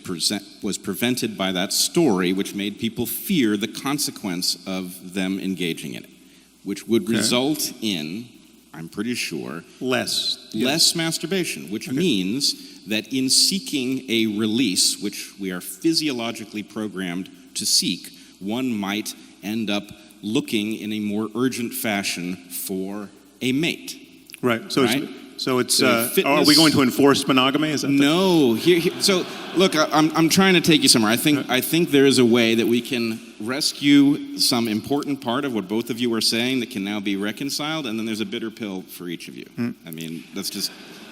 Speaker 3: prevented by that story, which made people fear the consequence of them engaging in it, which would result in, I'm pretty sure, less masturbation, which means that in seeking a release, which we are physiologically programmed to seek, one might end up looking in a more urgent fashion for a mate.
Speaker 2: Right. So it's are we going to enforce monogamy? Is that
Speaker 3: no? So look, I'm trying to take you somewhere. I think there is a way that we can rescue some important part of what both of you are saying that can now be reconciled, and then there's a bitter pill for each of you. I mean, that's just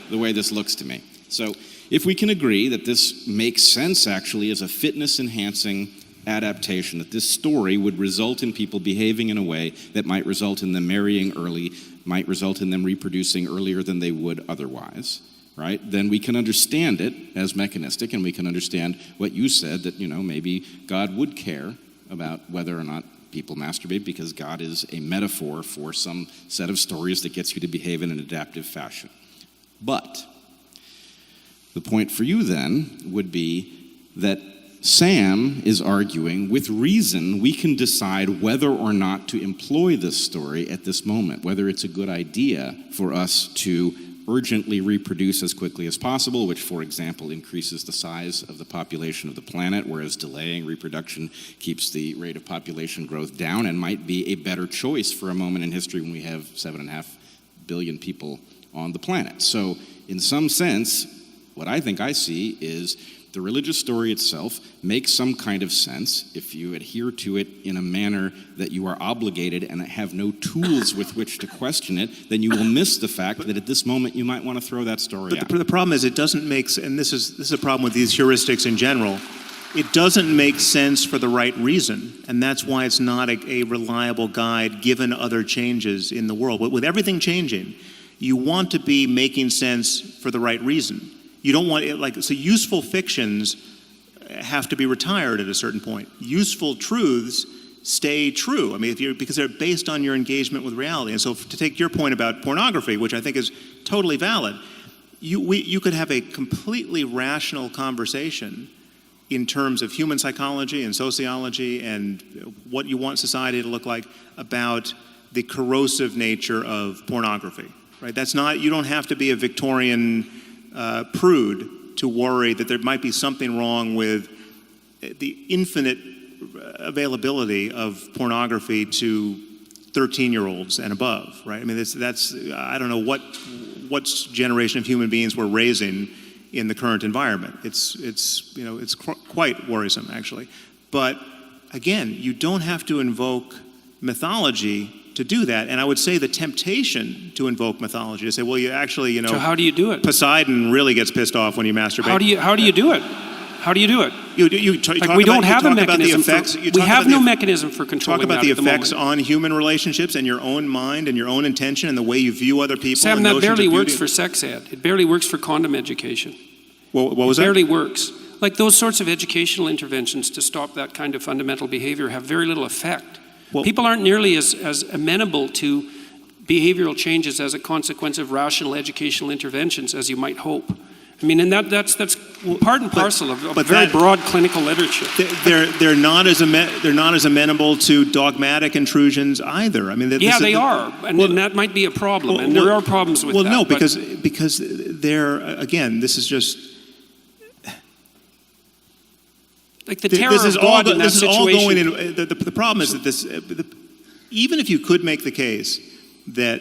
Speaker 3: the way this looks to me. So if we can agree that this makes sense actually as a fitness-enhancing adaptation, that this story would result in people behaving in a way that might result in them marrying early, might result in them reproducing earlier than they would otherwise, right? Then we can understand it as mechanistic, and we can understand what you said, that, maybe God would care about whether or not people masturbate because God is a metaphor for some set of stories that gets you to behave in an adaptive fashion. But the point for you then would be that Sam is arguing, with reason, we can decide whether or not to employ this story at this moment, whether it's a good idea for us to urgently reproduce as quickly as possible, which, for example, increases the size of the population of the planet, whereas delaying reproduction keeps the rate of population growth down and might be a better choice for a moment in history when we have 7.5 billion people on the planet. So, in some sense, what I think I see is
Speaker 4: The religious story itself makes some kind of sense if you adhere to it in a manner that you are obligated and have no tools with which to question it, then you will miss the fact that at this moment you might want to throw that story out.
Speaker 2: But the problem is it doesn't make, and this is a problem with these heuristics in general, it doesn't make sense for the right reason, and that's why it's not a reliable guide given other changes in the world. With everything changing, you want to be making sense for the right reason. You don't want it, so useful fictions have to be retired at a certain point. Useful truths stay true. I mean, because they're based on your engagement with reality. And so to take your point about pornography, which I think is totally valid, you could have a completely rational conversation in terms of human psychology and sociology and what you want society to look like about the corrosive nature of pornography, right? That's not, you don't have to be a Victorian prude to worry that there might be something wrong with the infinite availability of pornography to 13-year-olds and above, right? I mean, that's I don't know what generation of human beings we're raising in the current environment. It's quite worrisome, actually. But again, you don't have to invoke mythology to do that. And I would say the temptation to invoke mythology, to say, well, you actually,
Speaker 5: So how do you do it?
Speaker 2: Poseidon really gets pissed off when you masturbate.
Speaker 5: How do you do it? How do you do it?
Speaker 2: We
Speaker 5: don't have a mechanism. We have no mechanism for controlling
Speaker 2: that. Talk about the effects
Speaker 5: moment.
Speaker 2: on human relationships and your own mind and your own intention and the way you view other people.
Speaker 5: Sam, that barely works for sex ed. It barely works for condom education.
Speaker 2: What was that?
Speaker 5: It barely works. Like those sorts of educational interventions to stop that kind of fundamental behavior have very little effect.
Speaker 2: Well,
Speaker 5: people aren't nearly as amenable to behavioral changes as a consequence of rational educational interventions as you might hope. I mean, and that's part and parcel of very broad clinical literature.
Speaker 2: They're not as amenable to dogmatic intrusions either. I mean,
Speaker 5: they are, and that might be a problem. And there are problems with that.
Speaker 2: Well, no, because they're, again, this is just.
Speaker 5: Like the terror of God in that situation.
Speaker 2: The problem is that even if you could make the case that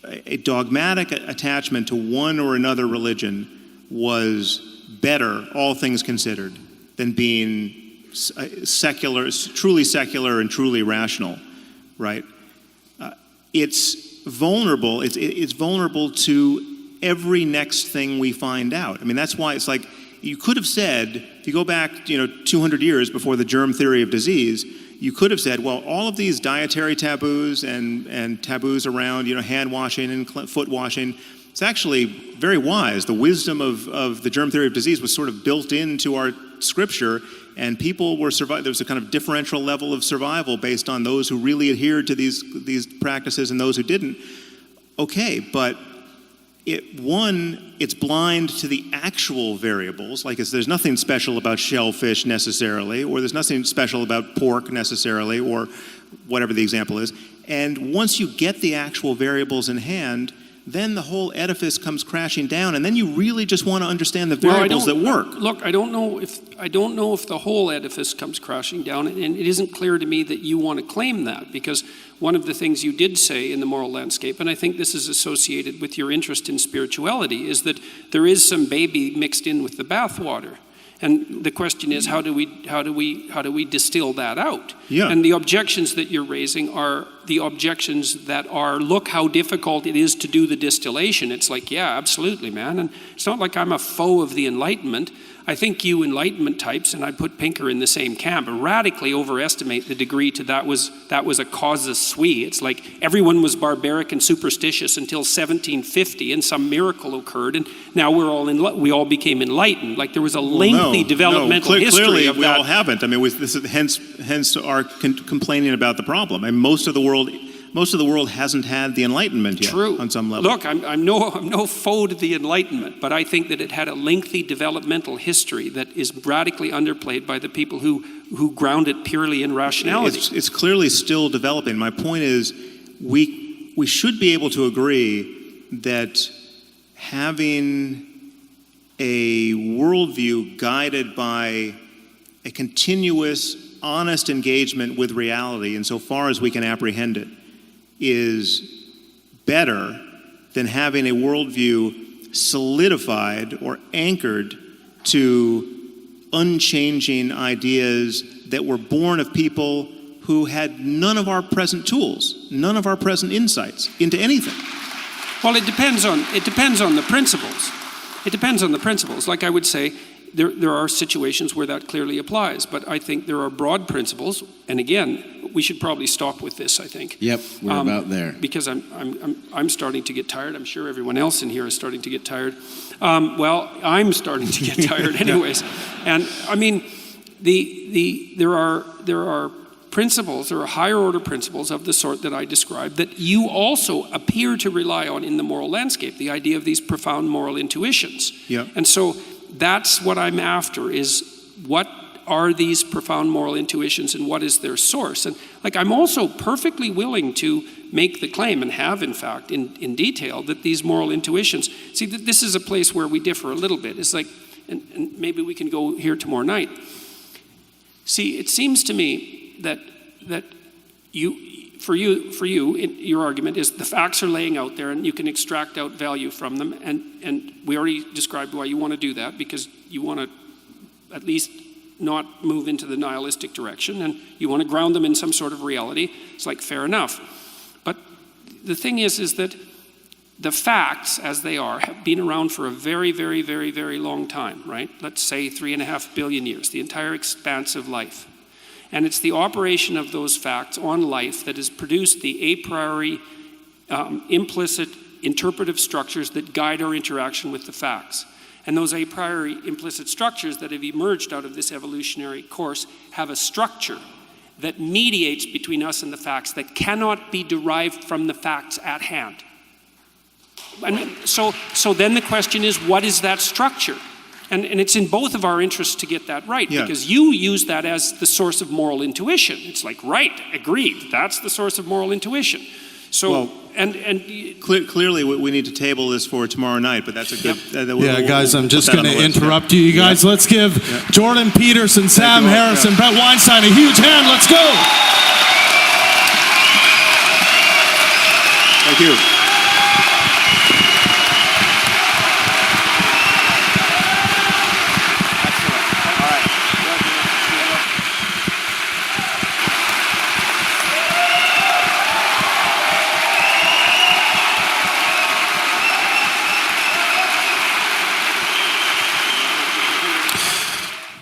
Speaker 2: a dogmatic attachment to one or another religion was better, all things considered, than being secular, truly secular and truly rational, right? It's vulnerable. It's vulnerable to every next thing we find out. I mean, that's why it's like, you could have said, if you go back, 200 years before the germ theory of disease, you could have said, well, all of these dietary taboos and taboos around, hand washing and foot washing, it's actually very wise. The wisdom of the germ theory of disease was sort of built into our scripture, and people were there was a kind of differential level of survival based on those who really adhered to these practices and those who didn't. Okay, but it's blind to the actual variables, like there's nothing special about shellfish necessarily, or there's nothing special about pork necessarily, or whatever the example is. And once you get the actual variables in hand, then the whole edifice comes crashing down, and then you really just want to understand the variables that work.
Speaker 5: Look, I don't know if the whole edifice comes crashing down, and it isn't clear to me that you want to claim that, because one of the things you did say in the moral landscape, and I think this is associated with your interest in spirituality, is that there is some baby mixed in with the bathwater. And the question is, how do we distill that out?
Speaker 2: Yeah.
Speaker 5: And the objections that you're raising are the objections that are, look how difficult it is to do the distillation. It's like, yeah, absolutely, man. And it's not like I'm a foe of the Enlightenment. I think you Enlightenment types, and I put Pinker in the same camp, radically overestimate the degree to that was a casus sui. It's like everyone was barbaric and superstitious until 1750, and some miracle occurred, and now we all became enlightened. Like there was a lengthy developmental history
Speaker 2: clearly
Speaker 5: of
Speaker 2: we
Speaker 5: that.
Speaker 2: all haven't. I mean, this is hence our complaining about the problem. And most of the world hasn't had the Enlightenment yet.
Speaker 5: True.
Speaker 2: On some level.
Speaker 5: Look, I'm no foe to the Enlightenment, but I think that it had a lengthy developmental history that is radically underplayed by the people who ground it purely in rationality.
Speaker 2: It's clearly still developing. My point is, we should be able to agree that having a worldview guided by a continuous, honest engagement with reality insofar as we can apprehend it is better than having a worldview solidified or anchored to unchanging ideas that were born of people who had none of our present tools, none of our present insights into anything.
Speaker 5: Well, it depends on the principles. It depends on the principles. Like I would say, there are situations where that clearly applies, but I think there are broad principles. And again, we should probably stop with this, I think.
Speaker 4: Yep, we're about there.
Speaker 5: Because I'm starting to get tired. I'm sure everyone else in here is starting to get tired. Well, I'm starting to get tired anyways. And I mean, there are principles, there are higher order principles of the sort that I described that you also appear to rely on in the moral landscape, the idea of these profound moral intuitions.
Speaker 2: Yeah.
Speaker 5: And so that's what I'm after, is what are these profound moral intuitions and what is their source? And like, I'm also perfectly willing to make the claim, and have in fact in detail, that these moral intuitions, see, this is a place where we differ a little bit. It's like, and maybe we can go here tomorrow night. See, it seems to me that your argument is the facts are laying out there and you can extract out value from them, and we already described why you want to do that, because you want to at least not move into the nihilistic direction, and you want to ground them in some sort of reality. It's like, fair enough. But the thing is that the facts, as they are, have been around for a very, very, very, very long time, right? Let's say 3.5 billion years, the entire expanse of life. And it's the operation of those facts on life that has produced the a priori implicit interpretive structures that guide our interaction with the facts. And those a priori implicit structures that have emerged out of this evolutionary course have a structure that mediates between us and the facts that cannot be derived from the facts at hand. And so then the question is, what is that structure? And it's in both of our interests to get that right, because you use that as the source of moral intuition. It's like, right, agreed, that's the source of moral intuition. So, well,
Speaker 2: clearly we need to table this for tomorrow night, but that's a good...
Speaker 1: Guys, I'm just going to interrupt you. You guys, let's give Jordan Peterson, Sam Harrison, Brett Weinstein a huge hand. Let's go.
Speaker 2: Thank you.